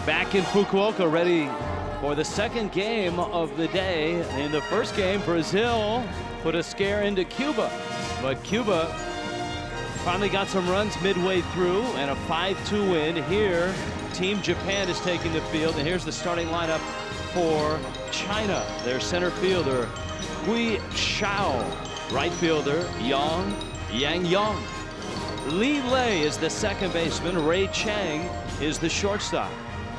Back in Fukuoka, ready for the second game of the day. In the first game, Brazil put a scare into Cuba, but Cuba finally got some runs midway through and a 5-2 win. Here, Team Japan is taking the field, and here's the starting lineup for China. Their center fielder, Hui Xiao. Right fielder, Yang Yang. Li Lei is the second baseman. Ray Chang is the shortstop.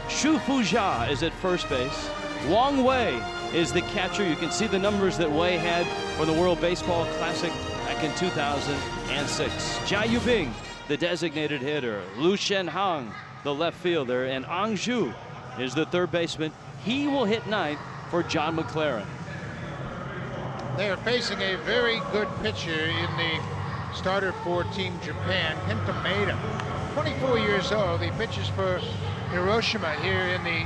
Xu Fujia is at first base. Wang Wei is the catcher. You can see the numbers that Wei had for the World Baseball Classic back in 2006. Jia Yubing, the designated hitter. Lu Shenhang, the left fielder. And Ang Zhu is the third baseman. He will hit ninth for John McLaren. They are facing a very good pitcher in the starter for Team Japan, Kenta Maeda. 24 years old. He pitches for Hiroshima here in the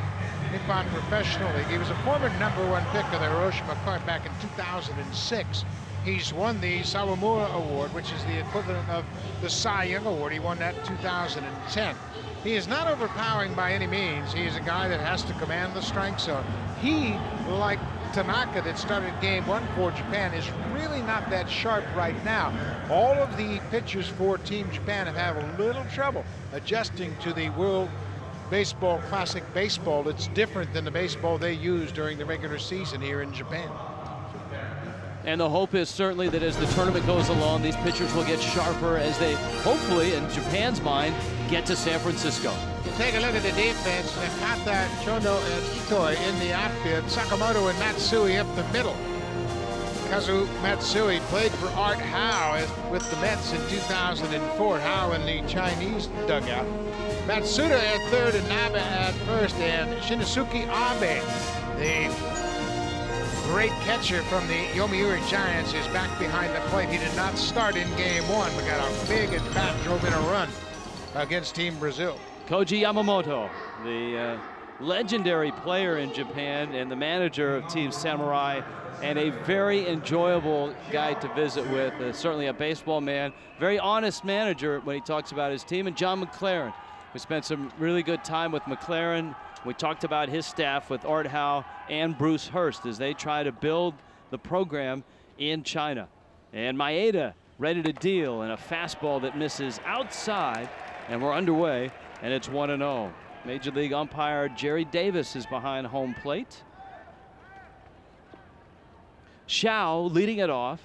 Nippon Professional League. He was a former #1 pick of the Hiroshima Card back in 2006. He's won the Sawamura Award, which is the equivalent of the Cy Young Award. He won that in 2010. He is not overpowering by any means. He is a guy that has to command the strike zone. He, like Tanaka that started game 1 for Japan, is really not that sharp right now. All of the pitchers for Team Japan have had a little trouble adjusting to the World Baseball Classic baseball. It's different than the baseball they use during the regular season here in Japan. And the hope is certainly that as the tournament goes along, these pitchers will get sharper as they, hopefully, in Japan's mind, get to San Francisco. You take a look at the defense. Nakata, Chono, and Itoi in the outfield. Sakamoto and Matsui up the middle. Kazu Matsui played for Art Howe with the Mets in 2004. Howe in the Chinese dugout. Matsuda at third and Nabe at first, and Shinosuke Abe, the great catcher from the Yomiuri Giants, is back behind the plate. He did not start in game 1, but got a big at bat, drove in a run against Team Brazil. Koji Yamamoto, the legendary player in Japan and the manager of Team Samurai, and a very enjoyable guy to visit with. Certainly a baseball man, very honest manager when he talks about his team. And John McLaren, we spent some really good time with McLaren. We talked about his staff with Art Howe and Bruce Hurst as they try to build the program in China. And Maeda ready to deal, and a fastball that misses outside, and we're underway, and it's 1-0. Major League umpire Jerry Davis is behind home plate. Xiao leading it off.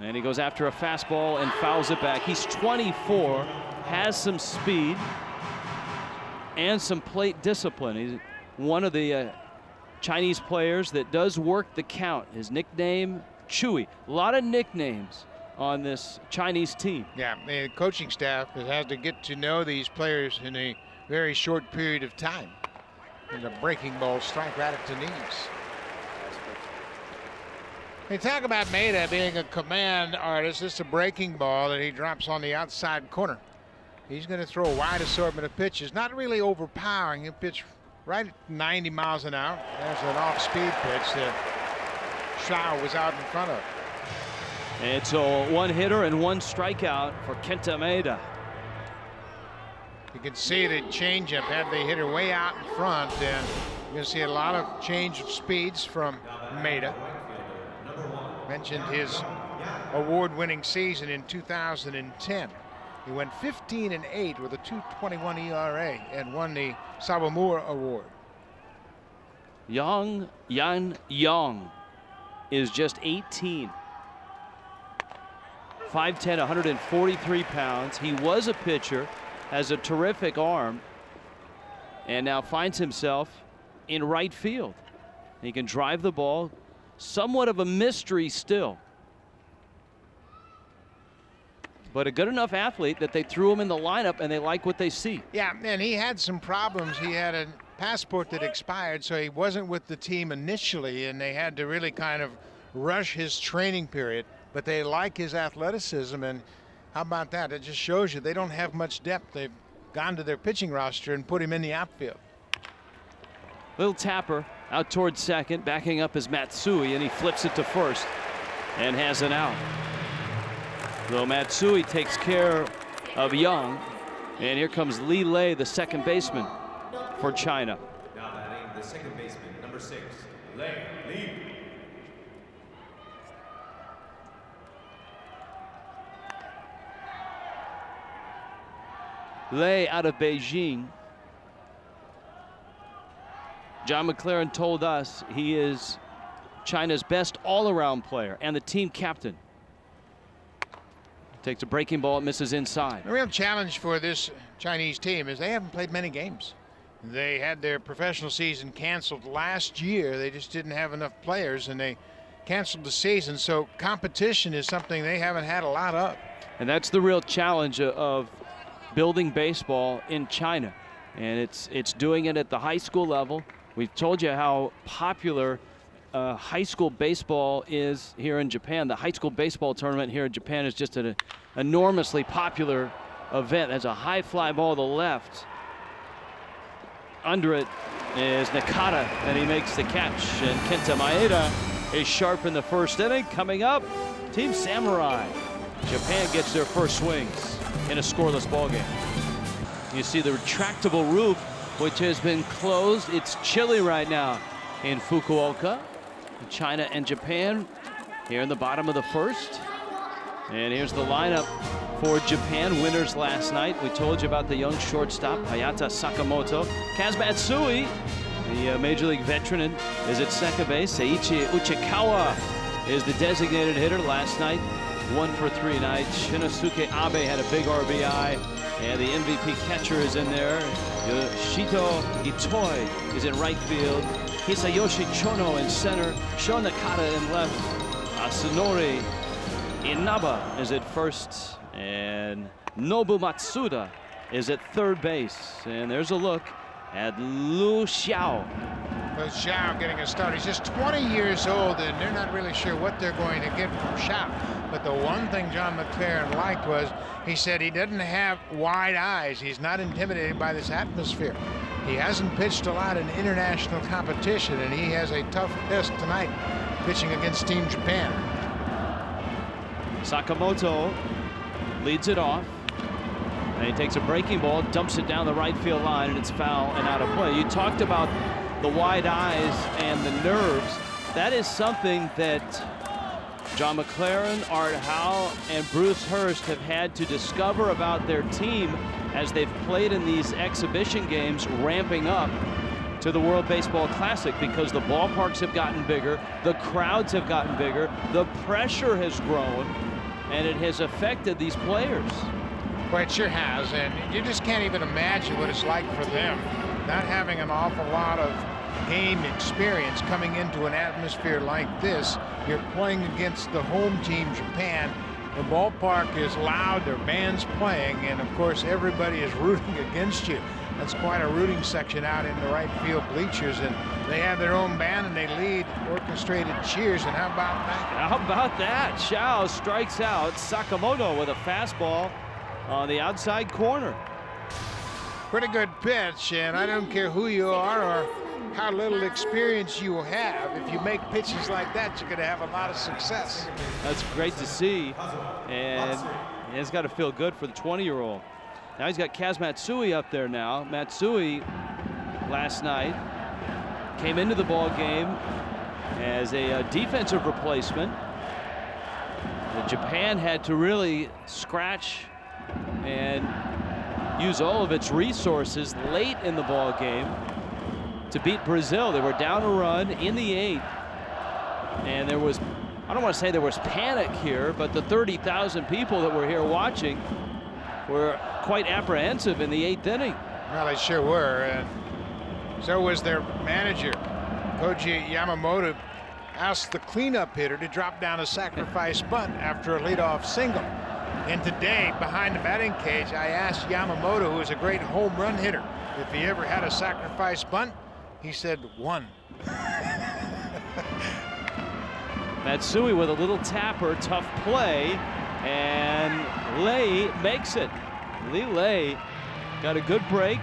And he goes after a fastball and fouls it back. He's 24, has some speed and some plate discipline. He's one of the Chinese players that does work the count. His nickname, Chewy. A lot of nicknames on this Chinese team. Yeah, the coaching staff has to get to know these players in a very short period of time. And a breaking ball strike right at the knees. They talk about Maeda being a command artist. This is a breaking ball that he drops on the outside corner. He's going to throw a wide assortment of pitches, not really overpowering. He'll pitch right at 90 miles an hour. There's an off-speed pitch that Xiao was out in front of. It's a one-hitter and one strikeout for Kenta Maeda. You can see the changeup had the hitter way out in front, and you're going to see a lot of change of speeds from Maeda. Mentioned his award-winning season in 2010. He went 15-8 with a 2.21 ERA and won the Sawamura Award. Yang is just 18. 5'10", 143 pounds. He was a pitcher, has a terrific arm, and now finds himself in right field. He can drive the ball. Somewhat of a mystery still, but a good enough athlete that they threw him in the lineup and they like what they see. Yeah, and he had some problems. He had a passport that expired, so he wasn't with the team initially, and they had to really kind of rush his training period, but they like his athleticism, and how about that? It just shows you they don't have much depth. They've gone to their pitching roster and put him in the outfield. Little tapper out towards second, backing up is Matsui, and he flips it to first and has an out. Though Matsui takes care of Young, And here comes Li Lei, the second baseman for China. Now batting the second baseman, number 6, Lei Li. Lei out of Beijing. John McLaren told us he is China's best all-around player and the team captain. Takes a breaking ball, it misses inside. The real challenge for this Chinese team is they haven't played many games. They had their professional season canceled last year. They just didn't have enough players, and they canceled the season. So competition is something they haven't had a lot of. And that's the real challenge of building baseball in China. And it's doing it at the high school level. We've told you how popular high school baseball is here in Japan. The high school baseball tournament here in Japan is just an enormously popular event. There's a high fly ball to the left. Under it is Nakata, and he makes the catch. And Kenta Maeda is sharp in the first inning. Coming up, Team Samurai. Japan gets their first swings in a scoreless ball game. You see the retractable roof, which has been closed. It's chilly right now in Fukuoka. China and Japan here in the bottom of the first. And here's the lineup for Japan, winners last night. We told you about the young shortstop, Hayata Sakamoto. Kaz Matsui, the Major League veteran, is at second base. Seiichi Uchikawa is the designated hitter last night. 1 for 3 nights. Shinosuke Abe had a big RBI. And the MVP catcher is in there. Yoshito Itoi is in right field. Hisayoshi Chono in center. Sho Nakata in left. Asunori Inaba is at first. And Nobu Matsuda is at third base. And there's a look at Lu Xiao. Lu Xiao getting a start. He's just 20 years old, and they're not really sure what they're going to get from Xiao. But the one thing John McLaren liked was he said he doesn't have wide eyes. He's not intimidated by this atmosphere. He hasn't pitched a lot in international competition, and he has a tough test tonight pitching against Team Japan. Sakamoto leads it off. And he takes a breaking ball, dumps it down the right field line, and it's foul and out of play. You talked about the wide eyes and the nerves. That is something that John McLaren, Art Howe, and Bruce Hurst have had to discover about their team as they've played in these exhibition games, ramping up to the World Baseball Classic, because the ballparks have gotten bigger, the crowds have gotten bigger, the pressure has grown, and it has affected these players. Well, it sure has, and you just can't even imagine what it's like for them, not having an awful lot of game experience coming into an atmosphere like this. You're playing against the home team, Japan. The ballpark is loud, there are bands playing, and of course everybody is rooting against you. That's quite a rooting section out in the right field bleachers, and they have their own band and they lead orchestrated cheers. And how about that? How about that? Xiao strikes out Sakamoto with a fastball on the outside corner. Pretty good pitch, and I don't care who you are or how little experience you have. If you make pitches like that, you're going to have a lot of success. That's great to see, and it's got to feel good for the 20-year-old. Now he's got Kaz Matsui up there now. Matsui last night came into the ball game as a defensive replacement. Japan had to really scratch and use all of its resources late in the ball game to beat Brazil. They were down a run in the 8th, and there was, I don't want to say there was panic here, but the 30,000 people that were here watching were quite apprehensive in the 8th inning. Well, they sure were, and so was their manager. Koji Yamamoto asked the cleanup hitter to drop down a sacrifice bunt after a leadoff single. And today, behind the batting cage, I asked Yamamoto, who is a great home run hitter, if he ever had a sacrifice bunt. He said 1. Matsui with a little tapper, tough play, and Lei makes it. Li Lei got a good break.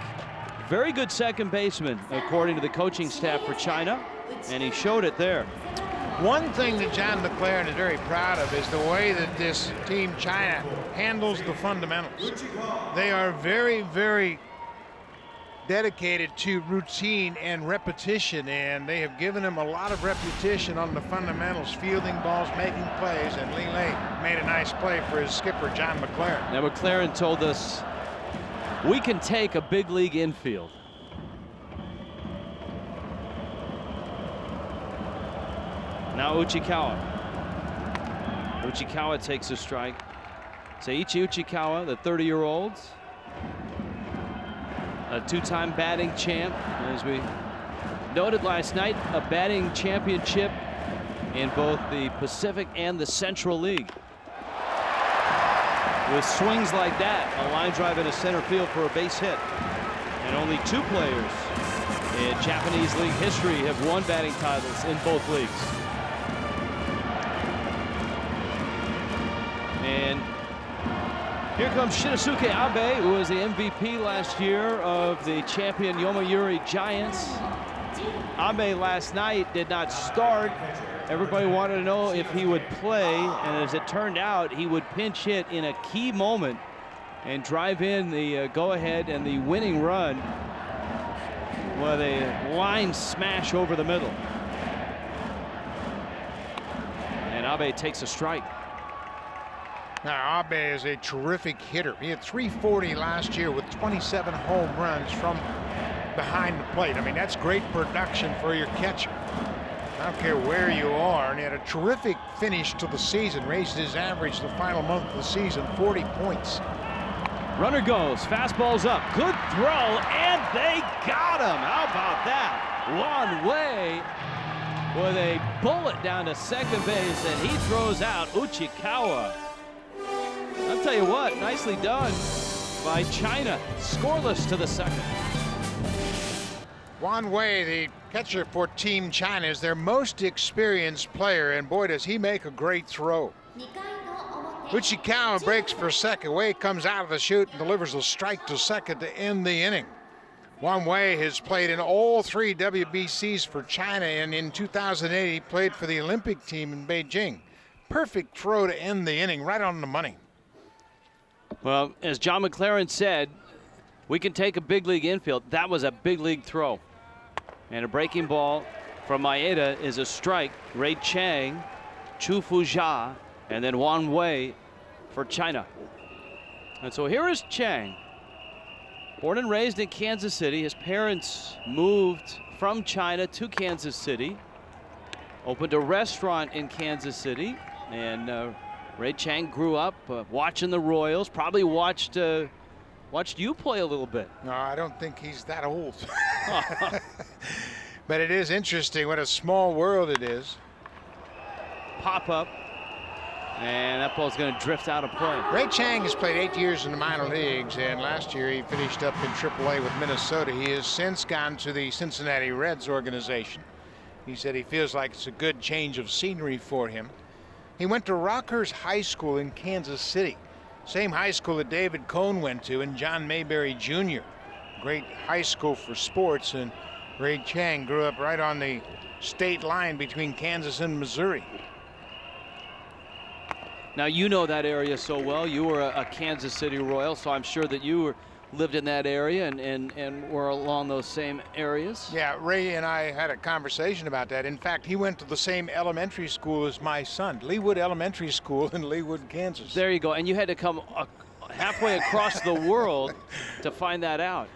Very good second baseman, according to the coaching staff for China, and he showed it there. One thing that John McLaren is very proud of is the way that this Team China handles the fundamentals. They are very, very dedicated to routine and repetition, and they have given him a lot of repetition on the fundamentals, fielding balls, making plays, and Li Lei made a nice play for his skipper, John McLaren. Now, McLaren told us we can take a big league infield. Now Uchikawa. Uchikawa takes a strike. Seiichi Uchikawa, the 30-year-old, a two-time batting champ. As we noted last night, a batting championship in both the Pacific and the Central League. With swings like that, a line drive into center field for a base hit. And only 2 players in Japanese league history have won batting titles in both leagues. And here comes Shinnosuke Abe, who was the MVP last year of the champion Yomiuri Giants. Abe last night did not start. Everybody wanted to know if he would play, and as it turned out, he would pinch hit in a key moment and drive in the go-ahead and the winning run with a line smash over the middle. And Abe takes a strike. Now, Abe is a terrific hitter. He had 340 last year with 27 home runs from behind the plate. I mean, that's great production for your catcher. I don't care where you are. And he had a terrific finish to the season, raised his average the final month of the season, 40 points. Runner goes, fastball's up, good throw, and they got him. How about that? One way with a bullet down to second base, and he throws out Uchikawa. I'll tell you what, nicely done by China. Scoreless to the second. Wan Wei, the catcher for Team China, is their most experienced player, and boy, does he make a great throw. Uchikawa breaks for second. Wei comes out of the chute and delivers a strike to second to end the inning. Wan Wei has played in all 3 WBCs for China, and in 2008 he played for the Olympic team in Beijing. Perfect throw to end the inning, right on the money. Well, as John McLaren said, we can take a big league infield. That was a big league throw. And a breaking ball from Maeda is a strike. Ray Chang, Chu Fujia, and then Wan Wei for China. And so here is Chang. Born and raised in Kansas City. His parents moved from China to Kansas City. Opened a restaurant in Kansas City. And Ray Chang grew up watching the Royals. Probably watched you play a little bit. No, I don't think he's that old. But it is interesting what a small world it is. Pop up, and that ball's going to drift out of play. Ray Chang has played 8 years in the minor leagues, and last year he finished up in AAA with Minnesota. He has since gone to the Cincinnati Reds organization. He said he feels like it's a good change of scenery for him. He went to Rockhurst High School in Kansas City. Same high school that David Cone went to, and John Mayberry Jr. Great high school for sports, and Ray Chang grew up right on the state line between Kansas and Missouri. Now, you know that area so well. You were a Kansas City Royal, so I'm sure that you lived in that area and were along those same areas. Yeah, Ray and I had a conversation about that. In fact, he went to the same elementary school as my son, Leawood Elementary School in Leawood, Kansas. There you go. And you had to come halfway across the world to find that out.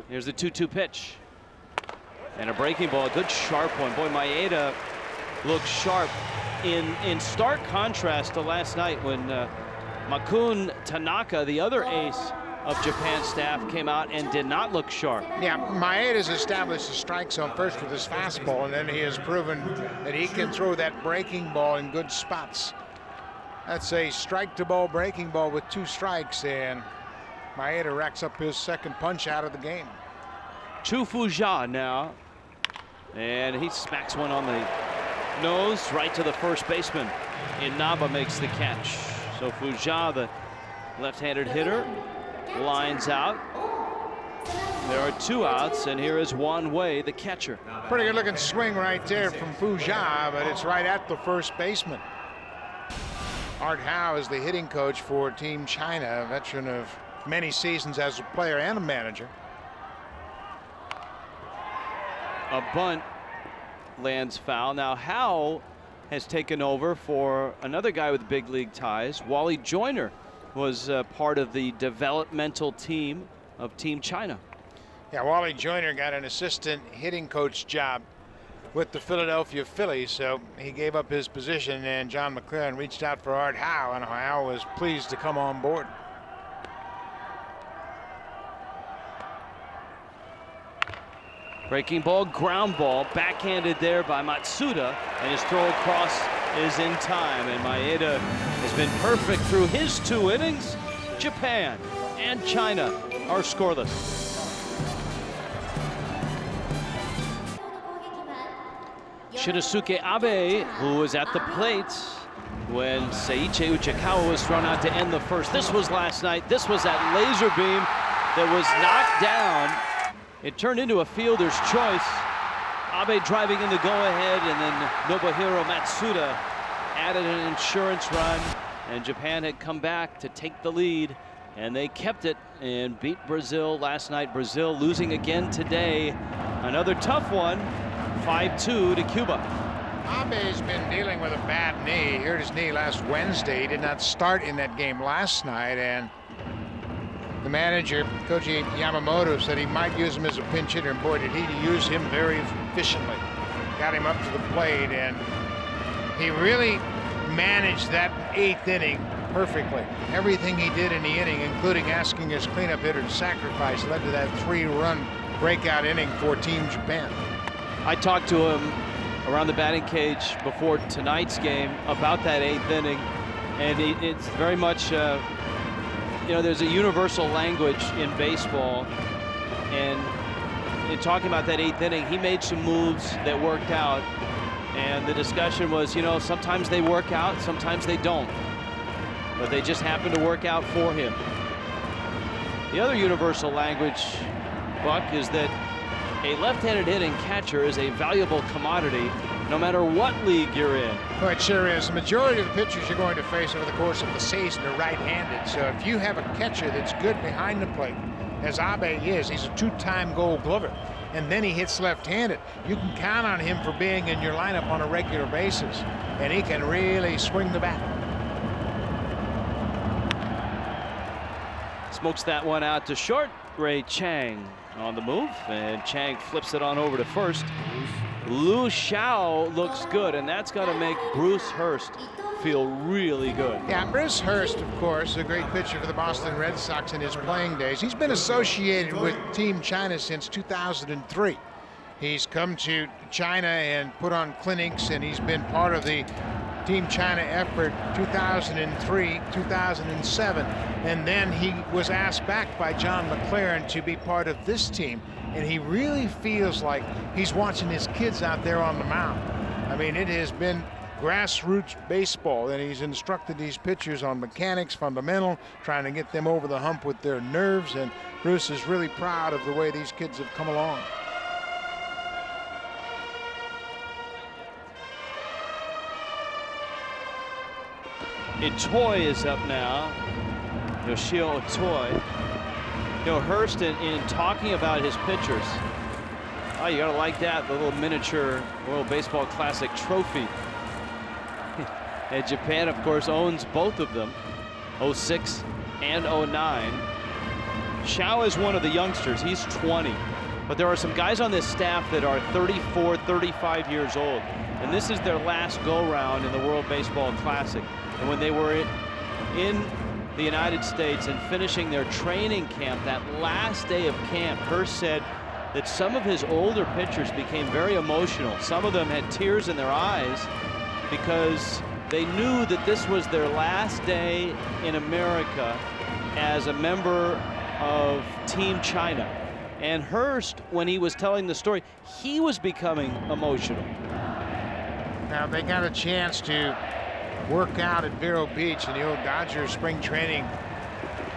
Here's the 2-2 pitch. And a breaking ball, a good sharp one. Boy, Maeda looks sharp in stark contrast to last night when Makun Tanaka, the other ace of Japan's staff, came out and did not look sharp. Yeah, Maeda's established a strike zone first with his fastball, and then he has proven that he can throw that breaking ball in good spots. That's a strike-to-ball breaking ball with 2 strikes, and Maeda racks up his second punch out of the game. Chu Fujia now, and he smacks one on the nose right to the first baseman. Inaba makes the catch. So Fujia, the left-handed hitter, lines out. There are 2 outs, and here is Wan Wei, the catcher. Pretty good looking swing right there from Fu Jia, but it's right at the first baseman. Art Howe is the hitting coach for Team China, a veteran of many seasons as a player and a manager. A bunt lands foul. Now Howe has taken over for another guy with big league ties. Wally Joyner was part of the developmental team of Team China. Yeah, Wally Joyner got an assistant hitting coach job with the Philadelphia Phillies, so he gave up his position, and John McLaren reached out for Art Howe, and Howe was pleased to come on board. Breaking ball, ground ball, backhanded there by Matsuda, and his throw across is in time, and Maeda has been perfect through his 2 innings. Japan and China are scoreless. Shinosuke Abe, who was at the plate when Seiichi Uchikawa was thrown out to end the first. This was last night. This was that laser beam that was knocked down. It turned into a fielder's choice. Abe driving in the go-ahead, and then Nobuhiro Matsuda added an insurance run, and Japan had come back to take the lead, and they kept it and beat Brazil last night. Brazil losing again today. Another tough one, 5-2 to Cuba. Abe's been dealing with a bad knee. He hurt his knee last Wednesday. He did not start in that game last night, and the manager, Koji Yamamoto, said he might use him as a pinch hitter, and boy, did he use him very efficiently. Got him up to the plate, and he really managed that 8th inning perfectly. Everything he did in the inning, including asking his cleanup hitter to sacrifice, led to that 3-run breakout inning for Team Japan. I talked to him around the batting cage before tonight's game about that 8th inning, and it's very much you know, there's a universal language in baseball, and in talking about that 8th inning, he made some moves that worked out, and the discussion was, you know, sometimes they work out, sometimes they don't, but they just happen to work out for him. The other universal language, Buck, is that a left-handed hitting catcher is a valuable commodity no matter what league you're in. Well, it sure is. The majority of the pitchers you're going to face over the course of the season are right-handed. So if you have a catcher that's good behind the plate, as Abe is, he's a 2-time Gold Glover, and then he hits left-handed, you can count on him for being in your lineup on a regular basis, and he can really swing the bat. Smokes that one out to short. Ray Chang on the move, and Chang flips it on over to first. Lu Xiao looks good, and that's got to make Bruce Hurst feel really good. Yeah, Bruce Hurst, of course, a great pitcher for the Boston Red Sox in his playing days. He's been associated with Team China since 2003. He's come to China and put on clinics, and he's been part of the Team China effort 2003, 2007, and then he was asked back by John McLaren to be part of this team, and he really feels like he's watching his kids out there on the mound. I mean, it has been grassroots baseball, and he's instructed these pitchers on mechanics, fundamental, trying to get them over the hump with their nerves, and Bruce is really proud of the way these kids have come along. Itoi is up now. Yoshio Itoi. You know, Hurst in talking about his pitchers. Oh, you gotta like that, the little miniature World Baseball Classic trophy. And Japan, of course, owns both of them, 06 and 09. Xiao is one of the youngsters. He's 20. But there are some guys on this staff that are 34, 35 years old. And this is their last go-round in the World Baseball Classic. And when they were in the United States and finishing their training camp, that last day of camp, Hurst said that some of his older pitchers became very emotional. Some of them had tears in their eyes because they knew that this was their last day in America as a member of Team China. And Hurst, when he was telling the story, he was becoming emotional. Now they got a chance to work out at Vero Beach in the old Dodgers spring training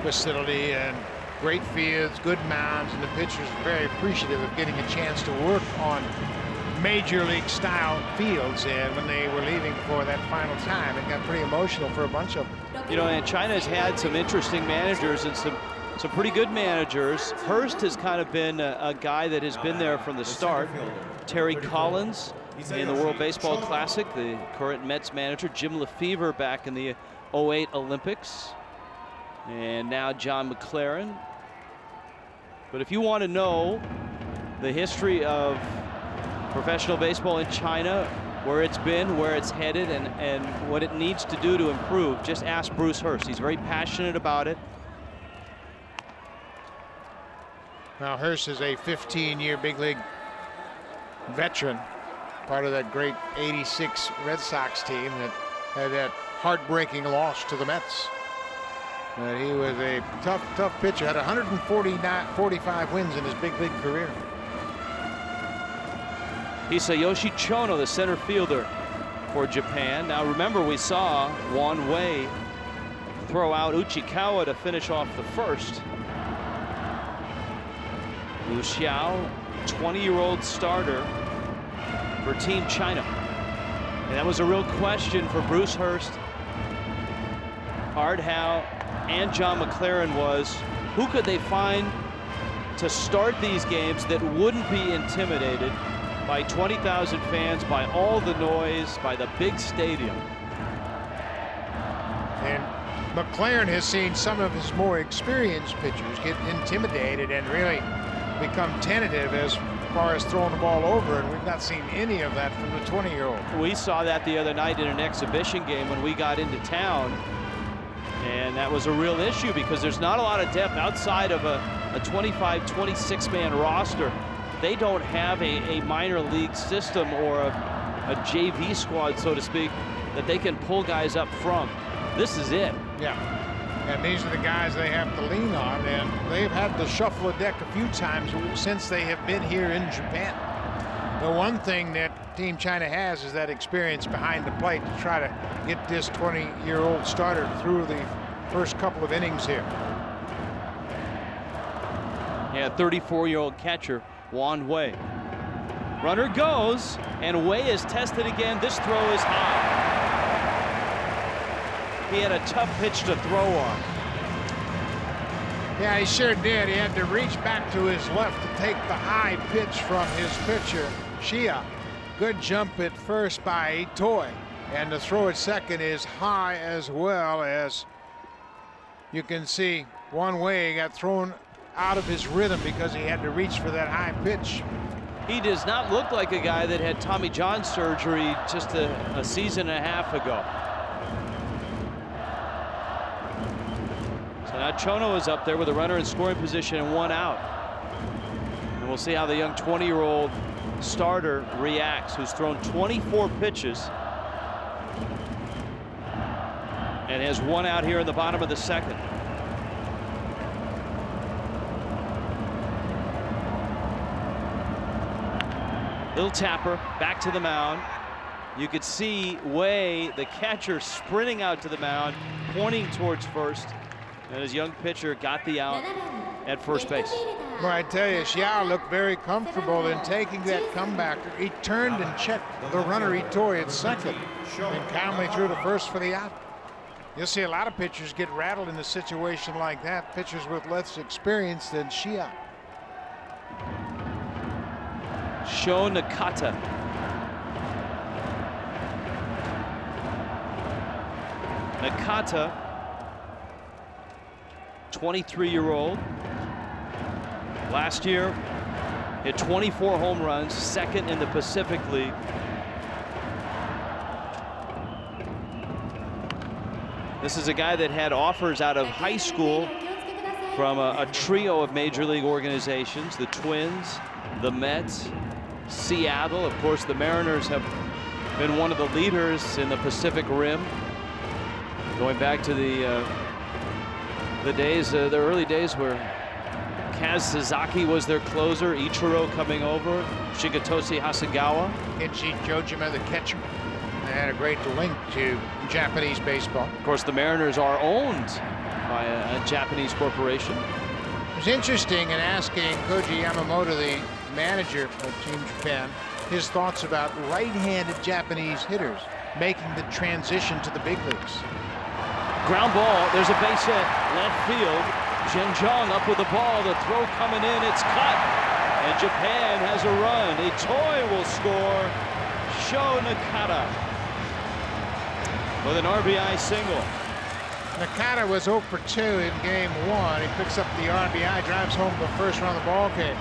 facility, and Great fields, good mounds, and the pitchers very appreciative of getting a chance to work on major league style fields. And when they were leaving for that final time, it got pretty emotional for a bunch of them. You know, and China's had some interesting managers and some pretty good managers. Hurst has kind of been a guy that has been there from the start. Terry Collins in the World Baseball Classic, the current Mets manager. Jim Lefevre back in the '08 Olympics. And now John McLaren. But if you want to know the history of professional baseball in China, where it's been, where it's headed, and what it needs to do to improve, just ask Bruce Hurst. He's very passionate about it. Now Hurst is a 15-year big league veteran, part of that great '86 Red Sox team that had that heartbreaking loss to the Mets. But he was a tough pitcher. Had 145 wins in his big league career. Hisayoshi Chono, the center fielder for Japan. Now remember, we saw Juan Wei throw out Uchikawa to finish off the first. Liu Xiao, 20-year-old starter for Team China. And that was a real question for Bruce Hurst, Art Howe, and John McLaren was, who could they find to start these games that wouldn't be intimidated by 20,000 fans, by all the noise, by the big stadium. And McLaren has seen some of his more experienced pitchers get intimidated and really become tentative as far as throwing the ball over, and we've not seen any of that from the 20-year-old. We saw that the other night in an exhibition game when we got into town, and that was a real issue because there's not a lot of depth outside of a 25, 26-man roster. They don't have a minor league system or a JV squad, so to speak, that they can pull guys up from. This is it. Yeah, and these are the guys they have to lean on, and they've had to shuffle the deck a few times since they have been here in Japan. The one thing that Team China has is that experience behind the plate to try to get this 20-year-old starter through the first couple of innings here. Yeah, 34-year-old catcher Juan Wei. Runner goes, and Wei is tested again. This throw is high. He had a tough pitch to throw on. Yeah, he sure did. He had to reach back to his left to take the high pitch from his pitcher, Shia. Good jump at first by Itoi. And the throw at second is high as well. As you can see, Juan Wei got thrown out of his rhythm because he had to reach for that high pitch. He does not look like a guy that had Tommy John surgery just a season and a half ago. So now Chono is up there with a runner in scoring position and one out. And we'll see how the young 20-year-old starter reacts, who's thrown 24 pitches and has one out here in the bottom of the second. Little tapper back to the mound. You could see Wei, the catcher, sprinting out to the mound, pointing towards first, and his young pitcher got the out at first base. Well, I tell you, Xiao looked very comfortable in taking that comeback. He turned and checked the runner Itoi at second and calmly threw to first for the out. You'll see a lot of pitchers get rattled in a situation like that, pitchers with less experience than Xiao. Sho Nakata. Nakata, 23-year-old. Last year, hit 24 home runs, second in the Pacific League. This is a guy that had offers out of high school from a trio of major league organizations, the Twins, the Mets, Seattle. Of course, the Mariners have been one of the leaders in the Pacific Rim, going back to the early days where Kaz Sasaki was their closer, Ichiro coming over, Shigetoshi Hasegawa. Kenji Jojima, the catcher. They had a great link to Japanese baseball. Of course, the Mariners are owned by a Japanese corporation. was interesting in asking Koji Yamamoto, the manager of Team Japan, his thoughts about right-handed Japanese hitters making the transition to the big leagues. Ground ball, there's a base hit, left field. Shin Jong up with the ball, the throw coming in, it's cut. And Japan has a run. Itoi will score. Sho Nakata with an RBI single. Nakata was 0 for 2 in game 1. He picks up the RBI, drives home the first run of the ball game.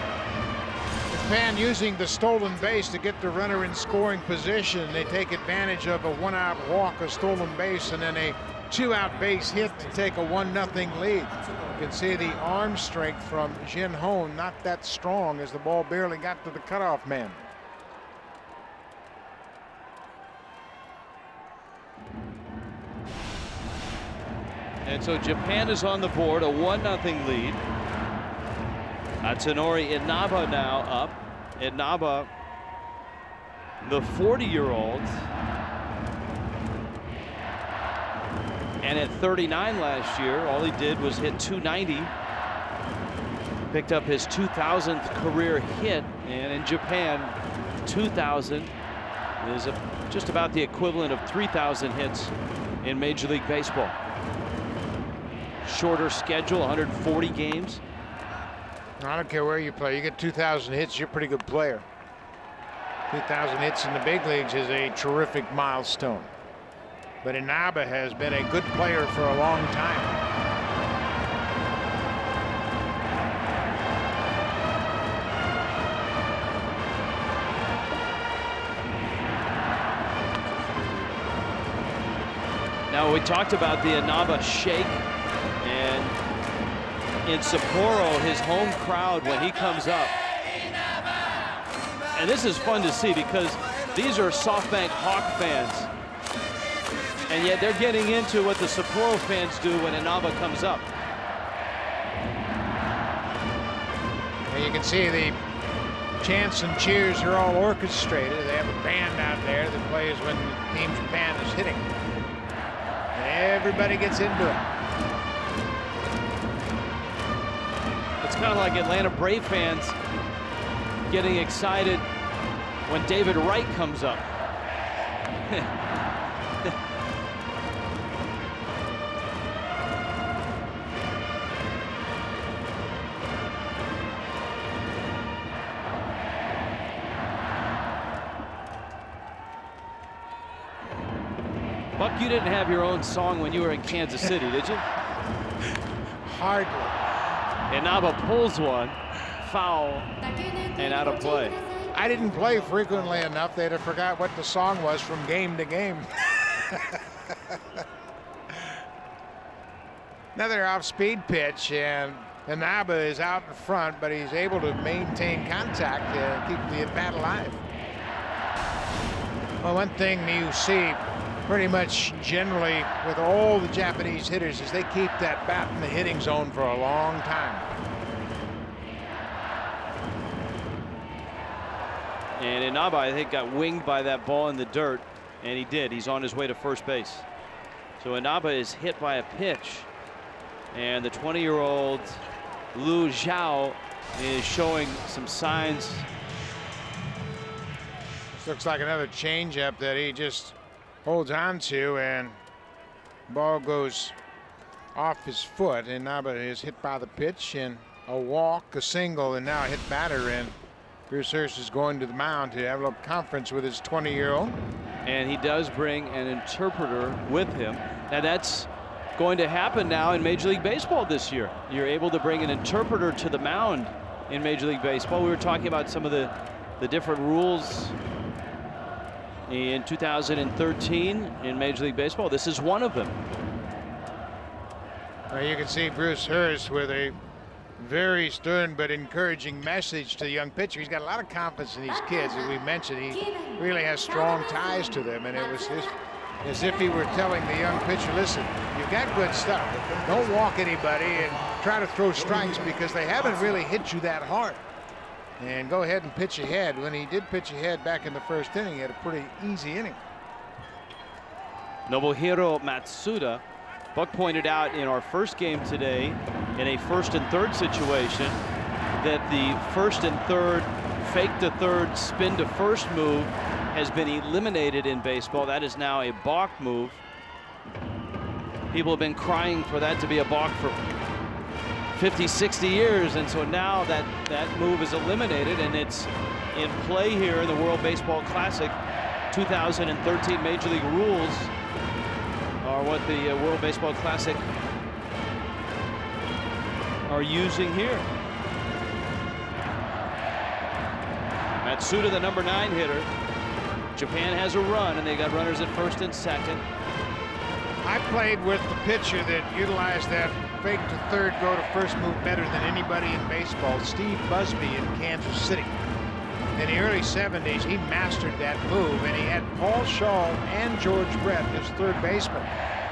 Japan using the stolen base to get the runner in scoring position. They take advantage of a 1-out walk, a stolen base, and then a 2-out base hit to take a 1-0 lead. You can see the arm strength from Jin Hon, not that strong as the ball barely got to the cutoff man. And so Japan is on the board, a 1-0 lead. Atsunori Inaba now up. Inaba, the 40-year-old. And at 39 last year, all he did was hit .290. Picked up his 2,000th career hit. And in Japan, 2,000 is just about the equivalent of 3,000 hits in Major League Baseball. Shorter schedule, 140 games. I don't care where you play. You get 2,000 hits, you're a pretty good player. 2,000 hits in the big leagues is a terrific milestone. But Inaba has been a good player for a long time. Now, we talked about the Inaba shake, and in Sapporo, his home crowd, when he comes up, and this is fun to see because these are SoftBank Hawk fans, and yet they're getting into what the Sapporo fans do when Inaba comes up. And you can see the chants and cheers are all orchestrated. They have a band out there that plays when Team Japan is hitting. And everybody gets into it. It's kind of like Atlanta Brave fans getting excited when David Wright comes up. Buck, you didn't have your own song when you were in Kansas City, did you? Hardly. Inaba pulls one, foul, and out of play. I didn't play frequently enough. They'd have forgot what the song was from game to game. Another off-speed pitch, and Inaba is out in front, but he's able to maintain contact to keep the at-bat alive. Well, one thing you see pretty much generally with all the Japanese hitters is they keep that bat in the hitting zone for a long time. And Inaba, I think, got winged by that ball in the dirt, and he did. He's on his way to first base. So Inaba is hit by a pitch, and the 20-year-old Liu Zhao is showing some signs. This looks like another changeup that he just holds on to, and ball goes off his foot. Inaba is hit by the pitch, and a walk, a single, and now a hit batter. And Bruce Hurst is going to the mound to have a little conference with his 20-year-old. And he does bring an interpreter with him. Now that's going to happen now in Major League Baseball this year. You're able to bring an interpreter to the mound in Major League Baseball. We were talking about some of the different rules in 2013 in Major League Baseball. This is one of them. Well, you can see Bruce Hurst with a very stern but encouraging message to the young pitcher. He's got a lot of confidence in these kids. As we mentioned, he really has strong ties to them, and it was as if he were telling the young pitcher, listen, you've got good stuff. Don't walk anybody and try to throw strikes because they haven't really hit you that hard. And go ahead and pitch ahead. When he did pitch ahead back in the first inning, he had a pretty easy inning. Nobuhiro Matsuda, Buck pointed out in our first game today, in a 1st and 3rd situation that the 1st and 3rd fake to 3rd spin to 1st move has been eliminated in baseball. That is now a balk move. People have been crying for that to be a balk for 50, 60 years, and so now that move is eliminated, and it's in play here in the World Baseball Classic. 2013 Major League rules are what the World Baseball Classic are using here. Matsuda, the number 9 hitter. Japan has a run, and they got runners at 1st and 2nd. I played with the pitcher that utilized that fake to 3rd, go to 1st move better than anybody in baseball, Steve Busby in Kansas City. In the early 70s, he mastered that move, and he had Paul Shaw and George Brett, his 3rd baseman,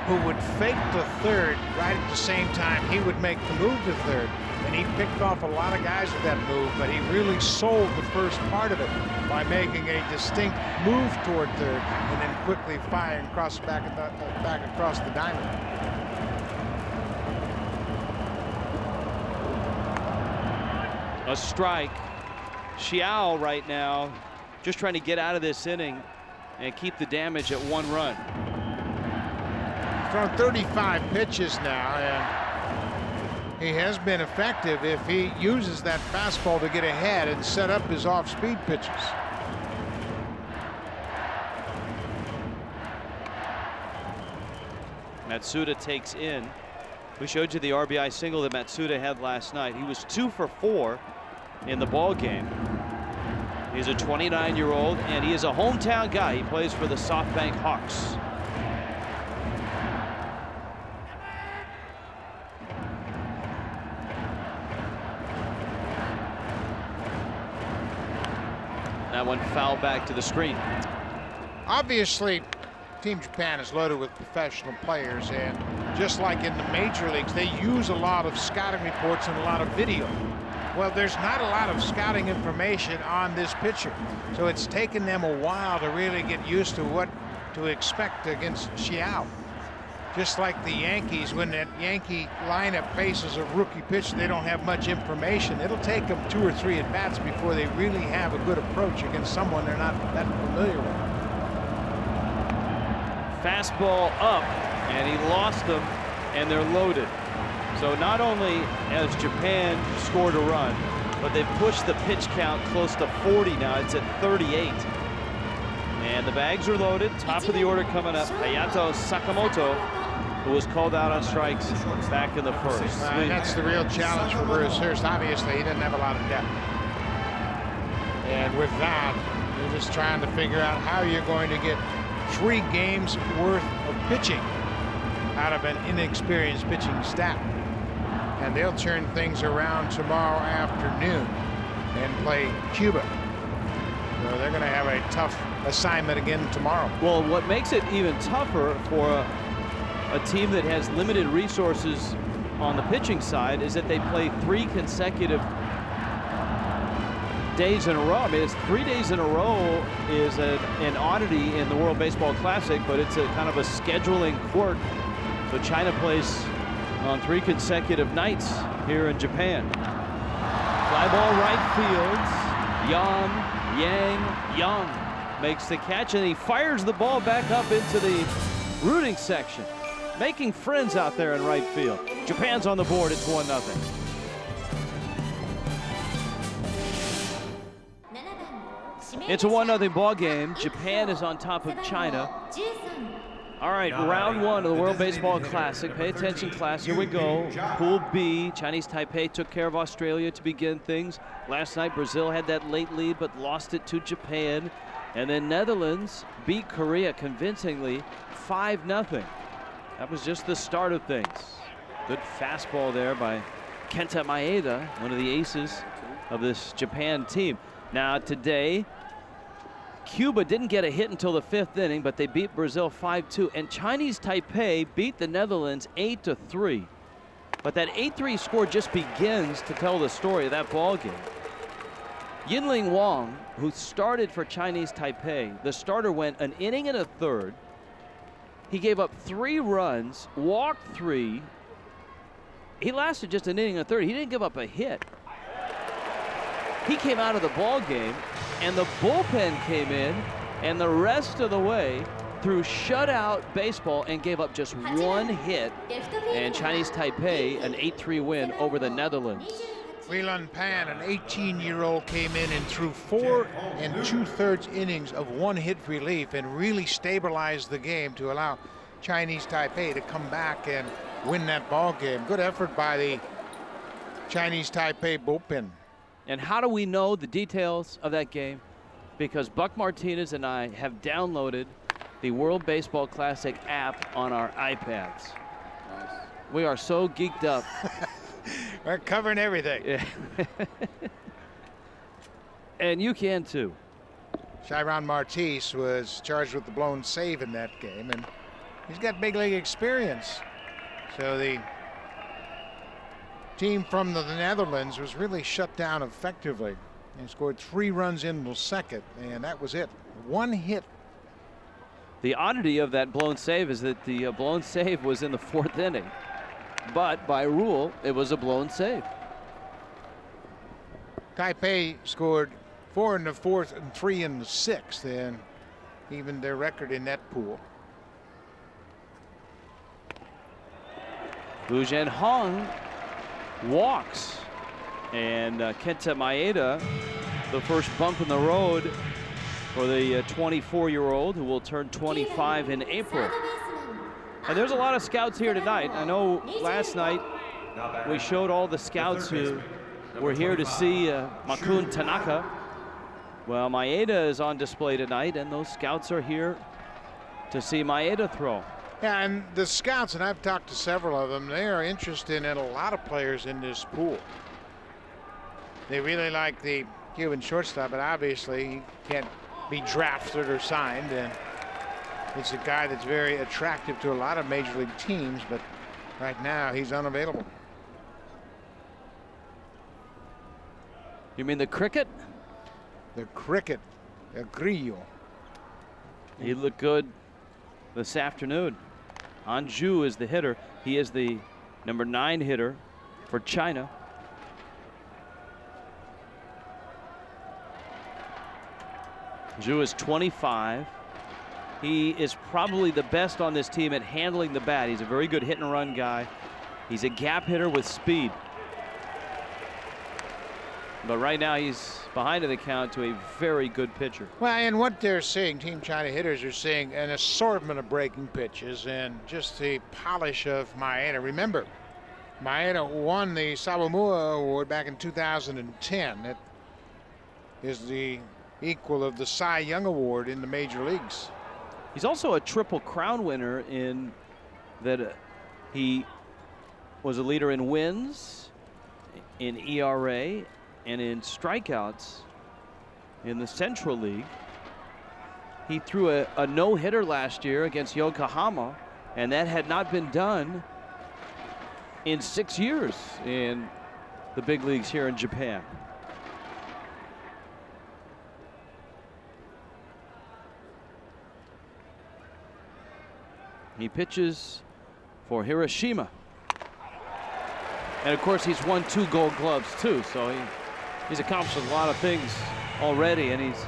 who would fake to 3rd right at the same time he would make the move to 3rd. And he picked off a lot of guys with that move, but he really sold the first part of it by making a distinct move toward 3rd and then quickly firing back across the diamond. A strike. Xiao right now just trying to get out of this inning and keep the damage at 1 run. Thrown 35 pitches now, and he has been effective if he uses that fastball to get ahead and set up his off-speed pitches. Matsuda takes in. We showed you the RBI single that Matsuda had last night. He was 2 for 4 in the ball game. He's a 29-year-old, and he is a hometown guy. He plays for the SoftBank Hawks. That one fouled back to the screen. Obviously, Team Japan is loaded with professional players, and just like in the major leagues, they use a lot of scouting reports and a lot of video. Well, there's not a lot of scouting information on this pitcher, so it's taken them a while to really get used to what to expect against Xiao. Just like the Yankees, when that Yankee lineup faces a rookie pitcher, they don't have much information. It'll take them 2 or 3 at-bats before they really have a good approach against someone they're not that familiar with. Fastball up, and he lost them, and they're loaded. So not only has Japan scored a run, but they've pushed the pitch count close to 40 now. It's at 38. And the bags are loaded. Top of the order coming up, Hayato Sakamoto, who was called out on strikes back in the 1st. That's the real challenge for Bruce Hurst. Obviously, he doesn't have a lot of depth. And with that, you're just trying to figure out how you're going to get 3 games worth of pitching out of an inexperienced pitching staff. And they'll turn things around tomorrow afternoon and play Cuba. So they're going to have a tough assignment again tomorrow. Well, what makes it even tougher for a team that has limited resources on the pitching side is that they play 3 consecutive days in a row. I mean, it's 3 days in a row is an oddity in the World Baseball Classic, but it's a kind of a scheduling quirk. So China plays on 3 consecutive nights here in Japan. Fly ball right field. Yang makes the catch, and he fires the ball back up into the rooting section, making friends out there in right field. Japan's on the board. It's 1-0. It's a 1-0 ball game. Japan is on top of China. All right, round 1 of the World Baseball Classic. Pay attention, class. Here we go. Pool B. Chinese Taipei took care of Australia to begin things. Last night, Brazil had that late lead, but lost it to Japan. And then Netherlands beat Korea convincingly 5-0. That was just the start of things. Good fastball there by Kenta Maeda, one of the aces of this Japan team. Now today, Cuba didn't get a hit until the 5th inning, but they beat Brazil 5-2. And Chinese Taipei beat the Netherlands 8-3. But that 8-3 score just begins to tell the story of that ball game. Yinling Wang, who started for Chinese Taipei, the starter went an inning and a third. He gave up 3 runs, walked 3, he lasted just an inning and a third. He didn't give up a hit. He came out of the ball game, and the bullpen came in, and the rest of the way threw shutout baseball and gave up just one hit. And Chinese Taipei, an 8-3 win over the Netherlands. Wei Lun Pan, an 18-year-old, came in and threw 4 2/3 innings of one-hit relief and really stabilized the game to allow Chinese Taipei to come back and win that ball game. Good effort by the Chinese Taipei bullpen. And how do we know the details of that game? Because Buck Martinez and I have downloaded the World Baseball Classic app on our iPads. Nice. We are so geeked up. We're covering everything. Yeah. And you can too. Chiron Martis was charged with the blown save in that game, and he's got big league experience. So the team from the Netherlands was really shut down effectively. He scored 3 runs into second, and that was it. One hit. The oddity of that blown save is that the blown save was in the 4th inning. But by rule, it was a blown save. Taipei scored 4 in the 4th and 3 in the 6th, and even their record in that pool. Wu Zhenhong walks, and Kenta Maeda, the first bump in the road for the 24-year-old who will turn 25 in April. And there's a lot of scouts here tonight. I know last night we showed all the scouts who were here to see Makun Tanaka. Well, Maeda is on display tonight, and those scouts are here to see Maeda throw. Yeah, and the scouts, and I've talked to several of them, they are interested in a lot of players in this pool. They really like the Cuban shortstop, but obviously he can't be drafted or signed, and it's a guy that's very attractive to a lot of major league teams, but right now he's unavailable. You mean the cricket? The cricket, the grillo. He looked good this afternoon. Han Zhu is the hitter. He is the number 9 hitter for China. Zhu is 25. He is probably the best on this team at handling the bat. He's a very good hit and run guy. He's a gap hitter with speed. But right now he's behind in the count to a very good pitcher. Well, and what they're seeing, Team China hitters are seeing an assortment of breaking pitches and just the polish of Maeda. Remember, Maeda won the Sawamura Award back in 2010. It is the equal of the Cy Young Award in the major leagues. He's also a Triple Crown winner in that he was a leader in wins, in ERA, and in strikeouts in the Central League. He threw a no-hitter last year against Yokohama, and that had not been done in 6 years in the big leagues here in Japan. He pitches for Hiroshima. And of course, he's won 2 Gold Gloves too, so he's accomplished a lot of things already, and he's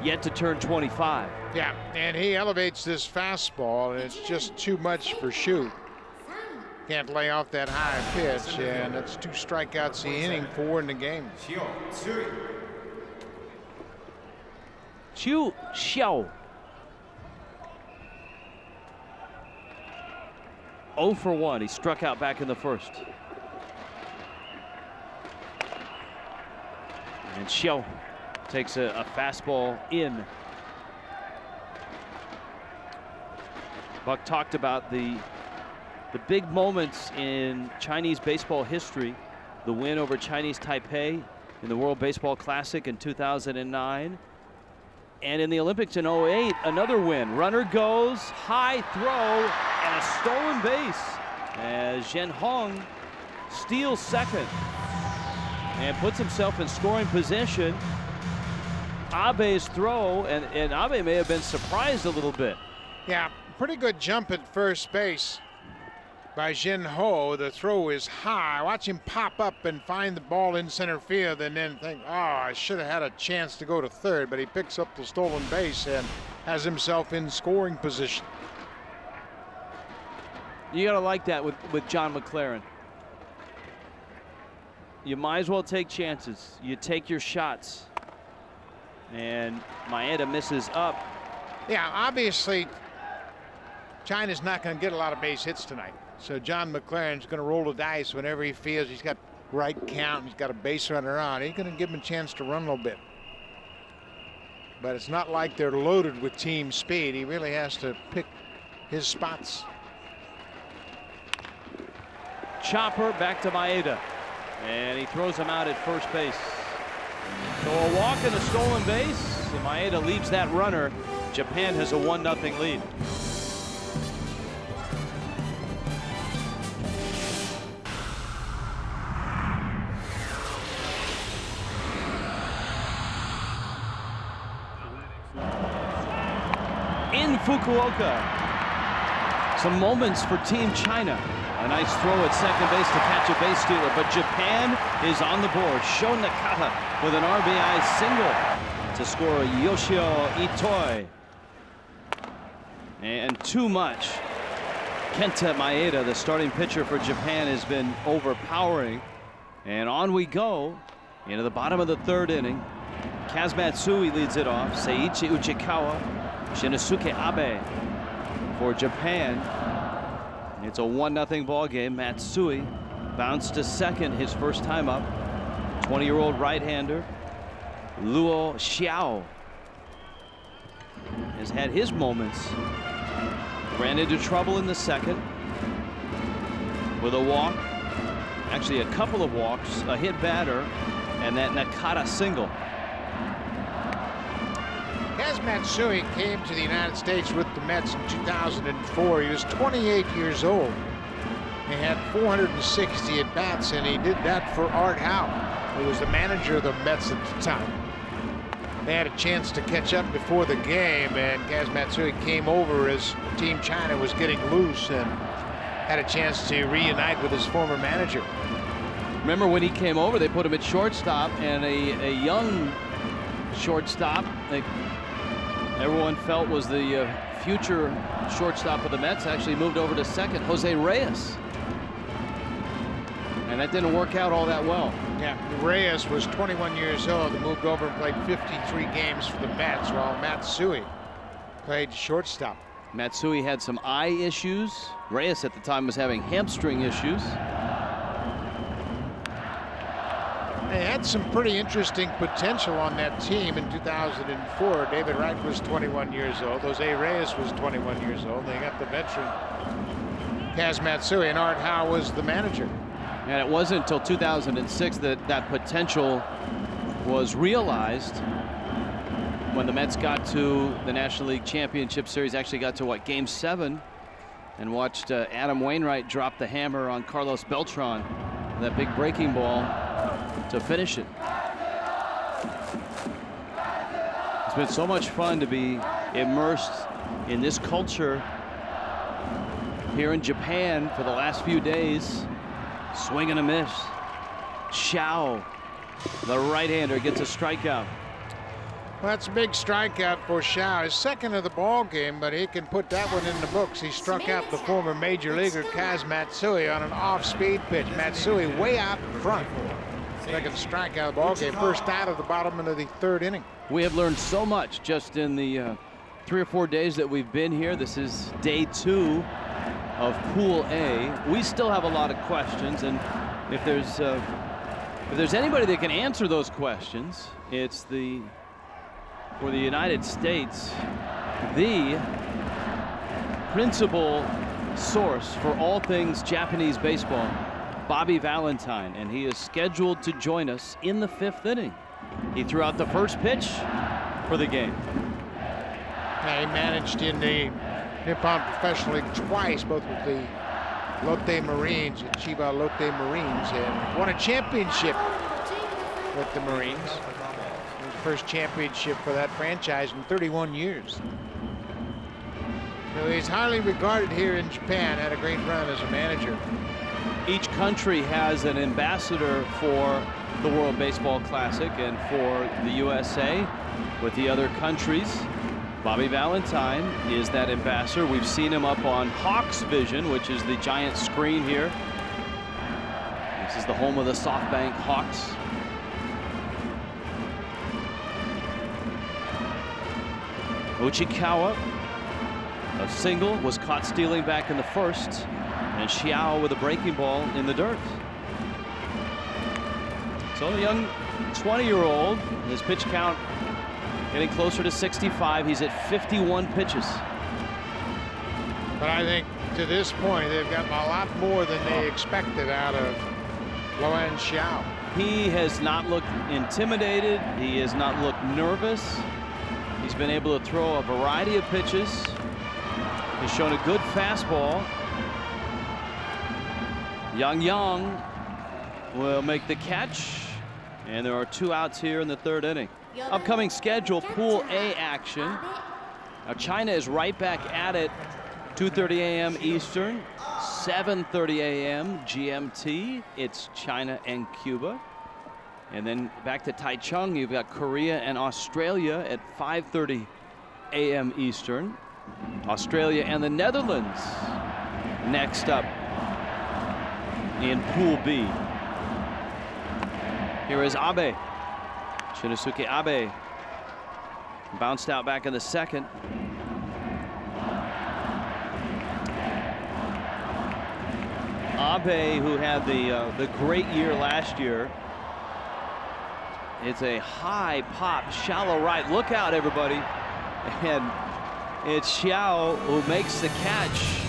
yet to turn 25. Yeah, and he elevates this fastball, and it's just too much for Shu. Can't lay off that high pitch, and that's 2 strikeouts the inning, 4 in the game. Chu Xiao. 0 for 1. He struck out back in the first. And Xiao takes a fastball in. Buck talked about the big moments in Chinese baseball history. The win over Chinese Taipei in the World Baseball Classic in 2009. And in the Olympics in 08, another win. Runner goes, high throw, and a stolen base as Zhenhong steals second and puts himself in scoring position. Abe's throw, and Abe may have been surprised a little bit. Yeah, pretty good jump at first base. by Jin Ho. The throw is high. Watch him pop up and find the ball in center field and then think, oh, I should have had a chance to go to third, but he picks up the stolen base and has himself in scoring position. You got to like that with John McLaren. You might as well take chances. You take your shots. And Maeda misses up. Yeah, obviously, China's not going to get a lot of base hits tonight. So John McLaren's going to roll the dice whenever he feels he's got right count, he's got a base runner on. He's going to give him a chance to run a little bit. But it's not like they're loaded with team speed. He really has to pick his spots. Chopper back to Maeda. And he throws him out at first base. So a walk and a stolen base. And Maeda leaves that runner. Japan has a 1-0 lead. In Fukuoka, some moments for Team China. A nice throw at second base to catch a base stealer, but Japan is on the board. Sho Nakata with an RBI single to score Yoshio Itoi. And too much. Kenta Maeda, the starting pitcher for Japan, has been overpowering. And on we go into the bottom of the third inning. Kaz Matsui leads it off. Seiichi Uchikawa, Shinosuke Abe for Japan. It's a 1-0 ball game. Matsui bounced to second his first time up. 20-year-old right-hander Luo Xiao has had his moments. Ran into trouble in the second with a walk, actually a couple of walks, a hit batter, and that Nakata single. Kaz Matsui came to the United States with the Mets in 2004. He was 28 years old. He had 460 at-bats, and he did that for Art Howe, who was the manager of the Mets at the time. They had a chance to catch up before the game, and Kaz Matsui came over as Team China was getting loose and had a chance to reunite with his former manager. Remember when he came over, they put him at shortstop, and a young shortstop that everyone felt was the future shortstop of the Mets actually moved over to second, Jose Reyes. And that didn't work out all that well. Yeah, Reyes was 21 years old and moved over and played 53 games for the Mets, while Matsui played shortstop. Matsui had some eye issues. Reyes at the time was having hamstring issues. They had some pretty interesting potential on that team in 2004. David Wright was 21 years old. Jose Reyes was 21 years old. They got the veteran Kaz Matsui, and Art Howe was the manager. And it wasn't until 2006 that that potential was realized, when the Mets got to the National League Championship Series, actually got to what, Game 7, and watched Adam Wainwright drop the hammer on Carlos Beltran, that big breaking ball to finish it. It's been so much fun to be immersed in this culture here in Japan for the last few days. Swing and a miss. Xiao, the right-hander, gets a strikeout. Well, that's a big strikeout for Xiao. His second of the ball game, but he can put that one in the books. He struck out the former major leaguer Kaz Matsui on an off-speed pitch. Matsui way out in front. Second strikeout of the ball game. First out of the bottom of the third inning. We have learned so much just in the 3 or 4 days that we've been here. This is day 2 of Pool A. We still have a lot of questions, and if there's anybody that can answer those questions, it's for the United States, the principal source for all things Japanese baseball, Bobby Valentine, and he is scheduled to join us in the 5th inning. He threw out the first pitch for the game. Yeah, he managed in the Nippon Professional League twice, both with the Lotte Marines and Chiba Lotte Marines, and won a championship with the Marines. It was the first championship for that franchise in 31 years. So he's highly regarded here in Japan, had a great run as a manager. Each country has an ambassador for the World Baseball Classic, and for the USA with the other countries, Bobby Valentine is that ambassador. We've seen him up on Hawks Vision, which is the giant screen here. This is the home of the SoftBank Hawks. Uchikawa, a single, was caught stealing back in the first, and Xiao with a breaking ball in the dirt. So a young 20-year-old, his pitch count getting closer to 65. He's at 51 pitches. But I think to this point, they've gotten a lot more than they expected out of Luan Xiao. He has not looked intimidated. He has not looked nervous. He's been able to throw a variety of pitches. He's shown a good fastball. Yang will make the catch, and there are 2 outs here in the 3rd inning. Upcoming schedule, Pool A action. Now China is right back at it. 2:30 a.m. Eastern, 7:30 a.m. GMT. It's China and Cuba. And then back to Taichung, you've got Korea and Australia at 5:30 a.m. Eastern. Australia and the Netherlands next up in Pool B. Here is Abe. Shinosuke Abe bounced out back in the 2nd. Abe, who had the great year last year. It's a high pop, shallow right. Look out, everybody. And it's Xiao who makes the catch.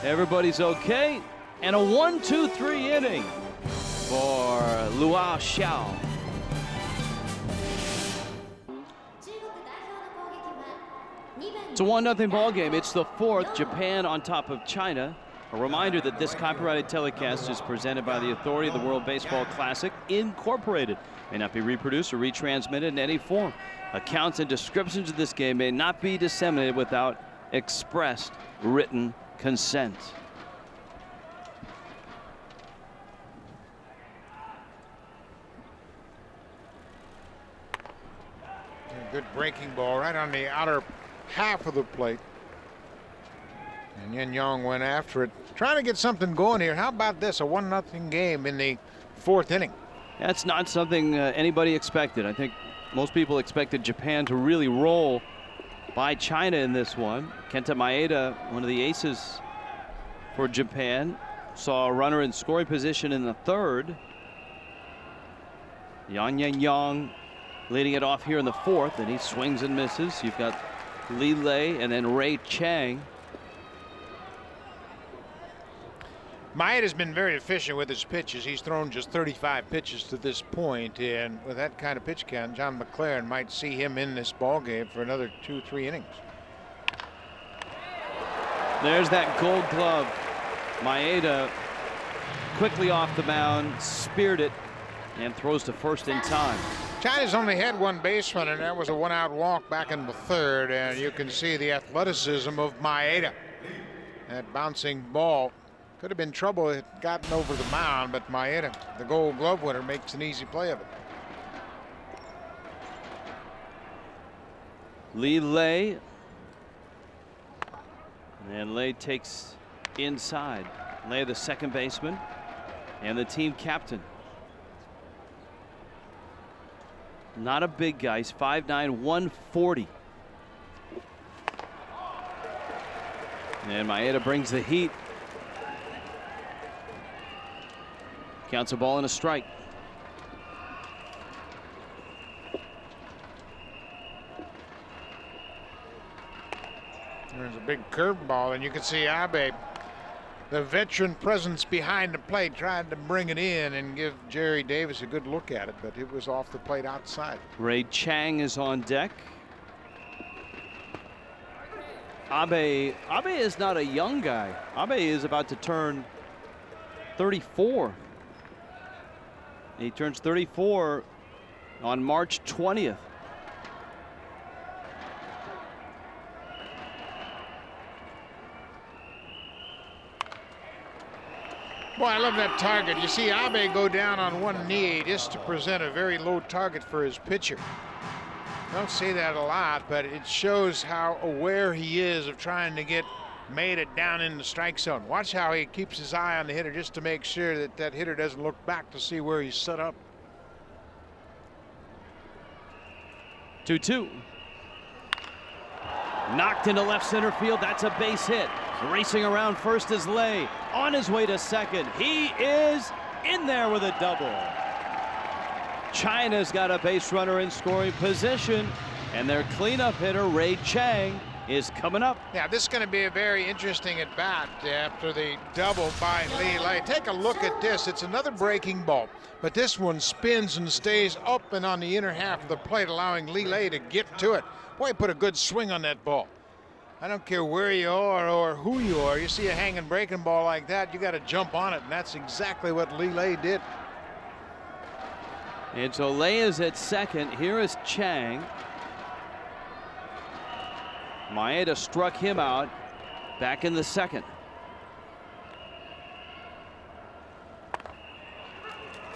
Everybody's okay. And a 1-2-3 inning for Luan Xiao. It's a 1-0 ball game. It's the 4th. Japan on top of China. A reminder that this copyrighted telecast is presented by the authority of the World Baseball Classic, Incorporated. May not be reproduced or retransmitted in any form. Accounts and descriptions of this game may not be disseminated without expressed written consent. Good breaking ball right on the outer half of the plate. And Yin Yang went after it, trying to get something going here. How about this, a 1-0 game in the 4th inning? That's not something anybody expected. I think most people expected Japan to really roll by China in this one. Kenta Maeda, one of the aces for Japan, saw a runner in scoring position in the 3rd. Yang leading it off here in the 4th, and he swings and misses. You've got Li Lei and then Ray Chang. Maeda's been very efficient with his pitches. He's thrown just 35 pitches to this point, and with that kind of pitch count, John McLaren might see him in this ball game for another 2-3 innings. There's that Gold Glove. Maeda quickly off the mound, speared it, and throws to first in time. China's only had 1 base runner, and that was a 1-out walk back in the 3rd, and you can see the athleticism of Maeda. That bouncing ball could have been trouble had gotten over the mound, but Maeda, the Gold Glove winner, makes an easy play of it. Li Lei. And Lei takes inside. Lei, the 2nd baseman and the team captain. Not a big guy. He's 5'9", 140. And Maeda brings the heat. Counts a ball and a strike. There's a big curveball, and you can see Abe, the veteran presence behind the plate, tried to bring it in and give Jerry Davis a good look at it, but it was off the plate outside. Ray Chang is on deck. Abe is not a young guy. Abe is about to turn 34. He turns 34 on March 20th. Boy, I love that target. You see Abe go down on one knee just to present a very low target for his pitcher. I don't say that a lot, but it shows how aware he is of trying to get Maeda down in the strike zone. Watch how he keeps his eye on the hitter just to make sure that that hitter doesn't look back to see where he's set up. 2-2. Knocked into left center field. That's a base hit. Racing around first is Lay. On his way to second. He is in there with a double. China's got a base runner in scoring position, and their cleanup hitter, Ray Chang, is coming up. Yeah, this is going to be a very interesting at bat after the double by Lee Lay. Take a look at this. It's another breaking ball, but this one spins and stays up and on the inner half of the plate, allowing Lee Lay to get to it. Boy, he put a good swing on that ball. I don't care where you are or who you are. You see a hanging breaking ball like that, you got to jump on it, and that's exactly what Lee Lay did. And so Lay is at second. Here is Chang. Maeda struck him out back in the second.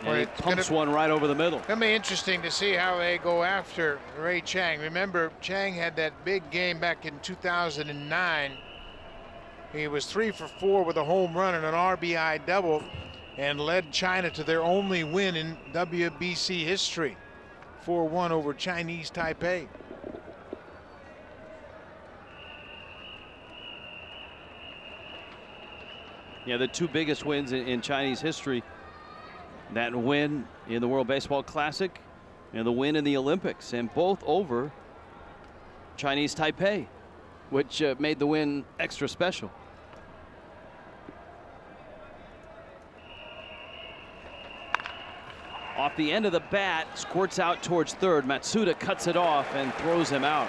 And he pumps one right over the middle. It'll be interesting to see how they go after Ray Chang. Remember, Chang had that big game back in 2009. He was 3 for 4 with a home run and an RBI double, and led China to their only win in WBC history, 4-1 over Chinese Taipei. Yeah, the two biggest wins in Chinese history. That win in the World Baseball Classic and the win in the Olympics, and both over Chinese Taipei, which made the win extra special. Off the end of the bat, squirts out towards third. Matsuda cuts it off and throws him out.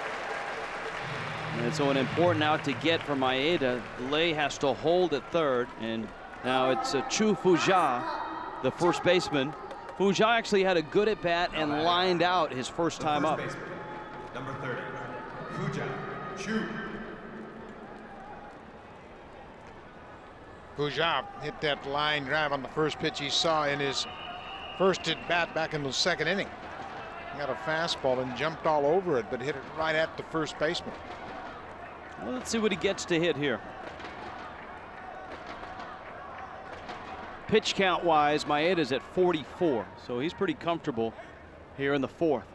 And so an important out to get for Maeda. Lay has to hold at third, and now it's Chu Fujia, the first baseman. Fujia actually had a good at bat and lined out his first time up. Baseman, number 30, Fujia Chu. Fujia hit that line drive on the first pitch he saw in his first at bat back in the second inning. He got a fastball and jumped all over it, but hit it right at the first baseman. Well, let's see what he gets to hit here. Pitch count wise, Maeda's at 44, so he's pretty comfortable here in the fourth.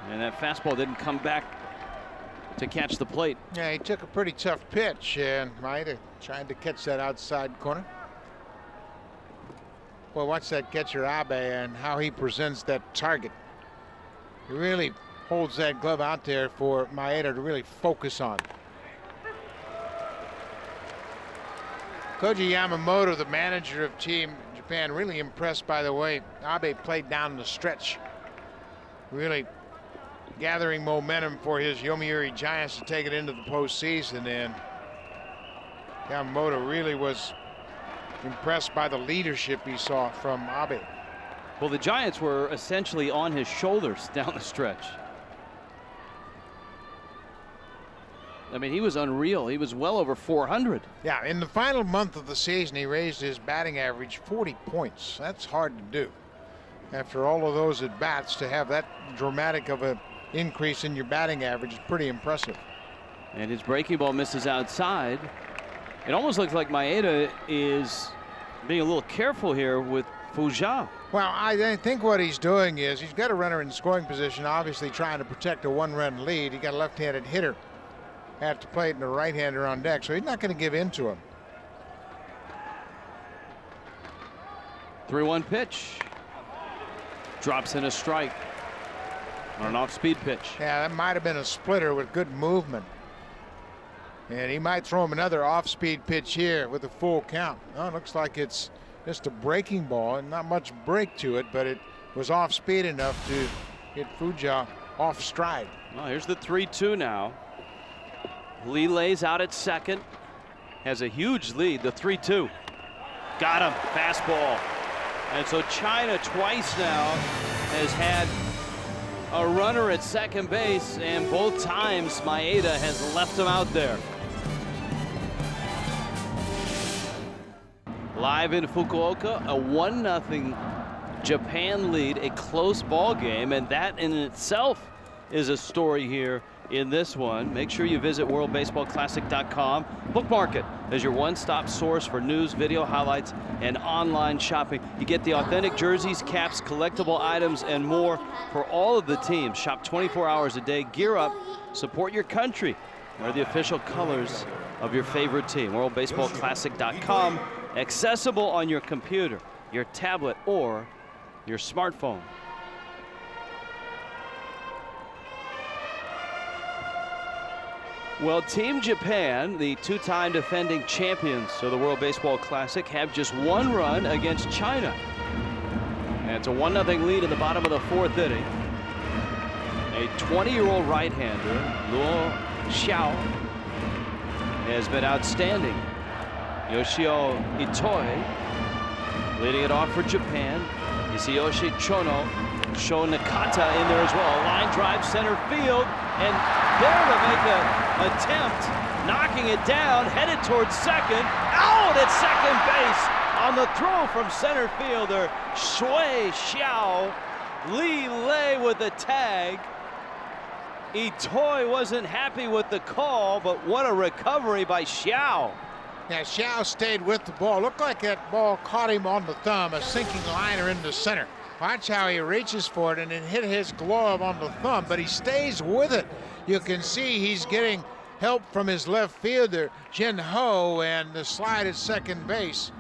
And that fastball didn't come back to catch the plate. Yeah, he took a pretty tough pitch, and Maeda trying to catch that outside corner. Well, watch that catcher Abe and how he presents that target. He really holds that glove out there for Maeda to really focus on. Koji Yamamoto, the manager of Team Japan, really impressed by the way Abe played down the stretch. Really gathering momentum for his Yomiuri Giants to take it into the postseason, and Yamamoto really was impressed by the leadership he saw from Abe. Well, the Giants were essentially on his shoulders down the stretch. I mean, he was unreal. He was well over 400. Yeah, in the final month of the season, he raised his batting average 40 points. That's hard to do. After all of those at bats, to have that dramatic of an increase in your batting average is pretty impressive. And his breaking ball misses outside. It almost looks like Maeda is being a little careful here with Fujia. Well, I think what he's doing is he's got a runner in scoring position, obviously trying to protect a one-run lead. He got a left-handed hitter at the plate and a right-hander on deck, so he's not going to give in to him. 3-1 pitch. Drops in a strike on an off-speed pitch. Yeah, that might have been a splitter with good movement. And he might throw him another off-speed pitch here with a full count. Oh, it looks like it's just a breaking ball and not much break to it, but it was off-speed enough to hit Fujia off stride. Well, here's the 3-2 now. Lee Lay's out at second. Has a huge lead, the 3-2. Got him, fastball. And so China twice now has had a runner at second base, and both times Maeda has left him out there. Live in Fukuoka, a 1-0 Japan lead, a close ball game, and that in itself is a story here in this one. Make sure you visit worldbaseballclassic.com. Bookmark it as your one-stop source for news, video highlights, and online shopping. You get the authentic jerseys, caps, collectible items, and more for all of the teams. Shop 24 hours a day. Gear up, support your country. Wear the official colors of your favorite team. worldbaseballclassic.com. Accessible on your computer, your tablet, or your smartphone. Well, Team Japan, the two-time defending champions of the World Baseball Classic, have just one run against China. And it's a 1-0 lead in the bottom of the 4th inning. A 20-year-old right-hander, Luo Xiao, has been outstanding. Yoshio Itoi leading it off for Japan. Hisayoshi Chono, Sho Nakata in there as well. A line drive center field, and there to make an attempt, knocking it down, headed towards second, out at second base on the throw from center fielder Shui Xiao. Li Lei with the tag. Itoi wasn't happy with the call, but what a recovery by Xiao. Yeah, Xiao stayed with the ball. Looked like that ball caught him on the thumb, a sinking liner into center. Watch how he reaches for it, and it hit his glove on the thumb, but he stays with it. You can see he's getting help from his left fielder, Jin Ho, and the slide at second base.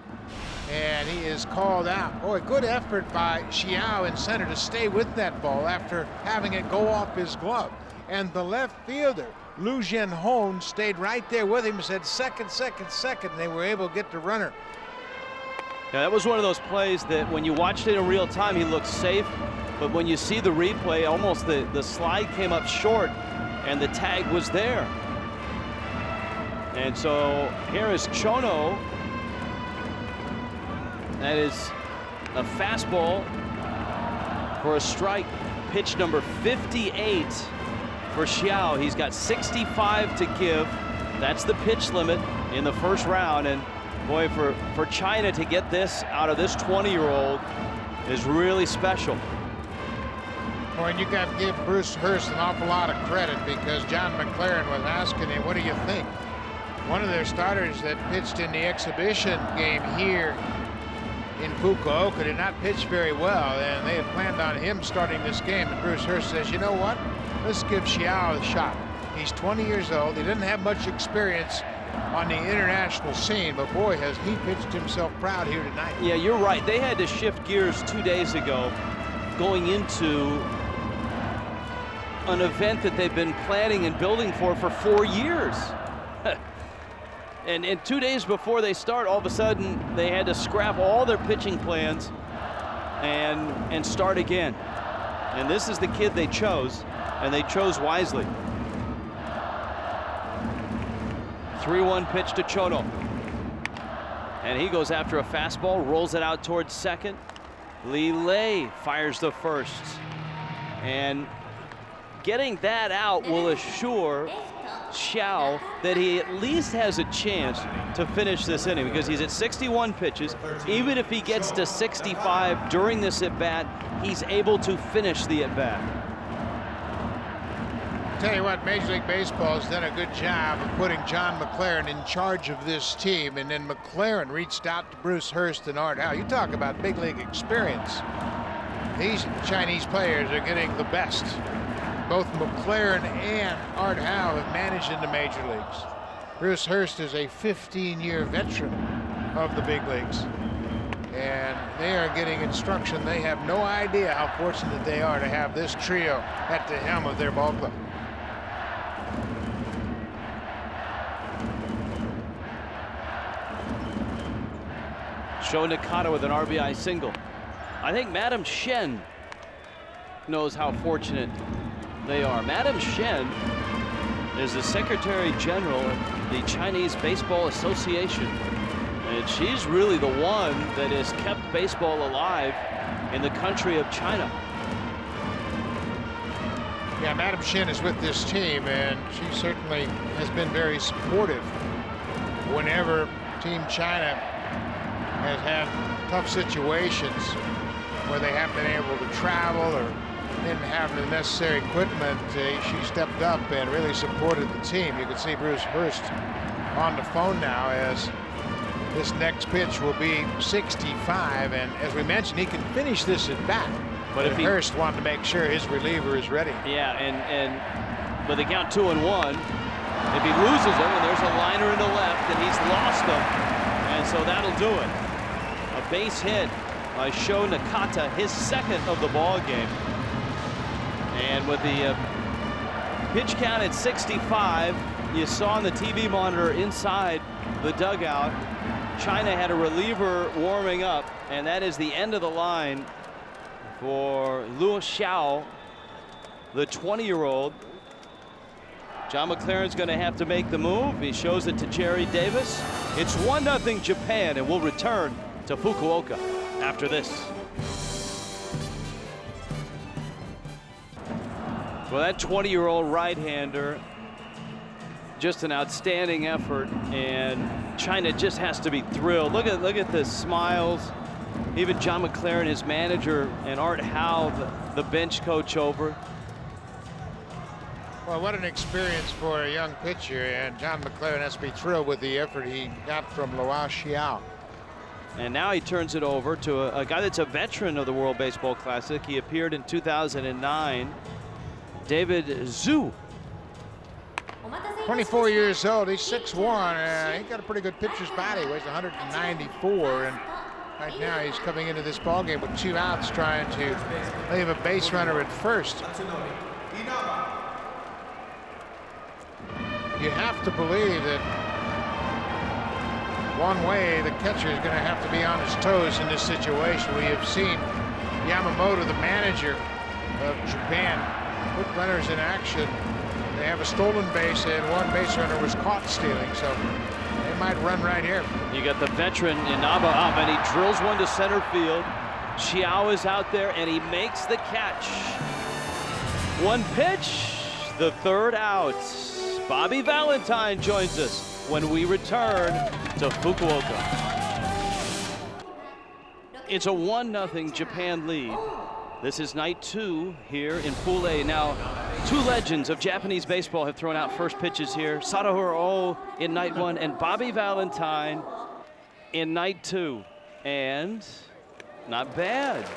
And he is called out. Boy, good effort by Xiao in center to stay with that ball after having it go off his glove. And the left fielder, Lu Jianhong, stayed right there with him and said, second, second, second, and they were able to get the runner. Yeah, that was one of those plays that when you watched it in real time, he looked safe, but when you see the replay, almost the slide came up short and the tag was there. And so here is Chono. That is a fastball for a strike. Pitch number 58 for Xiao. He's got 65 to give. That's the pitch limit in the first round. And boy, for China to get this out of this 20-year-old is really special. Boy, and you got to give Bruce Hurst an awful lot of credit, because John McLaren was asking him, what do you think? One of their starters that pitched in the exhibition game here in Fukuoka did not pitch very well, and they had planned on him starting this game. And Bruce Hurst says, you know what? Let's give Xiao a shot. He's 20 years old. He didn't have much experience on the international scene, but boy, has he pitched himself proud here tonight. Yeah, you're right. They had to shift gears 2 days ago, going into an event that they've been planning and building for 4 years. And 2 days before they start, all of a sudden, they had to scrap all their pitching plans and start again. And this is the kid they chose, and they chose wisely. 3-1 pitch to Chono. And he goes after a fastball, rolls it out towards second. Li Lei fires the first. And getting that out will assure Xiao that he at least has a chance to finish this inning, because he's at 61 pitches. Even if he gets to 65 during this at-bat, he's able to finish the at-bat. Tell you what, Major League Baseball has done a good job of putting John McLaren in charge of this team, and then McLaren reached out to Bruce Hurst and Art Howe. You talk about big league experience. These Chinese players are getting the best. Both McLaren and Art Howe have managed in the major leagues. Bruce Hurst is a 15-year veteran of the big leagues, and they are getting instruction. They have no idea how fortunate they are to have this trio at the helm of their ball club. Sho Nakata with an RBI single. I think Madam Shen knows how fortunate they are. Madam Shen is the Secretary General of the Chinese Baseball Association, and she's really the one that has kept baseball alive in the country of China. Yeah, Madam Shen is with this team, and she certainly has been very supportive whenever Team China has had tough situations where they haven't been able to travel or didn't have the necessary equipment. She stepped up and really supported the team. You can see Bruce Hurst on the phone now as this next pitch will be 65, and as we mentioned, he can finish this at bat. But if Hurst wanted to make sure his reliever is ready. Yeah, and with the count 2-1, if he loses him, and there's a liner in the left, and he's lost him, and so that'll do it. A base hit by Sho Nakata, his second of the ball game. And with the pitch count at 65, you saw on the TV monitor inside the dugout, China had a reliever warming up, and that is the end of the line for Luo Xiao, the 20-year-old. John McLaren's going to have to make the move. He shows it to Jerry Davis. It's 1-0 Japan, and we'll return to Fukuoka after this. Well, that 20-year-old right-hander, just an outstanding effort, and China just has to be thrilled. Look at the smiles. Even John McLaren, his manager, and Art Howe, the bench coach over. Well, what an experience for a young pitcher, and John McLaren has to be thrilled with the effort he got from Luo Xiao. And now he turns it over to a guy that's a veteran of the World Baseball Classic. He appeared in 2009, David Zhu. 24 years old, he's 6'1", he got a pretty good pitcher's body, weighs 194, and right now he's coming into this ball game with 2 outs, trying to leave a base runner at first. You have to believe that one way the catcher is going to have to be on his toes in this situation. We have seen Yamamoto, the manager of Japan, put runners in action. They have a stolen base, and one base runner was caught stealing, so they might run right here. You got the veteran Inaba up, and he drills one to center field. Xiao is out there, and he makes the catch. One pitch, the 3rd out. Bobby Valentine joins us when we return to Fukuoka. It's a 1-0 Japan lead. This is night 2 here in Pool A. Now, 2 legends of Japanese baseball have thrown out first pitches here. Sadaharu Oh in night 1 and Bobby Valentine in night 2. And not bad.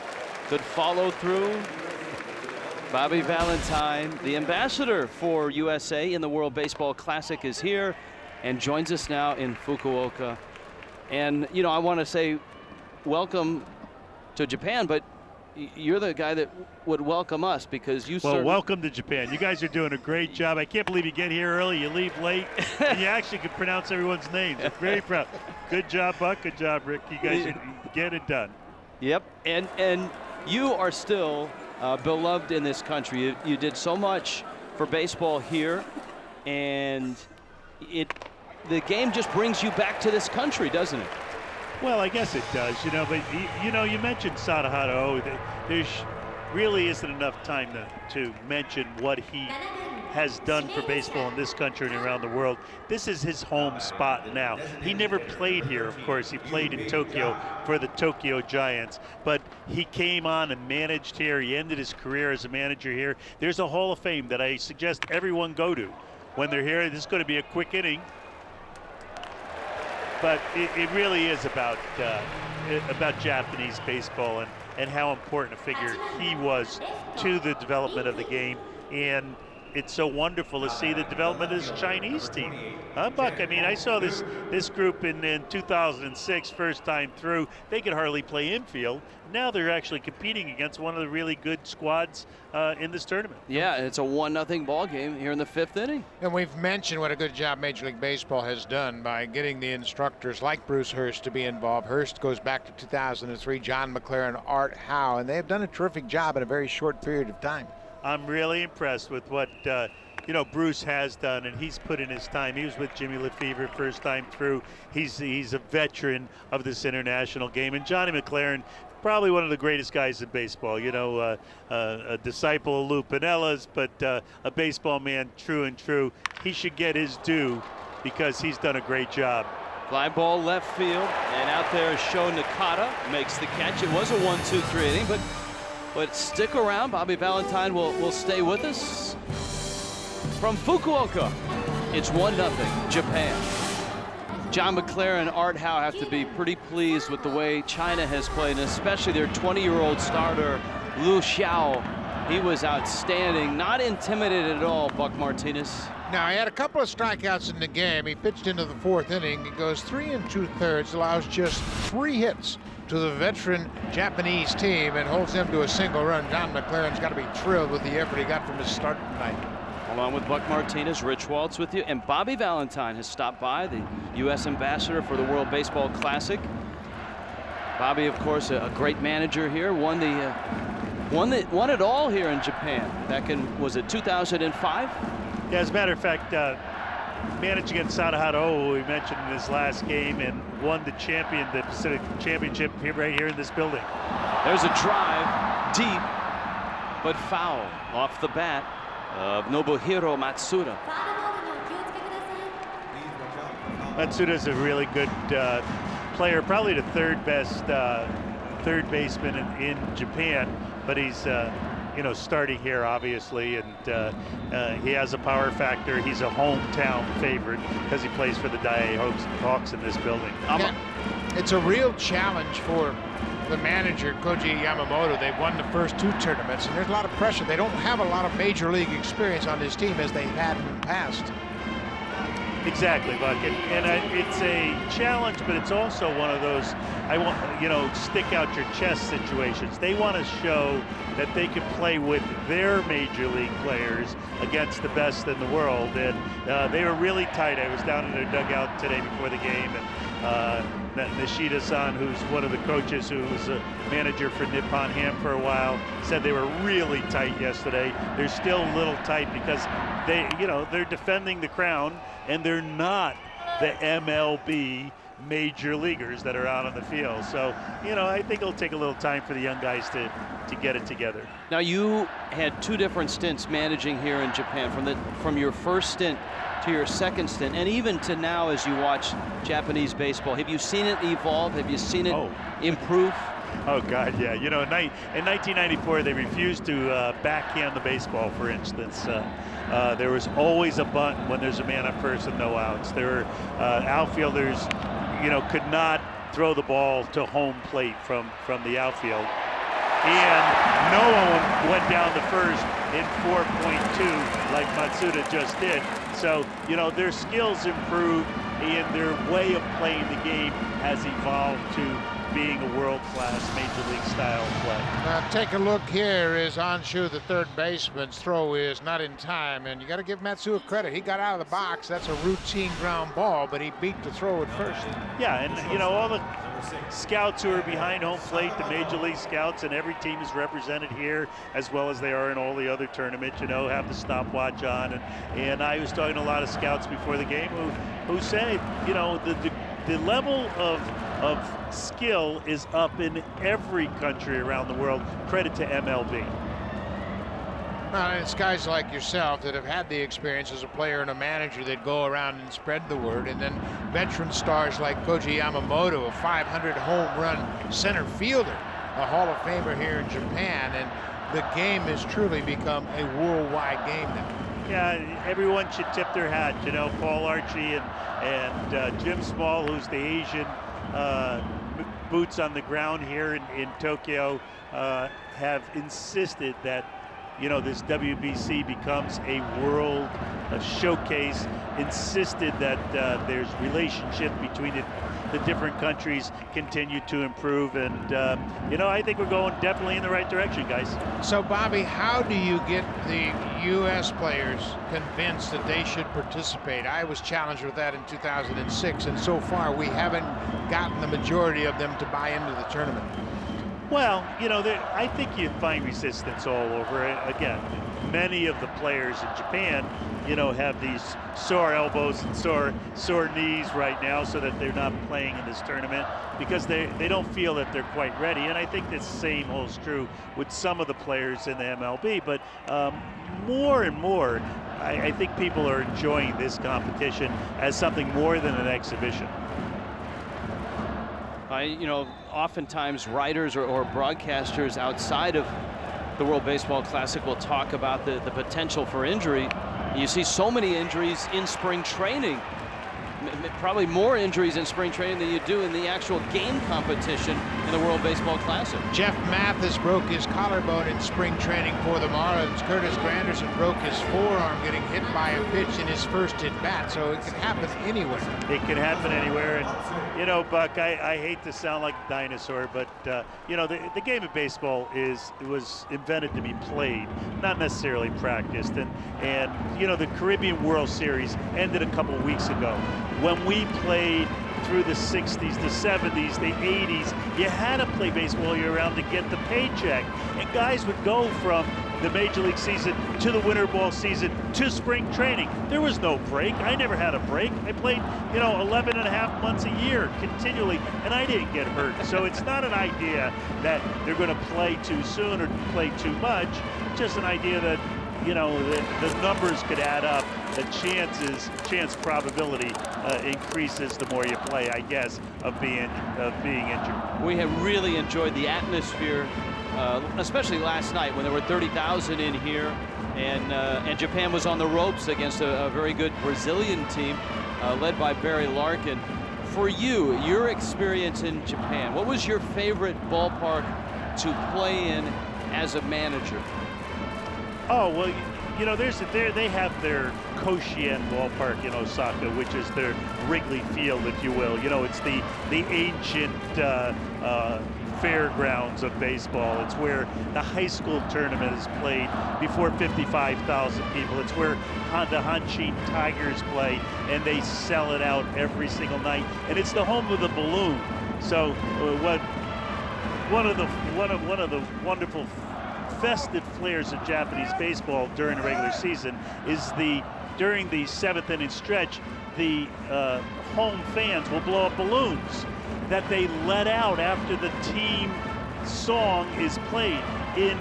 Good follow through. Bobby Valentine, the ambassador for USA in the World Baseball Classic, is here and joins us now in Fukuoka. And, you know, I want to say welcome to Japan, but you're the guy that would welcome us because you welcome to Japan. You guys are doing a great job. I can't believe you get here early, you leave late, and you actually can pronounce everyone's names. I'm very proud. Good job, Buck. Good job, Rick. You guys get it done. Yep, and you are still beloved in this country. You did so much for baseball here, and the game just brings you back to this country, doesn't it? Well, I guess it does, you know, but you mentioned Sadaharu. There really isn't enough time to mention what he has done for baseball in this country and around the world. This is his home spot now. He never played here, of course. He played in Tokyo for the Tokyo Giants, but he came on and managed here. He ended his career as a manager here. There's a Hall of Fame that I suggest everyone go to when they're here. This is going to be a quick inning. But it really is about Japanese baseball and how important a figure he was to the development of the game. And it's so wonderful to see the development of this Chinese team. Buck, I mean, I saw this group in 2006, first time through. They could hardly play infield. Now they're actually competing against one of the really good squads in this tournament. Yeah, it's a 1-0 ball game here in the 5th inning. And we've mentioned what a good job Major League Baseball has done by getting the instructors like Bruce Hurst to be involved. Hurst goes back to 2003, John McLaren, Art Howe, and they have done a terrific job in a very short period of time. I'm really impressed with what Bruce has done, and he's put in his time. He was with Jimmy Lefevre first time through. He's a veteran of this international game, and Johnny McLaren, probably one of the greatest guys in baseball. A disciple of Lou Pinella's, but a baseball man true and true. He should get his due because he's done a great job Fly ball left field, and out there is Sho Nakata, makes the catch. It was a 1-2-3 inning, but stick around. Bobby Valentine will stay with us. From Fukuoka, it's 1-0 Japan. John McClaren and Art Howe have to be pretty pleased with the way China has played, and especially their 20-year-old starter, Liu Xiao. He was outstanding, not intimidated at all, Buck Martinez. Now, he had a couple of strikeouts in the game. He pitched into the 4th inning. He goes 3 2/3, allows just 3 hits to the veteran Japanese team and holds them to a single run. John McClaren's got to be thrilled with the effort he got from his start tonight. Along with Buck Martinez, Rich Waltz with you, and Bobby Valentine has stopped by, the U.S. ambassador for the World Baseball Classic. Bobby, of course, a great manager here, won it all here in Japan back in, was it 2005? Yeah, as a matter of fact, managed against Sadahara, who we mentioned in his last game, and won the Pacific Championship right here in this building. There's a drive, deep, but foul off the bat of Nobuhiro Matsuda. Matsuda's a really good player, probably the 3rd best third baseman in Japan, but he's starting here obviously, and he has a power factor. He's a hometown favorite because he plays for the Daiei Hawks in this building. Yeah, it's a real challenge for the manager, Koji Yamamoto. They've won the first 2 tournaments, and there's a lot of pressure. They don't have a lot of major league experience on this team as they've had in the past. Exactly, Buck, and it's a challenge, but it's also one of those, stick out your chest situations. They want to show that they can play with their major league players against the best in the world, and they were really tight. I was down in their dugout today before the game, and Nishida-san, who's one of the coaches who was a manager for Nippon Ham for a while, said they were really tight yesterday. They're still a little tight because they're defending the crown, and they're not the MLB major leaguers that are out on the field. So, I think it'll take a little time for the young guys to get it together. Now, you had 2 different stints managing here in Japan, from your first stint to your second stint, and even to now as you watch Japanese baseball. Have you seen it evolve? Have you seen it improve? Oh, God, yeah. In 1994, they refused to backhand the baseball, for instance. There was always a bunt when there's a man on first and no outs. There were outfielders, could not throw the ball to home plate from the outfield. And no one went down the first in 4.2 like Matsuda just did. So, their skills improved, and their way of playing the game has evolved to being a world-class major league style play. Now take a look here as Anshu, the third baseman's throw is not in time, and you got to give Matsuda credit. He got out of the box. That's a routine ground ball, but he beat the throw at first. Yeah, and all the scouts who are behind home plate, the major league scouts, and every team is represented here as well as they are in all the other tournaments, have the stopwatch on. And I was talking to a lot of scouts before the game who say, the level of skill is up in every country around the world. Credit to MLB. Well, it's guys like yourself that have had the experience as a player and a manager that go around and spread the word, and then veteran stars like Koji Yamamoto, a 500 home run center fielder, a Hall of Famer here in Japan, and the game has truly become a worldwide game now. Yeah, everyone should tip their hat. Paul Archie and Jim Small, who's the Asian boots on the ground here in Tokyo, have insisted that this WBC becomes a world showcase, insisted that there's relationship between the different countries continue to improve, and I think we're going definitely in the right direction, guys. So Bobby, how do you get the U.S. players convinced that they should participate? I was challenged with that in 2006, and so far we haven't gotten the majority of them to buy into the tournament. Well, I think you find resistance all over. Again, many of the players in Japan, have these sore elbows and sore knees right now, so that they're not playing in this tournament because they don't feel that they're quite ready. And I think the same holds true with some of the players in the MLB. But more and more, I think people are enjoying this competition as something more than an exhibition. You know, oftentimes writers or broadcasters outside of the World Baseball Classic will talk about the potential for injury. You see so many injuries in spring training. Probably more injuries in spring training than you do in the actual game competition in the World Baseball Classic. Jeff Mathis broke his collarbone in spring training for the Marlins. Curtis Granderson broke his forearm getting hit by a pitch in his first at-bat, so it can happen anywhere. It can happen anywhere, and you know, Buck, I hate to sound like a dinosaur, but you know, the game of baseball was invented to be played, not necessarily practiced. And you know, the Caribbean World Series ended a couple weeks ago. When we played through the 60s, the 70s, the 80s, you had to play baseball year-round to get the paycheck. And guys would go from the Major League season to the winter ball season to spring training. There was no break. I never had a break. I played, you know, 11 and a half months a year continually, and I didn't get hurt. So it's not an idea that they're going to play too soon or play too much. Just an idea that, you know, the numbers could add up. The chance probability increases the more you play, I guess, of being injured. We have really enjoyed the atmosphere, especially last night when there were 30,000 in here, and Japan was on the ropes against a very good Brazilian team led by Barry Larkin. For you, your experience in Japan, what was your favorite ballpark to play in as a manager? Oh, well, you know, they have their Koshien ballpark in Osaka, which is their Wrigley Field, if you will. You know, it's the ancient fairgrounds of baseball. It's where the high school tournament is played before 55,000 people. It's where the Hanshin Tigers play, and they sell it out every single night. And it's the home of the balloon. So one of the wonderful festive flares of Japanese baseball during the regular season is during the 7th inning stretch, the home fans will blow up balloons that they let out after the team song is played in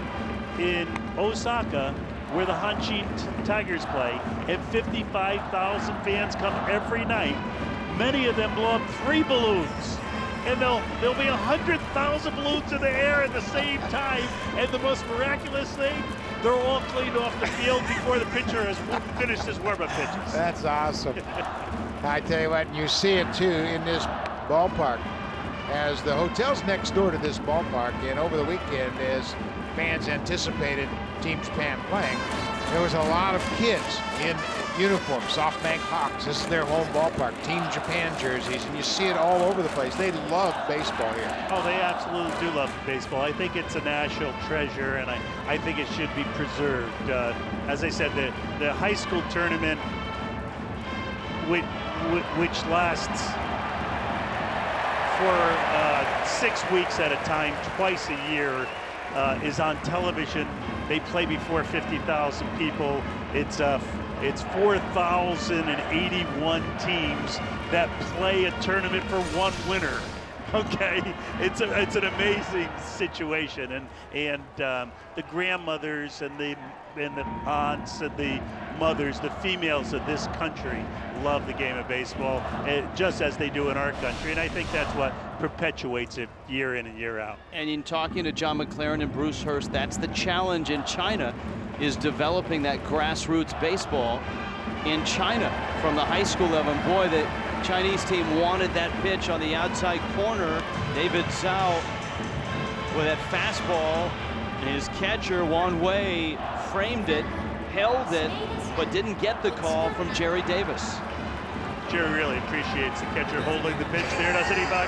Osaka, where the Hanshin Tigers play, and 55,000 fans come every night. Many of them blow up 3 balloons. And there'll be 100,000 balloons in the air at the same time. And the most miraculous thing, they're all cleaned off the field before the pitcher has finished his warm-up pitches. That's awesome. I tell you what, you see it too in this ballpark, as the hotel's next door to this ballpark, and over the weekend, as fans anticipated Team Japan playing, there was a lot of kids in uniform, SoftBank Hawks. This is their home ballpark, Team Japan jerseys, and you see it all over the place. They love baseball here. Oh, they absolutely do love baseball. I think it's a national treasure, and I think it should be preserved. As I said, the high school tournament, which lasts for 6 weeks at a time, twice a year, is on television. They play before 50,000 people. It's 4,081 teams that play a tournament for one winner. Okay, it's an amazing situation, and the grandmothers and the aunts and the mothers, the females of this country, love the game of baseball, just as they do in our country, and I think that's what perpetuates it year in and year out. And in talking to John McLaren and Bruce Hurst, that's the challenge in China, is developing that grassroots baseball in China from the high school level. And boy, the Chinese team wanted that pitch on the outside corner. David Zhao with that fastball. His catcher, Wan Wei, framed it, held it, but didn't get the call from Jerry Davis. Jerry really appreciates the catcher holding the pitch there, doesn't he, Buck?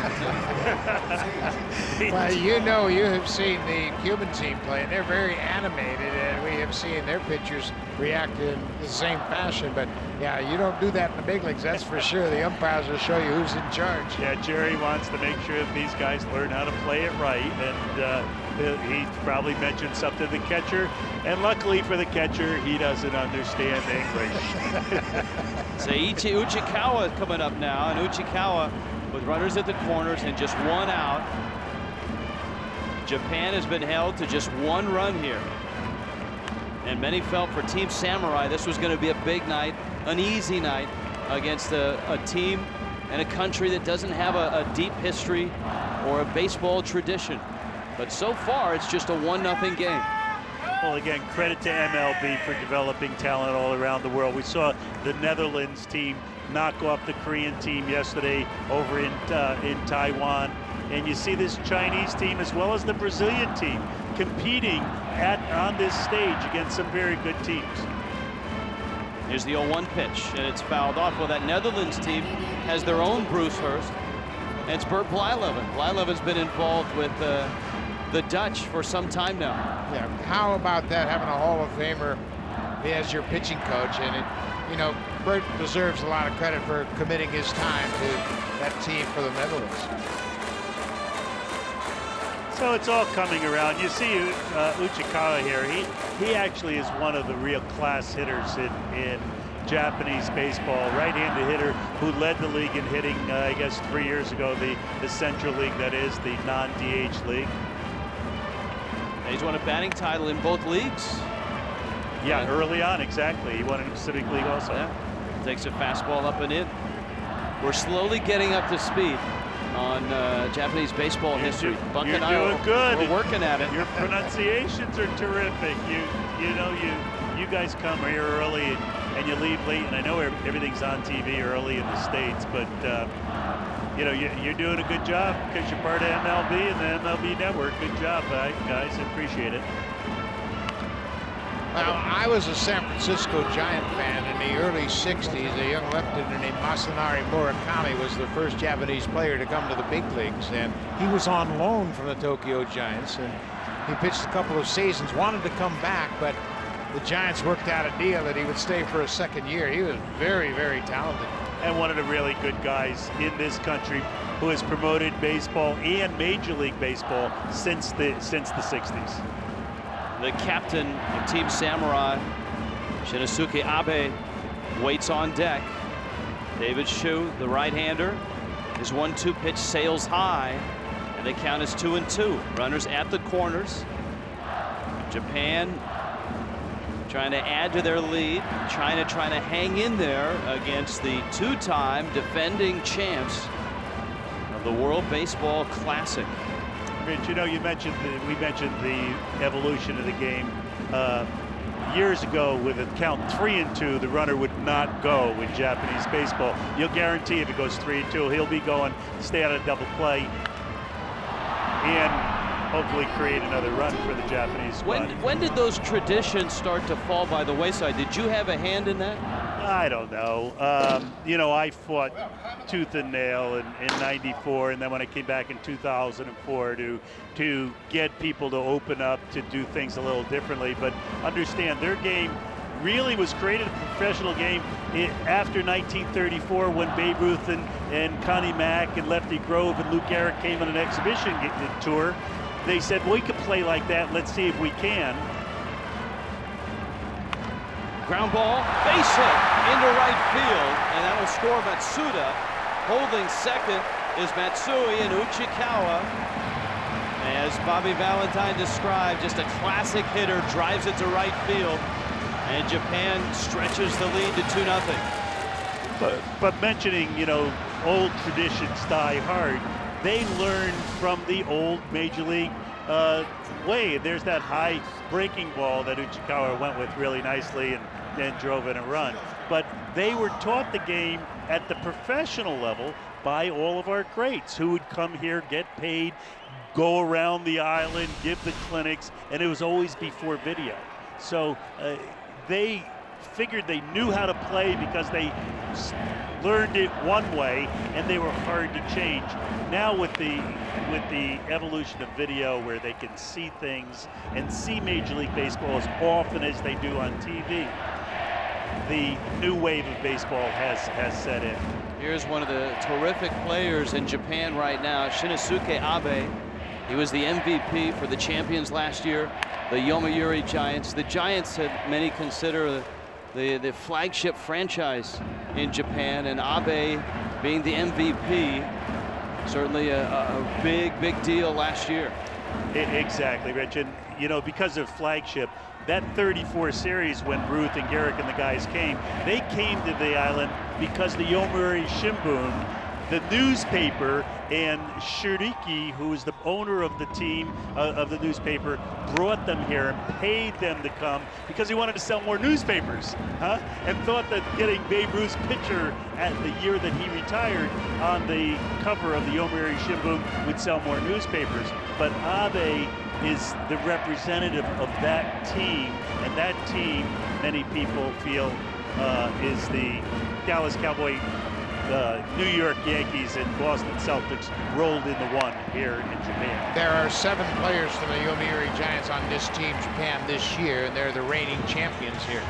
Well, you know, you have seen the Cuban team play, and they're very animated, and we have seen their pitchers react in the same fashion. But yeah, you don't do that in the big leagues, that's for sure. The umpires will show you who's in charge. Yeah, Jerry wants to make sure that these guys learn how to play it right, and he probably mentioned something to the catcher, and luckily for the catcher, he doesn't understand English. Seiichi Uchikawa coming up now, and Uchikawa with runners at the corners and just one out. Japan has been held to just one run here, and many felt for Team Samurai this was going to be a big night, an easy night against a team and a country that doesn't have a deep history or a baseball tradition. But so far, it's just a 1-0 game. Well, again, credit to MLB for developing talent all around the world. We saw the Netherlands team knock off the Korean team yesterday over in Taiwan. And you see this Chinese team as well as the Brazilian team competing on this stage against some very good teams. Here's the 0-1 pitch, and it's fouled off. Well, that Netherlands team has their own Bruce Hurst, and it's Bert Blyleven. Blyleven's been involved with the Dutch for some time now. Yeah, how about that, having a Hall of Famer as your pitching coach? And you know, Bert deserves a lot of credit for committing his time to that team for the Netherlands. So it's all coming around. You see Uchikawa here. He actually is one of the real class hitters in Japanese baseball. Right-handed hitter who led the league in hitting, I guess 3 years ago, the Central League, that is, the non-DH league. He's won a batting title in both leagues. Yeah, early on, exactly. He won in the Pacific League also. Yeah. Takes a fastball up and in. We're slowly getting up to speed on Japanese baseball history. Buck and I doing good. We're working at it. Your pronunciations are terrific. You guys come here early and you leave late, and I know everything's on TV early in the States, but you know, you're doing a good job because you're part of MLB and the MLB Network. Good job, guys. I appreciate it. Well, I was a San Francisco Giant fan in the early 60s. A young left-hander named Masanari Murakami was the first Japanese player to come to the big leagues, and he was on loan from the Tokyo Giants, and he pitched a couple of seasons, wanted to come back, but the Giants worked out a deal that he would stay for a second year. He was very, very talented. And one of the really good guys in this country who has promoted baseball and Major League Baseball since the 60s. The captain of Team Samurai, Shinosuke Abe, waits on deck. David Shu, the right-hander, his 1-2 pitch sails high, and the count is 2-2. Runners at the corners. Japan trying to add to their lead. China trying to hang in there against the two-time defending champs of the World Baseball Classic. Rich, you know, we mentioned the evolution of the game. Years ago, with a count 3-2, the runner would not go in Japanese baseball. You'll guarantee if it goes 3-2, he'll be going, stay out of double play, and hopefully create another run for the Japanese squad. When did those traditions start to fall by the wayside? Did you have a hand in that? I don't know. You know, I fought tooth and nail in '94, and then when I came back in 2004 to get people to open up to do things a little differently. But understand, their game really was created a professional game after 1934 when Babe Ruth and Connie Mack and Lefty Grove and Lou Gehrig came on an exhibition tour. They said, well, we could play like that. Let's see if we can. Ground ball, base hit into right field, and that'll score Matsuda. Holding second is Matsui, and Uchikawa, as Bobby Valentine described, just a classic hitter, drives it to right field, and Japan stretches the lead to 2-0. But mentioning, you know, old traditions die hard. They learned from the old Major League way. There's that high breaking ball that Uchikawa went with really nicely and drove in a run. But they were taught the game at the professional level by all of our greats who would come here, get paid, go around the island, give the clinics, and it was always before video. So they figured they knew how to play because they learned it one way, and they were hard to change. Now with the evolution of video, where they can see things and see Major League Baseball as often as they do on TV, the new wave of baseball has set in. Here's one of the terrific players in Japan right now, Shinosuke Abe. He was the MVP for the champions last year, the Yomiuri Giants. The Giants, many consider the flagship franchise in Japan, and Abe being the MVP, certainly a big deal last year. Exactly, Rich. And, you know, because of flagship, that 34 series when Ruth and Gehrig and the guys came, they came to the island because the Yomiuri Shimbun the newspaper, and Shiriki, who is the owner of the team, of the newspaper, brought them here and paid them to come because he wanted to sell more newspapers, and thought that getting Babe Ruth's picture at the year that he retired on the cover of the Yomiuri Shimbun would sell more newspapers. But Abe is the representative of that team, and that team, many people feel, is the Dallas Cowboy, New York Yankees, and Boston Celtics rolled into one here in Japan. There are 7 players from the Yomiuri Giants on this team, Japan, this year, and they're the reigning champions here.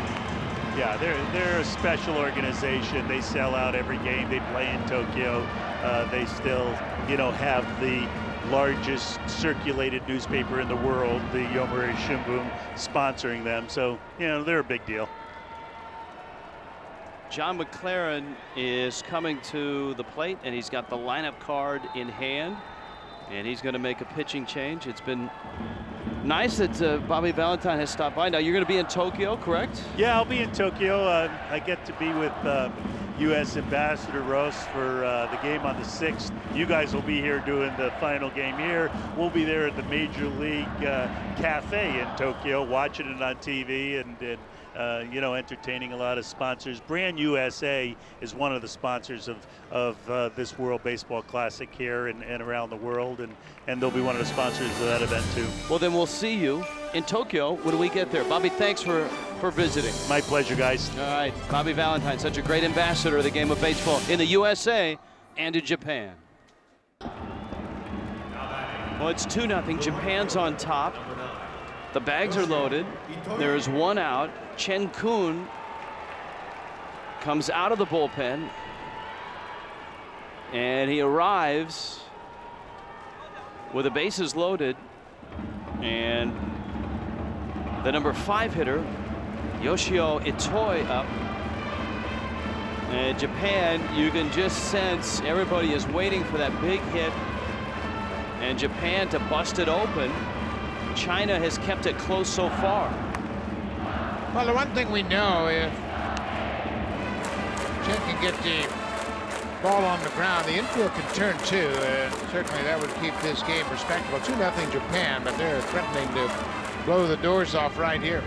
Yeah, they're a special organization. They sell out every game they play in Tokyo. They still, have the largest circulated newspaper in the world, the Yomiuri Shimbun, sponsoring them. So, they're a big deal. John McLaren is coming to the plate, and he's got the lineup card in hand, and he's going to make a pitching change. It's been nice that Bobby Valentine has stopped by. Now, you're going to be in Tokyo, correct? Yeah, I'll be in Tokyo. I get to be with U.S. Ambassador Ross for the game on the 6th. You guys will be here doing the final game here. We'll be there at the Major League Cafe in Tokyo, watching it on TV and entertaining a lot of sponsors. Brand USA is one of the sponsors of this World Baseball Classic here and around the world, and they'll be one of the sponsors of that event too. Well, then we'll see you in Tokyo when we get there. Bobby, thanks for visiting. My pleasure, guys. All right, Bobby Valentine, such a great ambassador of the game of baseball in the USA and in Japan. Well, it's 2-0. Japan's on top. The bags are loaded. There is 1 out. Chen Kun comes out of the bullpen, and he arrives with the bases loaded, and the number 5 hitter, Yoshio Itoi, up. And Japan, you can just sense everybody is waiting for that big hit, and Japan to bust it open. China has kept it close so far. Well, the one thing we know, if Chen can get the ball on the ground, the infield can turn too, and certainly that would keep this game respectable. 2-0 Japan, but they're threatening to blow the doors off right here.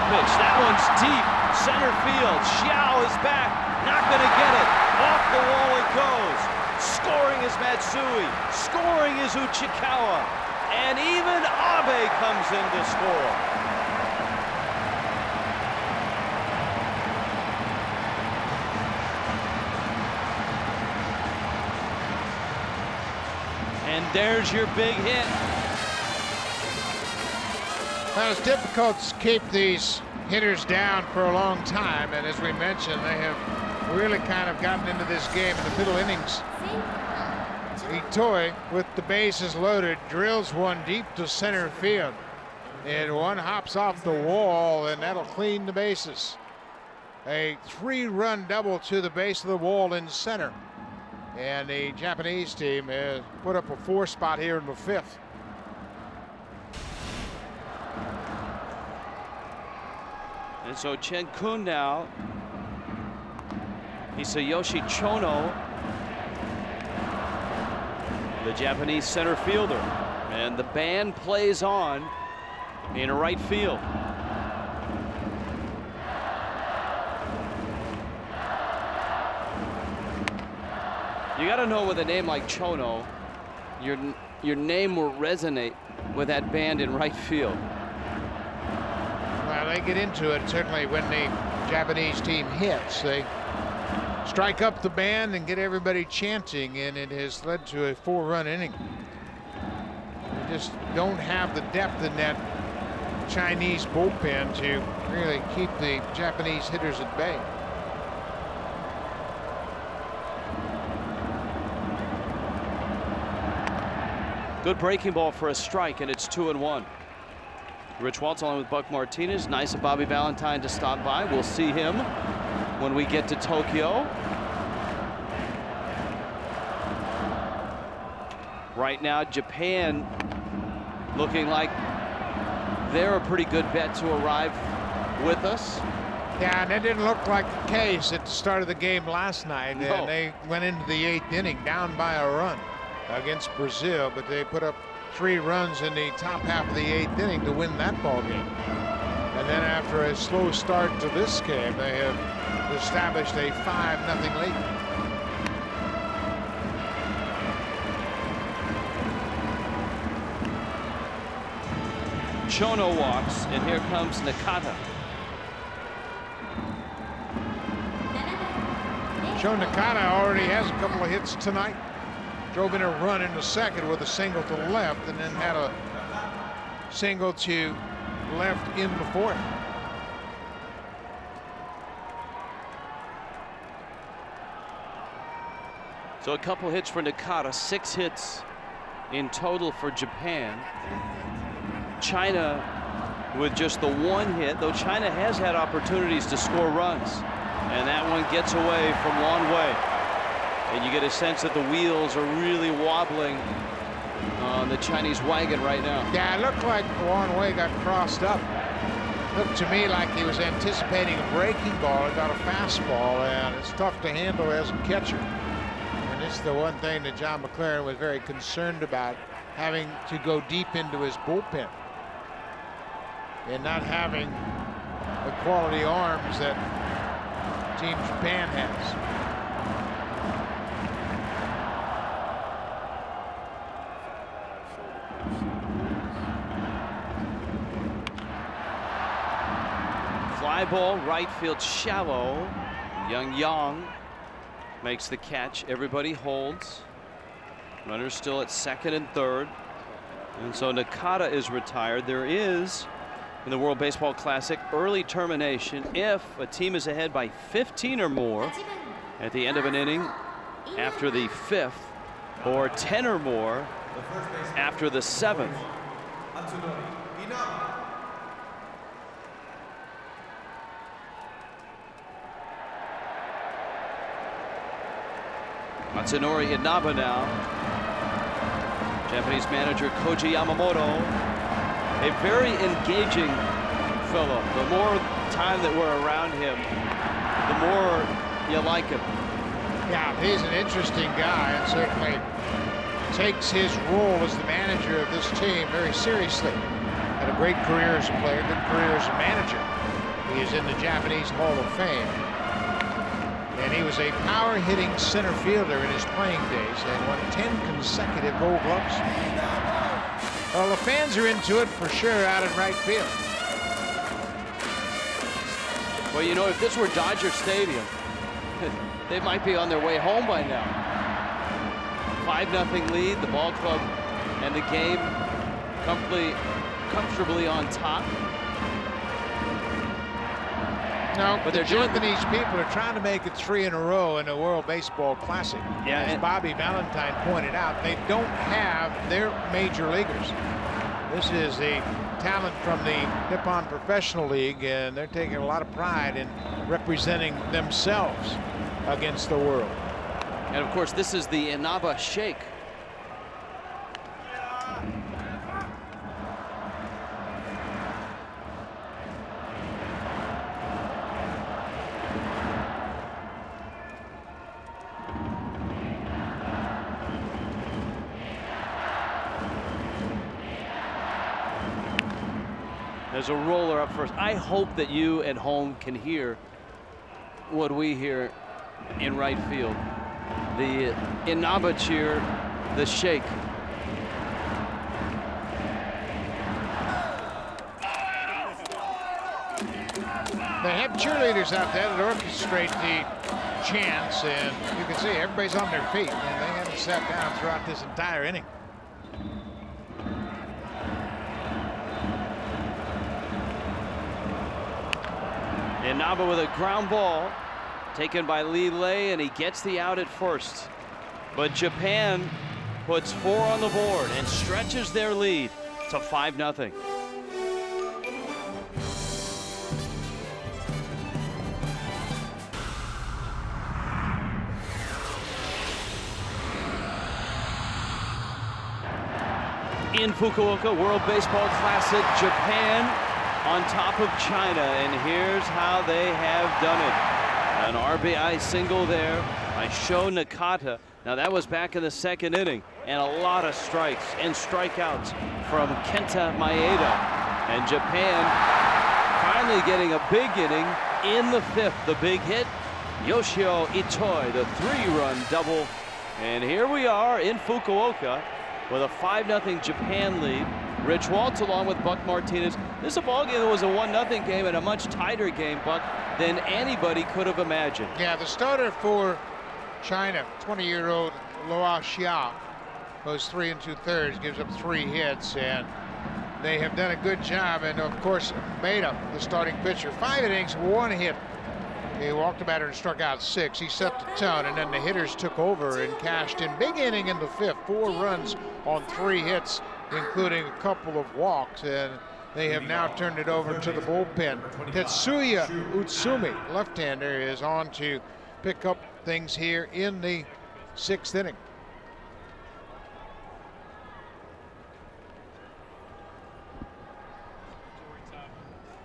Pitch. That one's deep. Center field. Xiao is back. Not going to get it. Off the wall it goes. Scoring is Matsui. Scoring is Uchikawa. And even Abe comes in to score. And there's your big hit. Well, it's difficult to keep these hitters down for a long time, and as we mentioned, they have really kind of gotten into this game in the middle innings. Itoi, with the bases loaded, drills one deep to center field, and one hops off the wall, and that'll clean the bases. A 3-run double to the base of the wall in center, and the Japanese team has put up a 4 spot here in the 5th. And so Chen Kun now, Hisayoshi Chono, the Japanese center fielder. And the band plays on in right field. You got to know with a name like Chono, your name will resonate with that band in right field. Well, they get into it certainly when the Japanese team hits. They strike up the band and get everybody chanting, and it has led to a 4-run inning. They just don't have the depth in that Chinese bullpen to really keep the Japanese hitters at bay. Good breaking ball for a strike, and it's 2-1. Rich Waltz along with Buck Martinez. Nice of Bobby Valentine to stop by. We'll see him when we get to Tokyo. Right now, Japan looking like they're a pretty good bet to arrive with us. Yeah, and it didn't look like the case at the start of the game last night. No. And they went into the 8th inning down by a run against Brazil, but they put up 3 runs in the top half of the 8th inning to win that ball game. And then after a slow start to this game, they have established a 5-0 lead. Chono walks, and here comes Nakata. Sho Nakata already has a couple of hits tonight. Drove in a run in the second with a single to left, and then had a single to left in the fourth. So a couple hits for Nakata, 6 hits in total for Japan. China with just the 1 hit, though China has had opportunities to score runs. And that one gets away from Lan Wei. And you get a sense that the wheels are really wobbling on the Chinese wagon right now. Yeah, it looked like Lan Wei got crossed up. Looked to me like he was anticipating a breaking ball and got a fastball, and it's tough to handle as a catcher. And it's the one thing that John McLaren was very concerned about, having to go deep into his bullpen and not having the quality arms that Team Japan has. Fly ball, right field shallow. Yang makes the catch. Everybody holds. Runners still at second and third. And so Nakata is retired. There is, in the World Baseball Classic, early termination if a team is ahead by 15 or more at the end of an inning after the 5th, or 10 or more after the 7th. Matsunori Inaba now. Japanese manager Koji Yamamoto. A very engaging fellow. The more time that we're around him, the more you like him. Yeah, he's an interesting guy and certainly takes his role as the manager of this team very seriously. Had a great career as a player, good career as a manager. He is in the Japanese Hall of Fame. And he was a power-hitting center fielder in his playing days and won 10 consecutive Gold Gloves. Well, the fans are into it for sure out in right field. Well, you know, if this were Dodger Stadium, they might be on their way home by now. 5-0 lead, the ball club and the game comfortably on top. No, but the Japanese people are trying to make it 3 in a row in the World Baseball Classic. Yeah, as Bobby Valentine pointed out, they don't have their major leaguers. This is the talent from the Nippon Professional League, and they're taking a lot of pride in representing themselves against the world. And of course, this is the Inaba Shake. There's a roller up first. I hope that you at home can hear what we hear in right field. The Inaba cheer, the shake. They have cheerleaders out there that orchestrate the chants, and you can see everybody's on their feet, and they haven't sat down throughout this entire inning. Inaba with a ground ball taken by Lee Lei, and he gets the out at first. But Japan puts 4 on the board and stretches their lead to 5-0. In Fukuoka, World Baseball Classic, Japan on top of China, and here's how they have done it. An RBI single there by Sho Nakata. Now that was back in the second inning, and a lot of strikes and strikeouts from Kenta Maeda. And Japan finally getting a big inning in the fifth. The big hit, Yoshio Itoi, the 3-run double. And here we are in Fukuoka with a 5-0 Japan lead. Rich Waltz along with Buck Martinez. This is a ball game that was a 1-0 game and a much tighter game, Buck, than anybody could have imagined. Yeah, the starter for China, 20-year-old Luo Xia, goes 3 2/3, gives up 3 hits, and they have done a good job. And of course, Maeda, the starting pitcher, 5 innings, 1 hit. He walked the batter and struck out 6. He set the tone, and then the hitters took over and cashed in. Big inning in the fifth, 4 runs on 3 hits, including a couple of walks, and they have now turned it over to the bullpen. Tetsuya Utsumi, left-hander, is on to pick up things here in the 6th inning.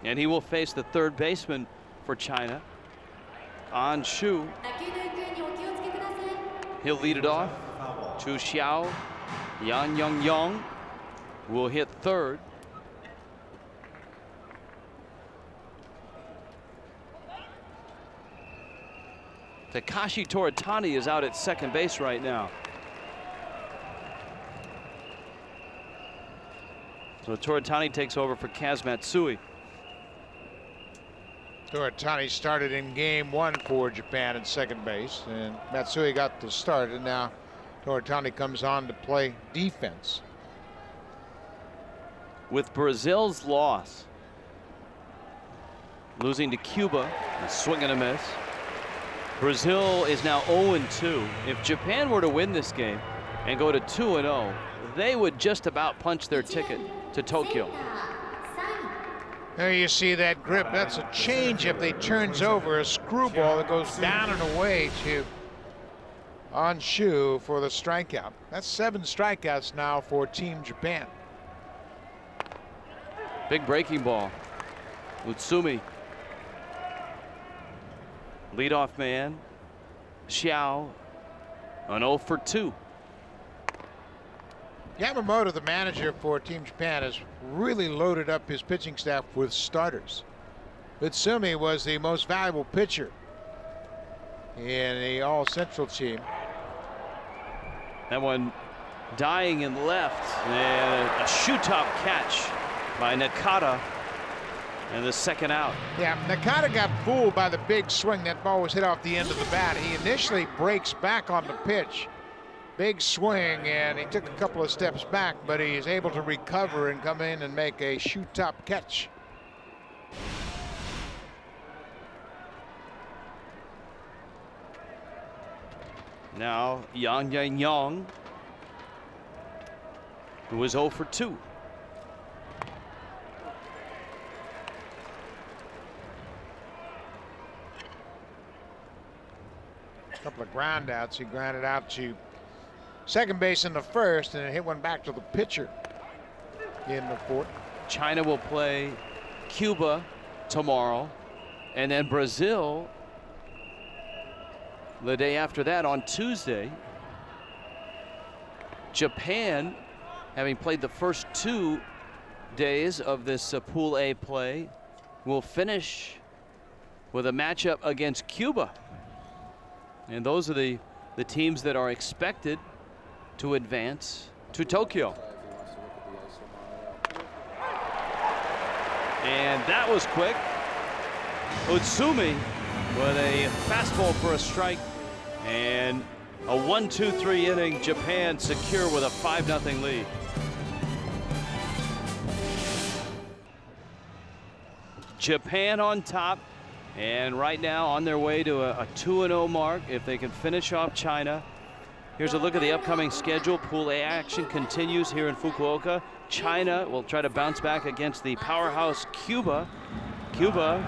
And he will face the third baseman for China, An Shu. He'll lead it off. Chu Xiao, Yan Yong will hit third. Takashi Toritani is out at second base right now. So Toritani takes over for Kaz Matsui. Toritani started in game 1 for Japan at second base, and Matsui got the start, and now Toritani comes on to play defense. With Brazil's loss, losing to Cuba, a swing and a miss, Brazil is now 0-2. If Japan were to win this game and go to 2-0, they would just about punch their ticket to Tokyo. There you see that grip. That's a changeup that turns over, a screwball that goes down and away to An Shu for the strikeout. That's 7 strikeouts now for Team Japan. Big breaking ball. Utsumi. Leadoff man. Xiao. An 0 for 2. Yamamoto, the manager for Team Japan, has really loaded up his pitching staff with starters. Utsumi was the most valuable pitcher in the All-Central team. That one dying in left, and a shoe-top catch by Nakata, and the second out. Yeah, Nakata got fooled by the big swing. That ball was hit off the end of the bat. He initially breaks back on the pitch. Big swing, and he took a couple of steps back, but he is able to recover and come in and make a shoe-top catch. Now Yang Yang, who was 0 for 2. A couple of ground outs. He grounded out to second base in the first, and hit one back to the pitcher in the fourth. China will play Cuba tomorrow, and then Brazil the day after that on Tuesday. Japan, having played the first 2 days of this Pool A play, will finish with a matchup against Cuba. And those are the teams that are expected to advance to Tokyo. And that was quick. Utsumi with a fastball for a strike, and a 1-2-3 inning. Japan secure with a 5-0 lead. Japan on top, and right now on their way to a 2-0 mark if they can finish off China. Here's a look at the upcoming schedule. Pool A action continues here in Fukuoka. China will try to bounce back against the powerhouse Cuba. Cuba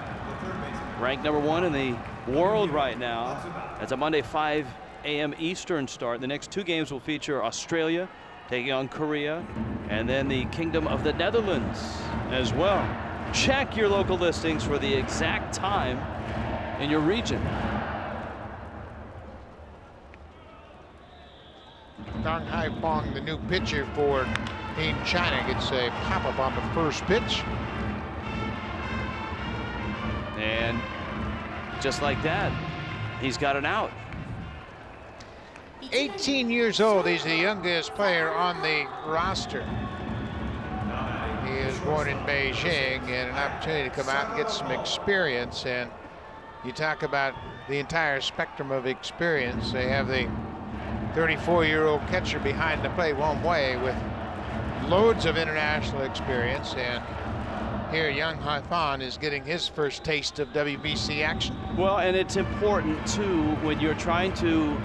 ranked #1 in the world right now. It's a Monday 5 a.m. Eastern start. The next 2 games will feature Australia taking on Korea, and then the Kingdom of the Netherlands as well. check your local listings for the exact time in your region. Dong Hai Fong, the new pitcher for Team China, gets a pop-up on the first pitch. And just like that, he's got an out. 18 years old, he's the youngest player on the roster. He is born in Beijing, and an opportunity to come out and get some experience. And you talk about the entire spectrum of experience. They have the 34-year-old catcher behind the plate, Wang Wei, with loads of international experience. And here, Young Hai Fan is getting his first taste of WBC action. Well, and it's important too when you're trying to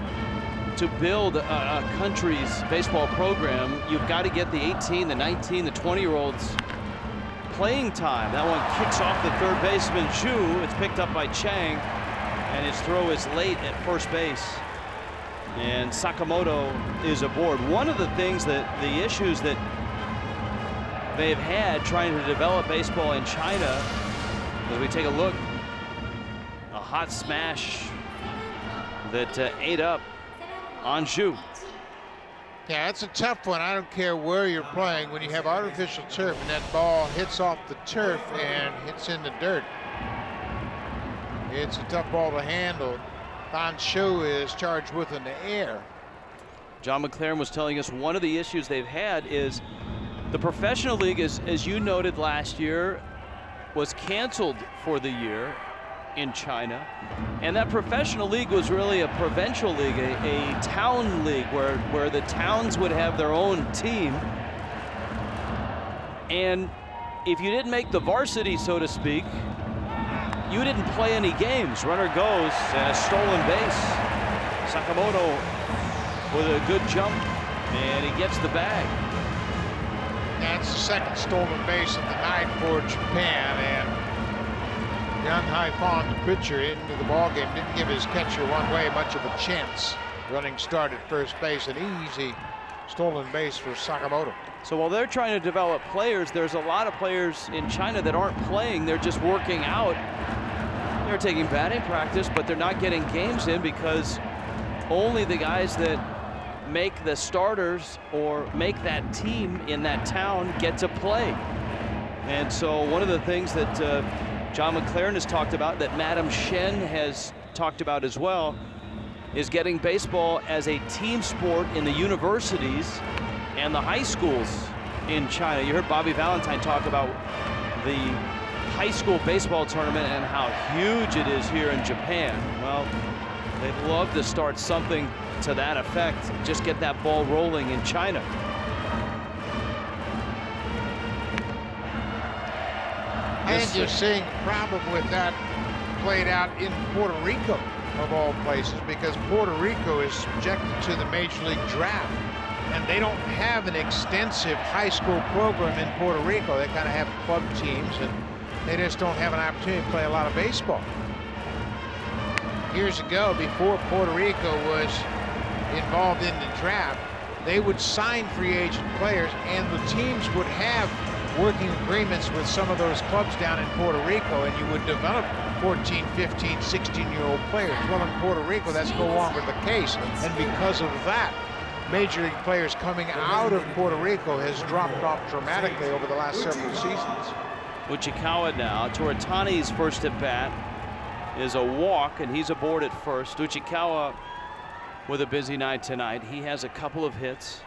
build a country's baseball program. You've got to get the 18, the 19, the 20-year-olds playing time. That one kicks off the third baseman Zhu. It's picked up by Chang, and his throw is late at first base. And Sakamoto is aboard. One of the things that the issues that they've had trying to develop baseball in China, as we take a look, a hot smash that ate up on Zhu. Yeah, it's a tough one. I don't care where you're playing. When you have artificial turf and that ball hits off the turf and hits in the dirt, it's a tough ball to handle. Fan Shu is charged with in the air. John McLaren was telling us one of the issues they've had is the professional league, as you noted last year, was canceled for the year in China. And that professional league was really a provincial league, a town league where the towns would have their own team. And if you didn't make the varsity, so to speak, you didn't play any games. Runner goes and a stolen base. Sakamoto with a good jump, and he gets the bag. That's the second stolen base of the night for Japan, and Young Hai Fan, the pitcher, into the ballgame, didn't give his catcher Wang Wei much of a chance. Running start at first base, an easy stolen base for Sakamoto. So while they're trying to develop players, there's a lot of players in China that aren't playing. They're just working out. They're taking batting practice, but they're not getting games in because only the guys that make the starters or make that team in that town get to play. And so one of the things that John McLaren has talked about, that Madam Shen has talked about as well, is getting baseball as a team sport in the universities and the high schools in China. You heard Bobby Valentine talk about the high school baseball tournament and how huge it is here in Japan. Well, they'd love to start something to that effect, just get that ball rolling in China. And you're seeing a problem with that played out in Puerto Rico, of all places, because Puerto Rico is subjected to the Major League Draft, and they don't have an extensive high school program in Puerto Rico. They kind of have club teams, and they just don't have an opportunity to play a lot of baseball. Years ago, before Puerto Rico was involved in the draft, they would sign free agent players, and the teams would have working agreements with some of those clubs down in Puerto Rico, and you would develop 14, 15, 16-year-old players. Well, in Puerto Rico, that's no longer the case, and because of that, Major League players coming out of Puerto Rico has dropped off dramatically over the last several seasons. Uchikawa now. Toritani's first at bat is a walk, and he's aboard at first. Uchikawa with a busy night tonight. He has a couple of hits.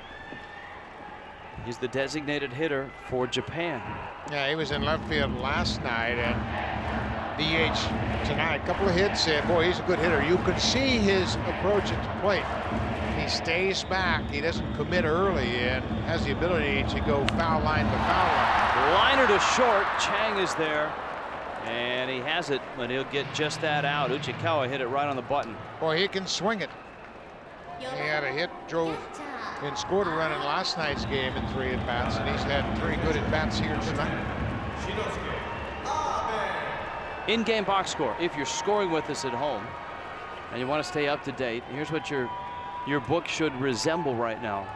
He's the designated hitter for Japan. Yeah, he was in left field last night and DH tonight. A couple of hits. Boy, he's a good hitter. You could see his approach at the plate. He stays back. He doesn't commit early and has the ability to go foul line to foul line. Liner to short. Chang is there, and he has it, but he'll get just that out. Uchikawa hit it right on the button. Boy, he can swing it. He had a hit, drove and scored a run in last night's game in 3 at-bats, and he's had 3 good at-bats here tonight. In-game box score. If you're scoring with us at home and you want to stay up to date, here's what your book should resemble right now.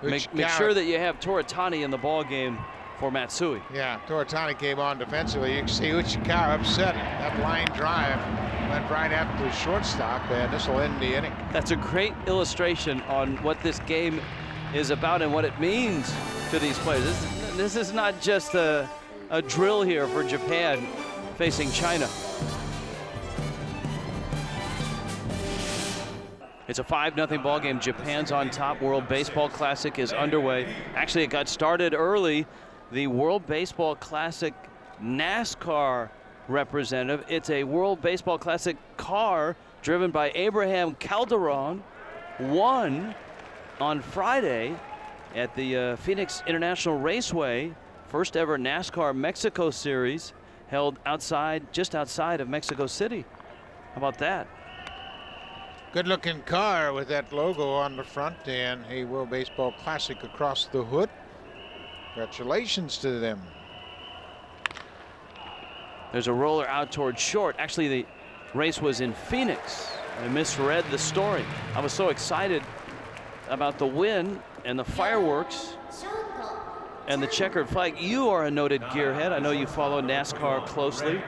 Make sure that you have Toritani in the ball game for Matsui. Yeah, Toritani came on defensively. You can see Uchikawa upset. That line drive went right after the shortstop, and this will end the inning. That's a great illustration on what this game is about and what it means to these players. This is not just a drill here for Japan facing China. It's a 5-0 ball game. Japan's on top. World Baseball Classic is underway. Actually, it got started early. The World Baseball Classic NASCAR representative. It's a World Baseball Classic car driven by Abraham Calderon. Won on Friday at the Phoenix International Raceway. First ever NASCAR Mexico Series held just outside of Mexico City. How about that? Good looking car with that logo on the front and a World Baseball Classic across the hood. Congratulations to them. There's a roller out toward short. Actually, the race was in Phoenix. I misread the story. I was so excited about the win and the fireworks and the checkered flag. You are a noted gearhead. I know you follow NASCAR closely.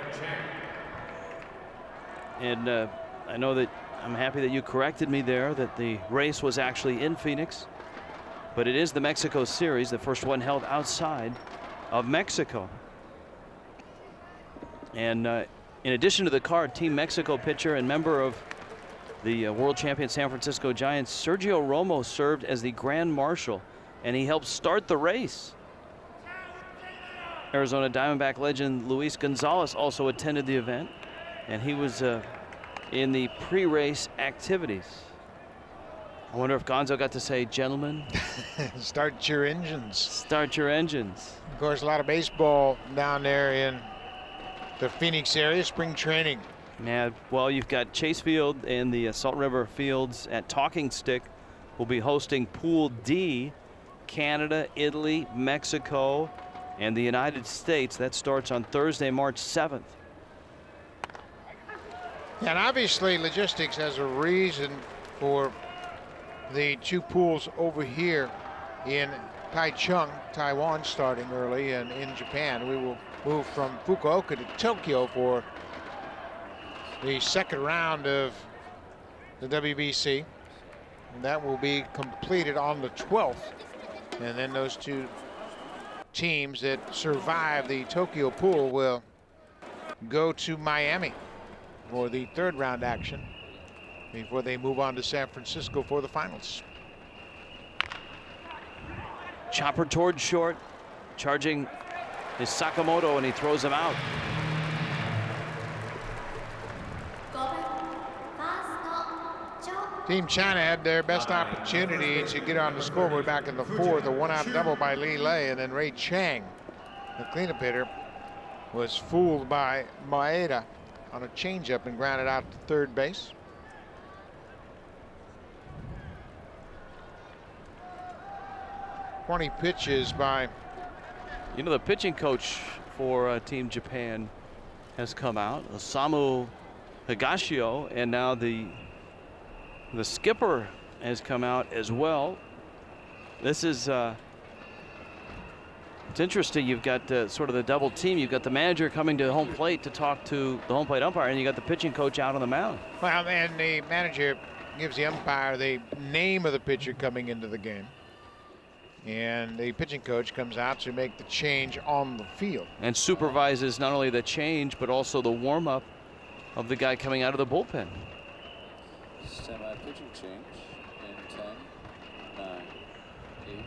And I know that I'm happy that you corrected me there, that the race was actually in Phoenix. But it is the Mexico Series, the first one held outside of Mexico. And in addition to the car, Team Mexico pitcher and member of the world champion San Francisco Giants, Sergio Romo served as the Grand Marshal, and he helped start the race. Arizona Diamondback legend Luis Gonzalez also attended the event, and he was in the pre-race activities. I wonder if Gonzo got to say, gentlemen, start your engines. Start your engines. Of course, a lot of baseball down there in the Phoenix area, spring training. Yeah, well, you've got Chase Field and the Salt River Fields at Talking Stick will be hosting Pool D, Canada, Italy, Mexico, and the United States. That starts on Thursday, March 7th. And obviously logistics has a reason for the two pools over here in Taichung, Taiwan, starting early, and in Japan. We will move from Fukuoka to Tokyo for the second round of the WBC. And that will be completed on the 12th. And then those two teams that survive the Tokyo pool will go to Miami for the third round action before they move on to San Francisco for the finals. Chopper toward short, charging is Sakamoto, and he throws him out. Team China had their best opportunity to get on the scoreboard back in the fourth. A one-out double by Li Lei, and then Ray Chang, the cleanup hitter, was fooled by Maeda on a changeup and grounded out to third base. "20 pitches by..." You know, the pitching coach for Team Japan has come out, Osamu Higashio, and now the skipper has come out as well. This is it's interesting. You've got sort of the double team. You've got the manager coming to home plate to talk to the home plate umpire, and you got the pitching coach out on the mound. Well, and the manager gives the umpire the name of the pitcher coming into the game, and the pitching coach comes out to make the change on the field and supervises not only the change but also the warm-up of the guy coming out of the bullpen. Semi-pitching change in 10, 9, 8,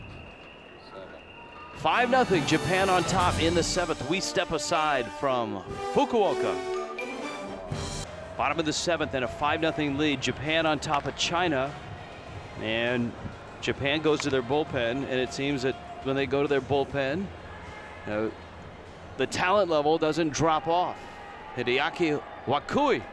7. 5-0, Japan on top in the seventh. We step aside from Fukuoka. Bottom of the seventh and a 5-0 lead. Japan on top of China. And Japan goes to their bullpen, and it seems that when they go to their bullpen, the talent level doesn't drop off. Hideaki Wakui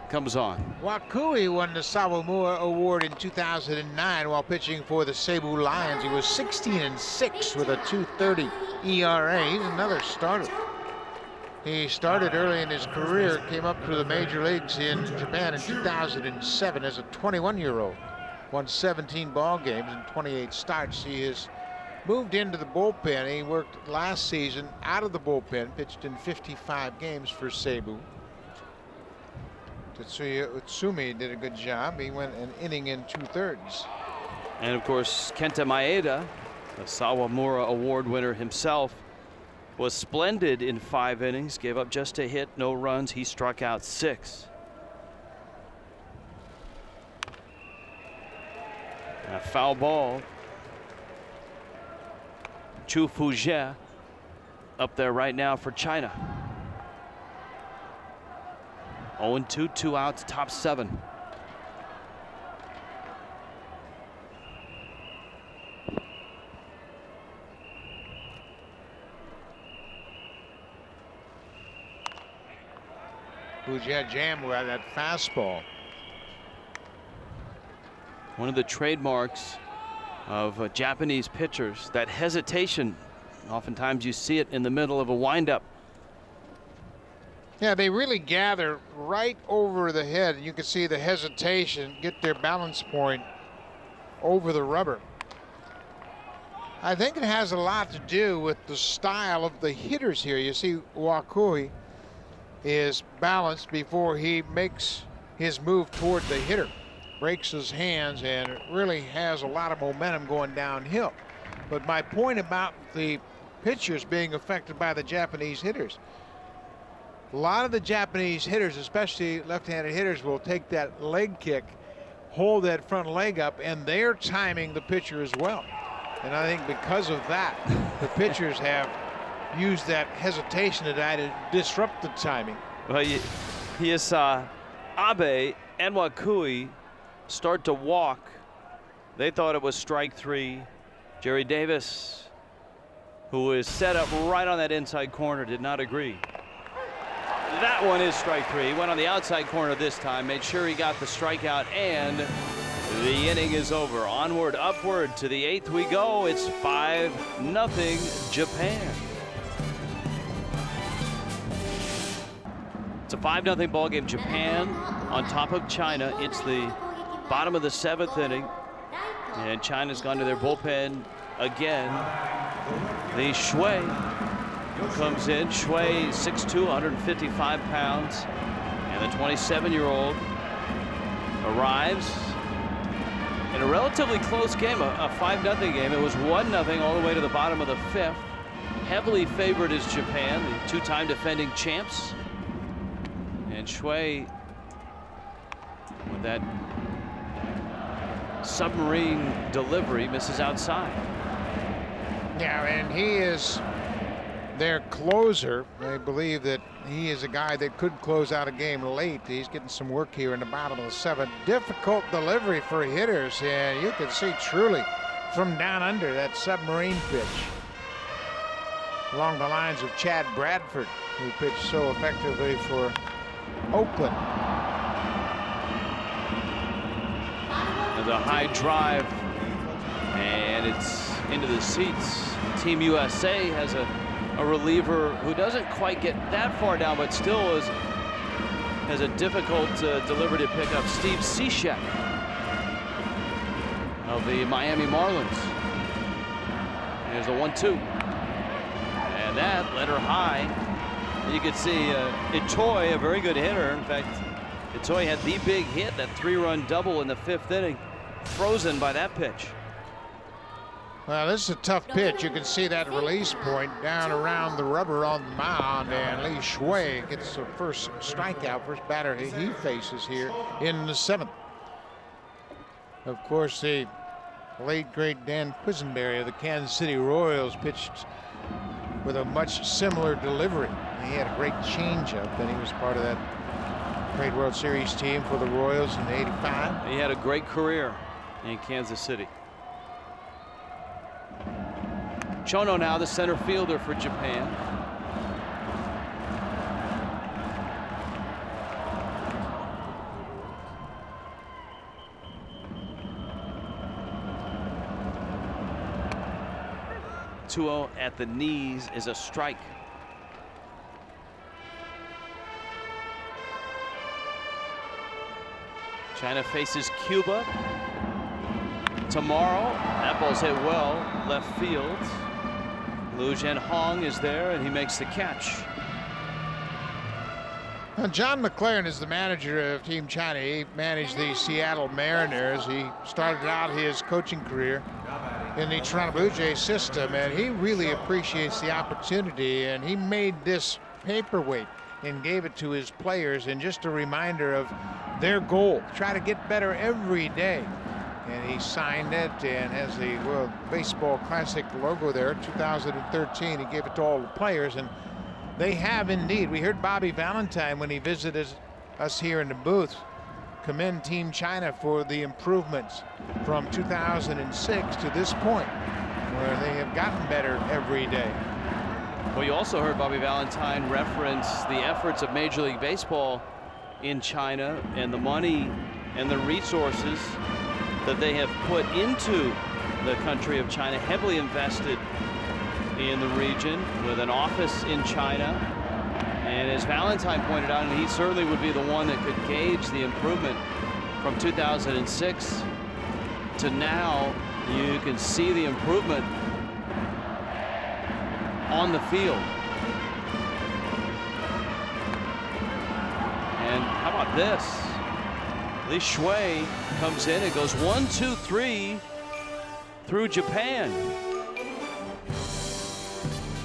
comes on. Wakui won the Sawamura Award in 2009 while pitching for the Cebu Lions. He was 16-6 with a 2.30 ERA. He's another starter. He started early in his career, came up through the major leagues in Japan in 2007 as a 21-year-old. Won 17 ball games and 28 starts. He is moved into the bullpen. He worked last season out of the bullpen, pitched in 55 games for Seibu. Tetsuya Utsumi did a good job. He went an inning in 2/3. And of course, Kenta Maeda, a Sawamura Award winner himself, was splendid in 5 innings, gave up just a hit, no runs. He struck out 6. A foul ball. Chu Fujie up there right now for China. 0-2, 2 outs, top 7. Fujie jammed with that fastball. One of the trademarks of Japanese pitchers, that hesitation. Oftentimes you see it in the middle of a windup. Yeah, they really gather right over the head. You can see the hesitation, get their balance point over the rubber. I think it has a lot to do with the style of the hitters here. You see Wakui is balanced before he makes his move toward the hitter. Breaks his hands and really has a lot of momentum going downhill. But my point about the pitchers being affected by the Japanese hitters, a lot of the Japanese hitters, especially left-handed hitters, will take that leg kick, hold that front leg up, and they're timing the pitcher as well. And I think because of that, the pitchers have used that hesitation to disrupt the timing. Well, you saw Abe and Wakui start to walk. They thought it was strike 3. Jerry Davis, who is set up right on that inside corner, did not agree. That one is strike 3. He went on the outside corner this time, made sure he got the strikeout, and the inning is over. Onward, upward to the 8th we go. It's 5-0 Japan. It's a 5-0 ball game. Japan on top of China. It's the bottom of the 7th inning, and China's gone to their bullpen again. The Shui comes in. Shui, 6'2", 155 pounds, and the 27-year-old arrives in a relatively close game, a 5-0 game. It was 1-0 all the way to the bottom of the 5th. Heavily favored is Japan, the 2-time defending champs. And Shui, with that submarine delivery, misses outside. Yeah, and he is their closer. They believe that he is a guy that could close out a game late. He's getting some work here in the bottom of the 7th. Difficult delivery for hitters, and you can see truly from down under that submarine pitch along the lines of Chad Bradford, who pitched so effectively for Oakland. The high drive, and it's into the seats. Team USA has a reliever who doesn't quite get that far down, but still has a difficult delivery to pick up. Steve Cishek of the Miami Marlins. There's the 1-2, and that led her high. You could see Itoi, a very good hitter. In fact, Itoi had the big hit, that 3-run double in the 5th inning, frozen by that pitch. Well, this is a tough pitch. You can see that release point down around the rubber on the mound, and Li Shui gets the first strikeout, first batter he faces here in the 7th. Of course, the late great Dan Quisenberry of the Kansas City Royals pitched with a much similar delivery. He had a great changeup, and he was part of that great World Series team for the Royals in '85. He had a great career in Kansas City. Chono now the center fielder for Japan. Tuo at the knees is a strike. China faces Cuba. tomorrow. That ball's hit well left field. Liu Zhenhong is there, and he makes the catch. John McLaren is the manager of Team China. He managed the Seattle Mariners. He started out his coaching career in the Toronto Blue Jays system, and he really appreciates the opportunity, and he made this paperweight and gave it to his players, and just a reminder of their goal, try to get better every day. And he signed it and has the World Baseball Classic logo there, 2013. He gave it to all the players, and they have indeed. We heard Bobby Valentine when he visited us here in the booth commend Team China for the improvements from 2006 to this point, where they have gotten better every day. Well, you also heard Bobby Valentine reference the efforts of Major League Baseball in China and the money and the resources that they have put into the country of China, heavily invested in the region with an office in China. And as Valentine pointed out, and he certainly would be the one that could gauge the improvement from 2006 to now, you can see the improvement on the field. And how about this? Li Shui comes in and goes 1-2-3 through Japan.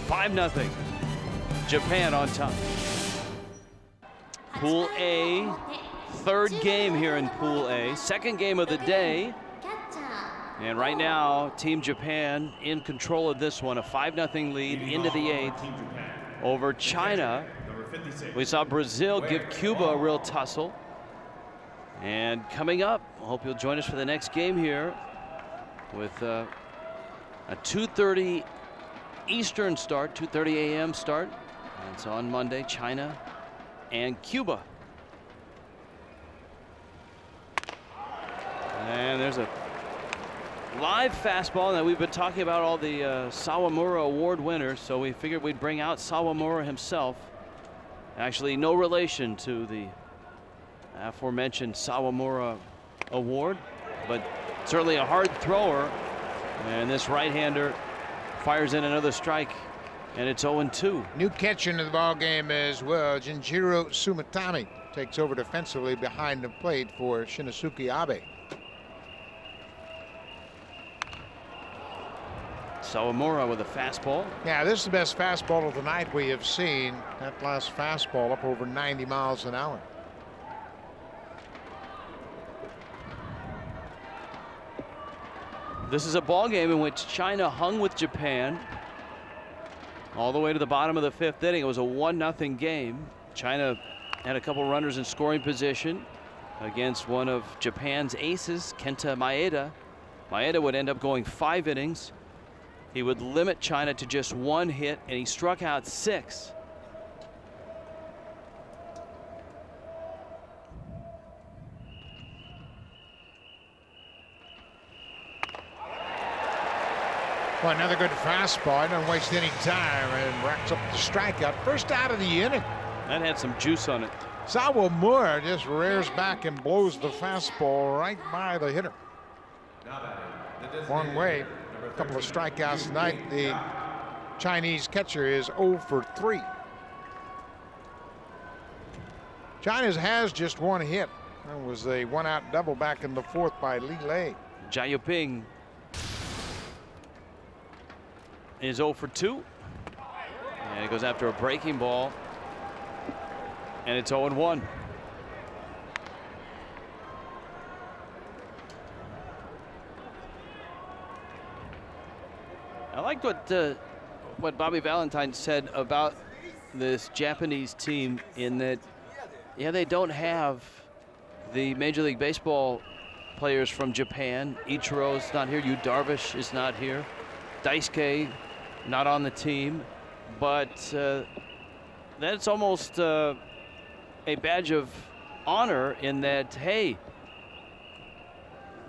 5-0. Japan on top. Pool A, third game here in Pool A, second game of the day. And right now, Team Japan in control of this one, a 5-0 lead into the 8th over China. We saw Brazil give Cuba a real tussle. And coming up, I hope you'll join us for the next game here with a 2:30 Eastern start, 2:30 a.m. start. And it's on Monday, China and Cuba. And there's a live fastball. Now, we've been talking about all the Sawamura Award winners, so we figured we'd bring out Sawamura himself. Actually, no relation to the aforementioned Sawamura Award, but certainly a hard thrower. And this right-hander fires in another strike, and it's 0-2. New catcher into the ball game as well. Junjiro Sumitami takes over defensively behind the plate for Shinosuke Abe. Sawamura with a fastball. Yeah, this is the best fastball of the night we have seen. That last fastball up over 90 miles an hour. This is a ball game in which China hung with Japan all the way to the bottom of the 5th inning. It was a 1-0 game. China had a couple runners in scoring position against one of Japan's aces, Kenta Maeda. Maeda would end up going 5 innings. He would limit China to just 1 hit, and he struck out 6. Well, another good fastball. Doesn't waste any time and racks up the strikeout. First out of the inning. That had some juice on it. Sawamura just rears back and blows the fastball right by the hitter. One way. A couple of strikeouts tonight. The Chinese catcher is 0 for 3. China's has just 1 hit. That was a 1-out double back in the 4th by Li Lei. Jia Yuping is 0 for 2. And it goes after a breaking ball. And it's 0-1. I liked what Bobby Valentine said about this Japanese team, in that, yeah, they don't have the Major League Baseball players from Japan. Ichiro's not here. Yu Darvish is not here. Daisuke not on the team. But that's almost a badge of honor, in that, hey,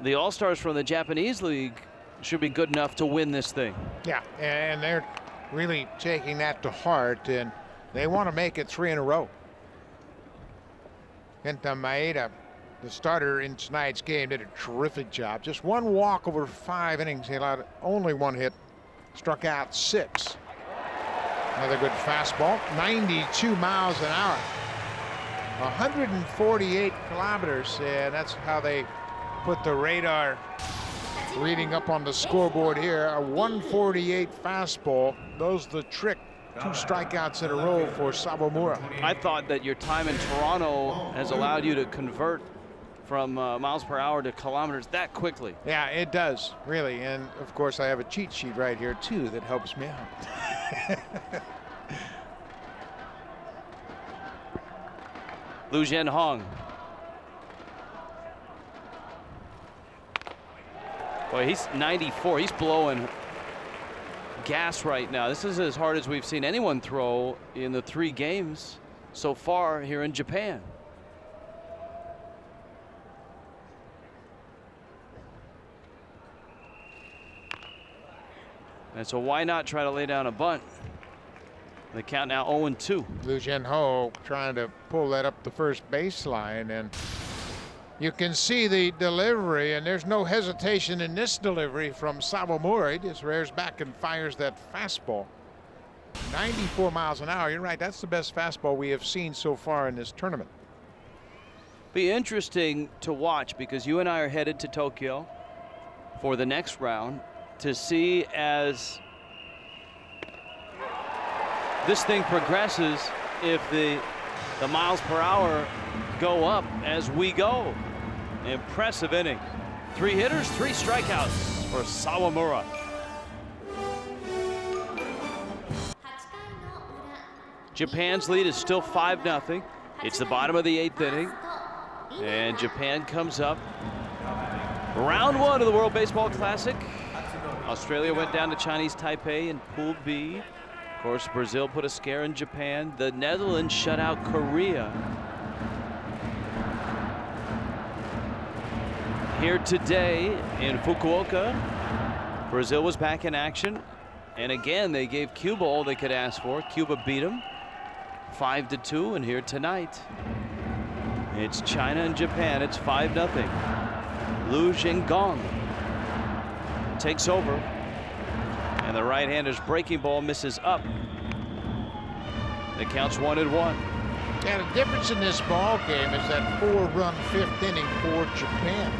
the All-Stars from the Japanese League should be good enough to win this thing. Yeah, and they're really taking that to heart, and they want to make it 3 in a row. Kenta Maeda the starter in tonight's game, did a terrific job. Just one walk over 5 innings. He allowed only 1 hit, struck out 6. Another good fastball, 92 miles an hour, 148 kilometers, and that's how they put the radar reading up on the scoreboard here. A 148 fastball. Those the trick. 2 strikeouts in a row for Sawamura. I thought that your time in Toronto has allowed you to convert from miles per hour to kilometers that quickly. Yeah, it does, really. And of course, I have a cheat sheet right here too that helps me out. Lu Zhenhong. Boy, he's 94. He's blowing gas right now. This is as hard as we've seen anyone throw in the 3 games so far here in Japan. And so why not try to lay down a bunt? The count now 0-2. Lu Zhenhong trying to pull that up the first baseline, and you can see the delivery, and there's no hesitation in this delivery from Sawamura. He just rears back and fires that fastball. 94 miles an hour. You're right, that's the best fastball we have seen so far in this tournament. Be interesting to watch, because you and I are headed to Tokyo for the next round to see as this thing progresses if the miles per hour go up as we go. Impressive inning. 3 hitters, 3 strikeouts for Sawamura. Japan's lead is still 5-0. It's the bottom of the 8th inning, and Japan comes up. Round 1 of the World Baseball Classic. Australia went down to Chinese Taipei in Pool B. Of course, Brazil put a scare in Japan. The Netherlands shut out Korea. Here today in Fukuoka, Brazil was back in action. And again, they gave Cuba all they could ask for. Cuba beat them 5-2. And here tonight, it's China and Japan. It's 5-0. Lu Zhenhong takes over, and the right-hander's breaking ball misses up. The count's 1-1. Yeah, the difference in this ball game is that 4-run 5th inning for Japan.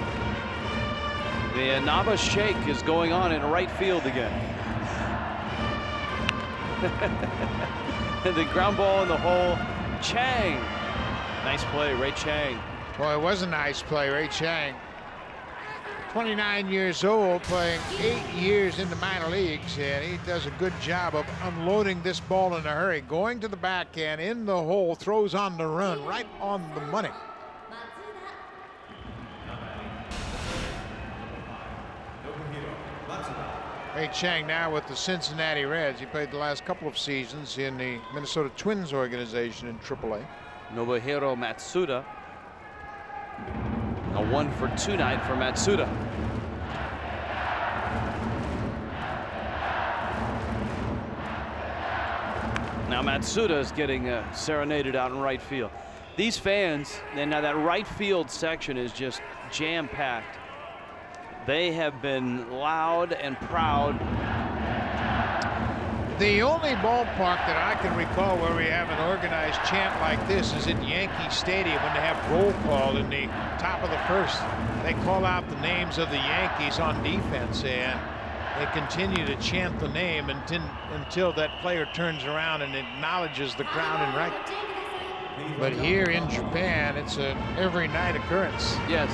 The Naba shake is going on in right field again. The ground ball in the hole. Chang. Nice play, Ray Chang. Boy, it was a nice play, Ray Chang. 29 years old, playing 8 years in the minor leagues, and he does a good job of unloading this ball in a hurry. Going to the backhand, in the hole, throws on the run, right on the money. Ray Chang now with the Cincinnati Reds. He played the last couple of seasons in the Minnesota Twins organization in AAA. Nobuhiro Matsuda. A 1-for-2 night for Matsuda. Now Matsuda is getting serenaded out in right field. These fans, and now that right field section is just jam-packed. They have been loud and proud. The only ballpark that I can recall where we have an organized chant like this is at Yankee Stadium when they have roll call in the top of the first. They call out the names of the Yankees on defense, and they continue to chant the name until that player turns around and acknowledges the crowd in right. But here in Japan, it's an every night occurrence. Yes.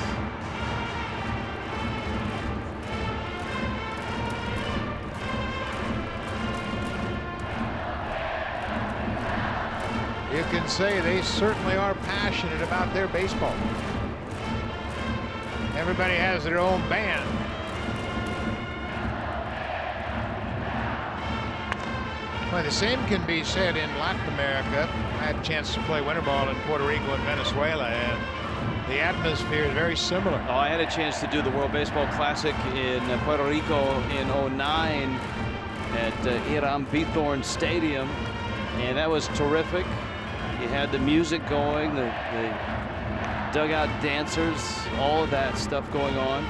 You can say they certainly are passionate about their baseball. Everybody has their own band. Well, the same can be said in Latin America. I had a chance to play winter ball in Puerto Rico and Venezuela, and the atmosphere is very similar. Oh, I had a chance to do the World Baseball Classic in Puerto Rico in '09 at Hiram Bithorn Stadium, and that was terrific. You had the music going, the dugout dancers, all of that stuff going on.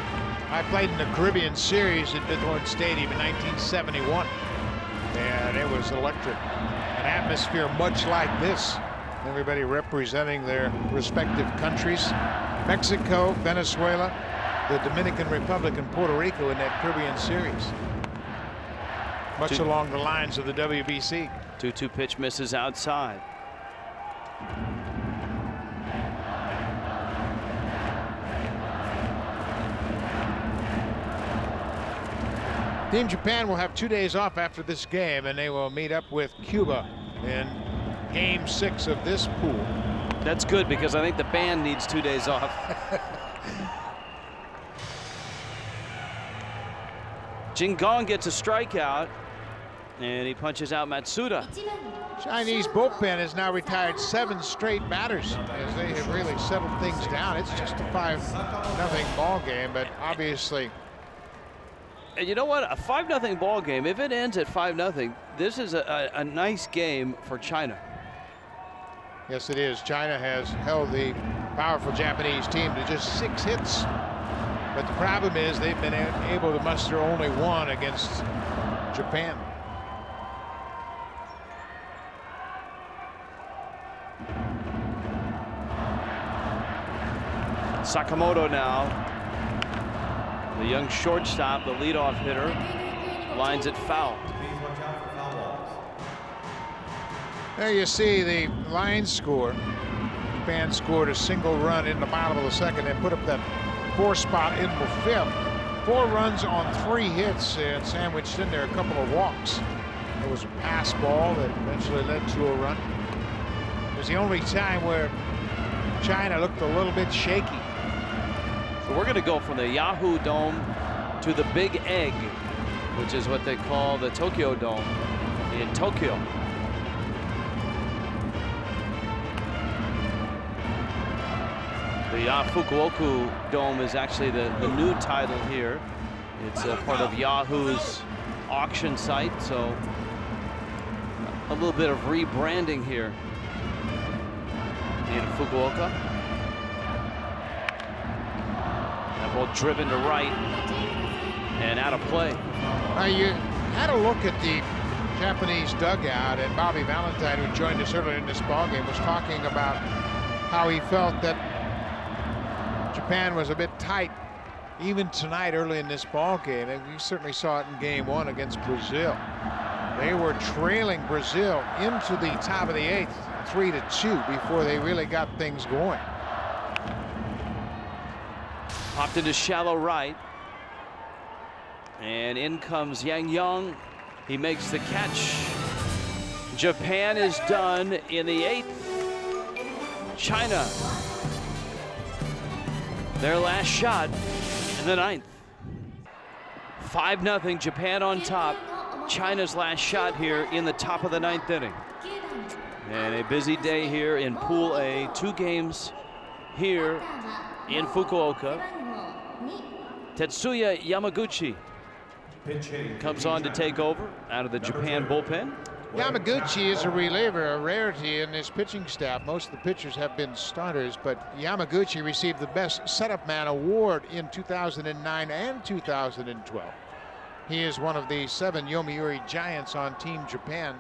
I played in the Caribbean Series at Bithorn Stadium in 1971, and it was electric. An atmosphere much like this. Everybody representing their respective countries. Mexico, Venezuela, the Dominican Republic, and Puerto Rico in that Caribbean Series. Much along the lines of the WBC. 2-2 pitch misses outside. Team Japan will have 2 days off after this game, and they will meet up with Cuba in Game 6 of this pool. That's good because I think the band needs 2 days off. Jin Gong gets a strikeout, and he punches out Matsuda. Chinese bullpen has now retired 7 straight batters as they have really settled things down. It's just a 5-0 ball game, but obviously. And you know what? A 5-0 ball game, if it ends at 5-0, this is a nice game for China. Yes, it is. China has held the powerful Japanese team to just 6 hits. But the problem is they've been able to muster only 1 against Japan. Sakamoto now, the young shortstop, the leadoff hitter, lines it foul. There you see the line score. Japan scored a single run in the bottom of the second and put up that 4 spot in the 5th. 4 runs on 3 hits and sandwiched in there a couple of walks. There was a pass ball that eventually led to a run. It was the only time where China looked a little bit shaky. So we're going to go from the Yahoo Dome to the Big Egg, which is what they call the Tokyo Dome in Tokyo. The Fukuoka Dome is actually the new title here. It's a part of Yahoo's auction site, so a little bit of rebranding here in Fukuoka. That ball driven to right and out of play. Now you had a look at the Japanese dugout, and Bobby Valentine, who joined us earlier in this ballgame, was talking about how he felt that Japan was a bit tight even tonight early in this ball game, and we certainly saw it in Game 1 against Brazil. They were trailing Brazil into the top of the 8th, 3-2, before they really got things going. Popped into shallow right, and in comes Yang Yang. He makes the catch. Japan is done in the 8th. China, their last shot in the 9th. 5-0, Japan on top. China's last shot here in the top of the 9th inning. And a busy day here in Pool A. 2 games here in Fukuoka. Tetsuya Yamaguchi comes on to take over out of the Japan bullpen. Yamaguchi is a reliever, a rarity in this pitching staff. Most of the pitchers have been starters, but Yamaguchi received the Best Setup Man award in 2009 and 2012. He is one of the 7 Yomiuri Giants on Team Japan.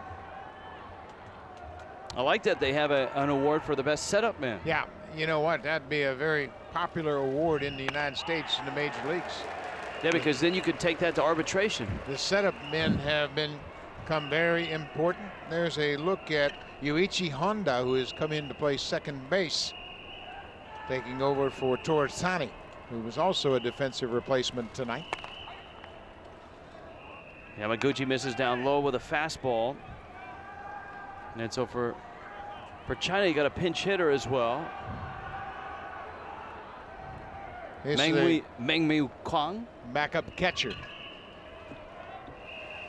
I like that they have an award for the Best Setup Man. Yeah, you know what? That'd be a very popular award in the United States in the major leagues. Yeah, because then you could take that to arbitration. The setup men have become very important. There's a look at Yuichi Honda, who has come in to play second base, taking over for Toritani, who was also a defensive replacement tonight. Yamaguchi misses down low with a fastball. And so for China, you got a pinch hitter as well. Mengmi Kwang. Backup catcher.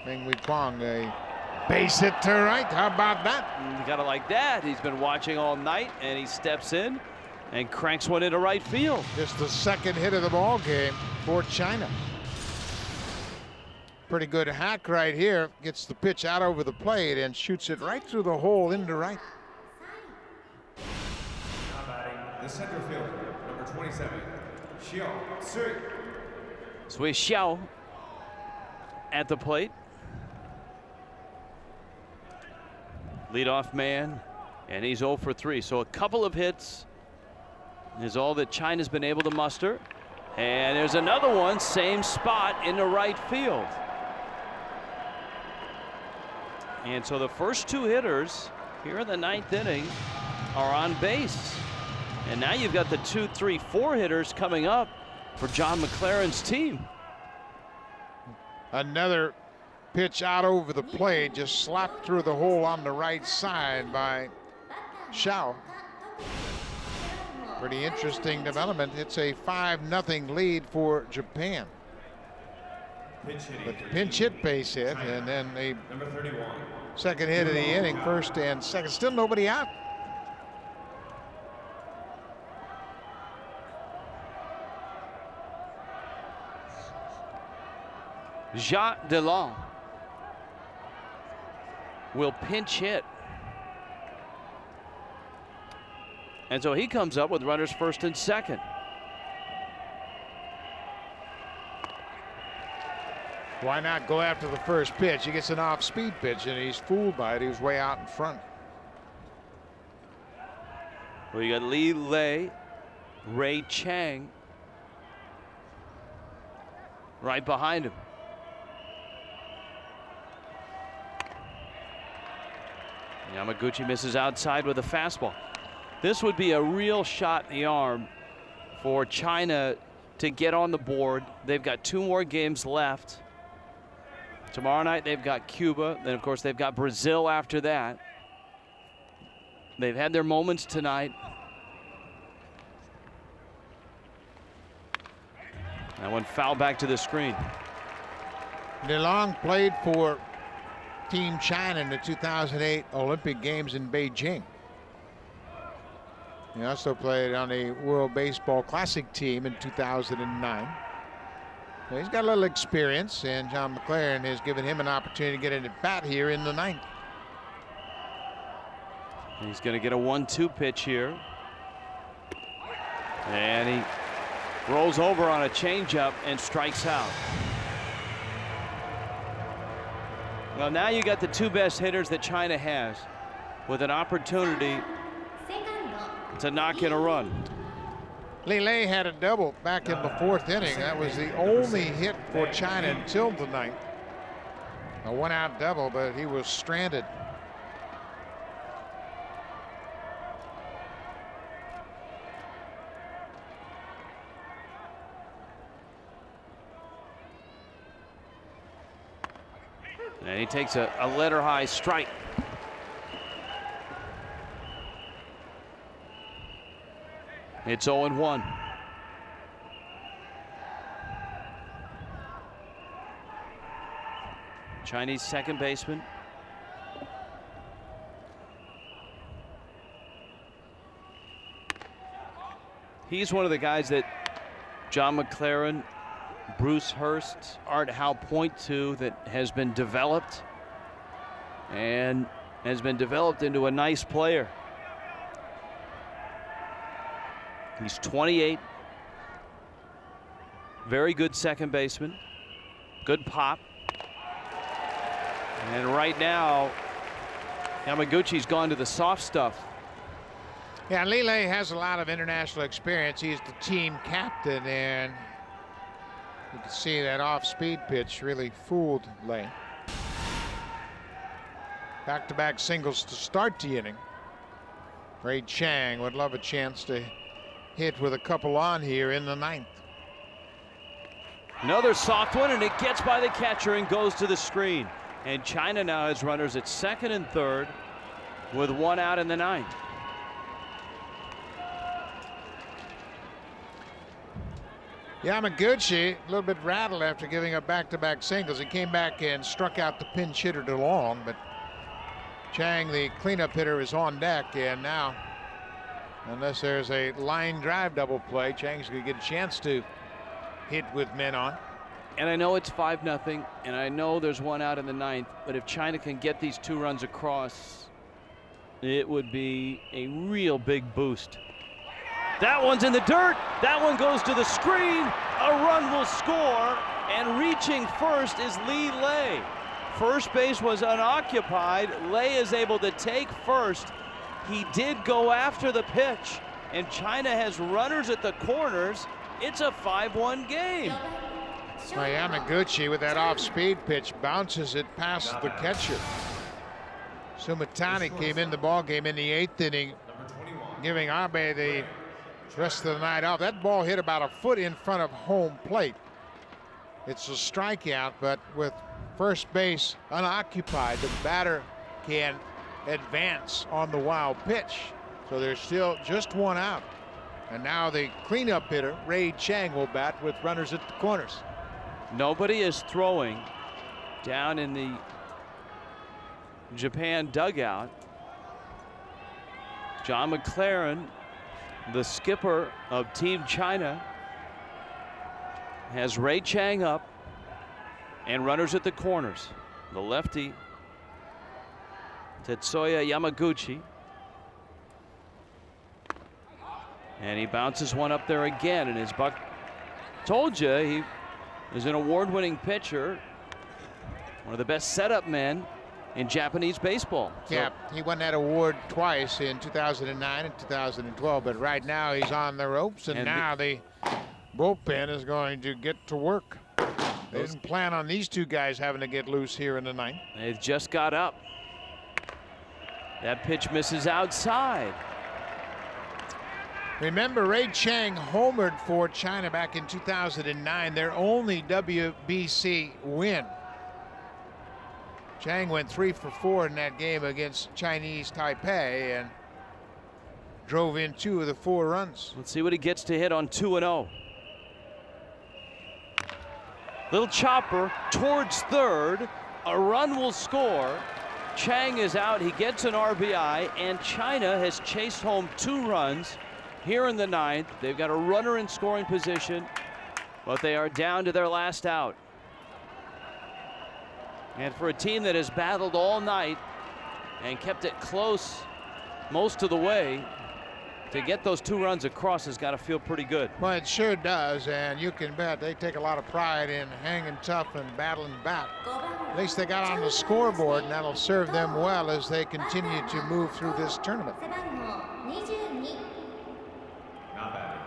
Mengmi Kwang, a base hit to right. How about that? You gotta like that. He's been watching all night, and he steps in and cranks one into right field. Just the second hit of the ball game for China. Pretty good hack right here. Gets the pitch out over the plate and shoots it right through the hole into right. The center fielder, number 27, Xiao Sui. Sui Xiao at the plate. Leadoff man, and he's 0 for 3. So a couple of hits is all that China's been able to muster. And there's another one, same spot in the right field. And so the first two hitters here in the 9th inning are on base. And now you've got the 2, 3, 4 hitters coming up for John McLaren's team. Another pitch out over the plate, just slapped through the hole on the right side by Xiao. Pretty interesting development. It's a 5-0 lead for Japan. But the pinch hit base hit, and then the Number 31. second hit of the inning, first and second. Still nobody out. Jacques Delon will pinch hit. And so he comes up with runners first and second. Why not go after the first pitch? He gets an off-speed pitch, and he's fooled by it. He was way out in front. Well, you got Li Lei, Ray Chang right behind him. Yamaguchi misses outside with a fastball. This would be a real shot in the arm for China to get on the board. They've got 2 more games left. Tomorrow night they've got Cuba. Then of course they've got Brazil after that. They've had their moments tonight. That one foul back to the screen. DeLong played for Team China in the 2008 Olympic Games in Beijing. He also played on the World Baseball Classic team in 2009. So he's got a little experience, and John McLaren has given him an opportunity to get in at bat here in the 9th. He's going to get a 1-2 pitch here. And he rolls over on a changeup and strikes out. Well, now you got the 2 best hitters that China has with an opportunity to knock in a run. Li Lei had a double back in the 4th inning. That was the only hit for China until the 9th. A 1-out double, but he was stranded. And he takes a letter high strike. It's 0-1. Chinese second baseman. He's one of the guys that John McLaren, Bruce Hurst, Art Howe point to, that has been developed and has been developed into a nice player. He's 28. Very good second baseman. Good pop. And right now, Yamaguchi's gone to the soft stuff. Yeah, Li Lei has a lot of international experience. He's the team captain, and you can see that off-speed pitch really fooled Lei. Back-to-back singles to start the inning. Ray Chang would love a chance to hit with a couple on here in the 9th. Another soft one, and it gets by the catcher and goes to the screen. And China now has runners at second and third with 1 out in the 9th. Yamaguchi a little bit rattled after giving up back-to-back singles. He came back and struck out the pinch hitter DeLong, but Chang, the cleanup hitter, is on deck, and now, unless there's a line drive double play, Chang's going to get a chance to hit with men on. And I know it's 5-0, and I know there's 1 out in the 9th, but if China can get these 2 runs across, it would be a real big boost. That one's in the dirt. That one goes to the screen. A run will score, and reaching first is Li Lei. First base was unoccupied. Lei is able to take first. He did go after the pitch, and China has runners at the corners. It's a 5-1 game. Yamaguchi with that off-speed pitch bounces it past the catcher. Sumitani came in the ball game in the 8th inning, giving Abe the rest of the night off. That ball hit about a foot in front of home plate. It's a strikeout, but with first base unoccupied, the batter can advance on the wild pitch. So there's still just one out. And now the cleanup hitter, Ray Chang, will bat with runners at the corners. Nobody is throwing down in the Japan dugout. John McLaren, the skipper of Team China, has Ray Chang up and runners at the corners. The lefty, Tetsuya Yamaguchi. And he bounces one up there again, and as Buck told you, he is an award-winning pitcher, one of the best setup men in Japanese baseball. Yeah, he won that award twice in 2009 and 2012, but right now he's on the ropes, and now the bullpen is going to get to work. They didn't plan on these two guys having to get loose here in the 9th. They've just got up. That pitch misses outside. Remember, Ray Chang homered for China back in 2009, their only WBC win. Chang went 3 for 4 in that game against Chinese Taipei and drove in 2 of the 4 runs. Let's see what he gets to hit on 2-0. Little chopper towards third. A run will score. Chang is out. He gets an RBI, and China has chased home 2 runs here in the 9th. They've got a runner in scoring position, but they are down to their last out. And for a team that has battled all night and kept it close most of the way, to get those 2 runs across has got to feel pretty good. Well, it sure does, and you can bet they take a lot of pride in hanging tough and battling back. At least they got on the scoreboard, and that'll serve them well as they continue to move through this tournament. Not bad.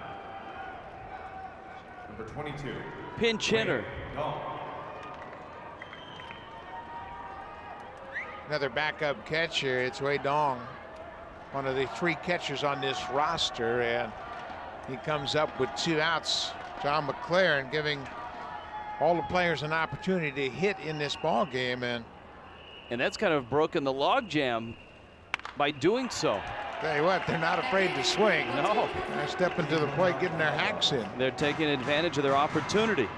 Number 22. Pinch hitter. Another backup catcher, it's Wei Dong, one of the 3 catchers on this roster, and he comes up with 2 outs. John McLaren giving all the players an opportunity to hit in this ball game, and that's kind of broken the logjam by doing so. Tell you what, they're not afraid to swing. No. They're stepping to the plate, getting their hacks in. They're taking advantage of their opportunity.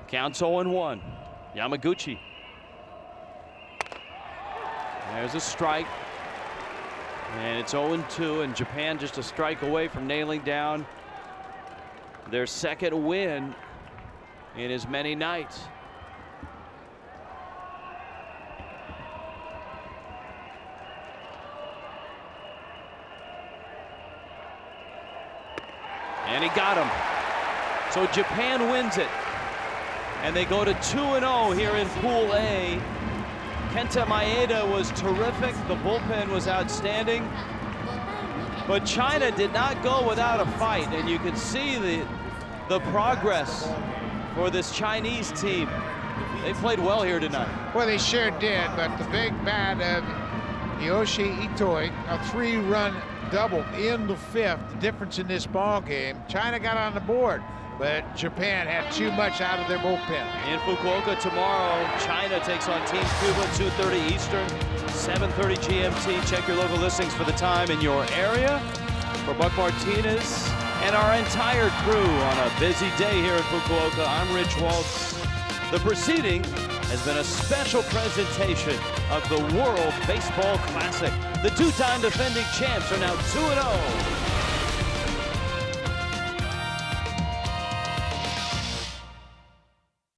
Counts 0-1. Yamaguchi. There's a strike. And it's 0-2, and Japan just a strike away from nailing down their 2nd win in as many nights. And he got him. So Japan wins it. And they go to 2-0 here in Pool A. Kenta Maeda was terrific. The bullpen was outstanding. But China did not go without a fight, and you can see the progress for this Chinese team. They played well here tonight. Well, they sure did, but the big bat of Yoshi Itoi, a 3-run double in the 5th, the difference in this ball game. China got on the board, but Japan had too much out of their bullpen. In Fukuoka tomorrow, China takes on Team Cuba, 2:30 Eastern, 7:30 GMT. Check your local listings for the time in your area. For Buck Martinez and our entire crew on a busy day here in Fukuoka, I'm Rich Waltz. The proceeding has been a special presentation of the World Baseball Classic. The 2-time defending champs are now 2-0.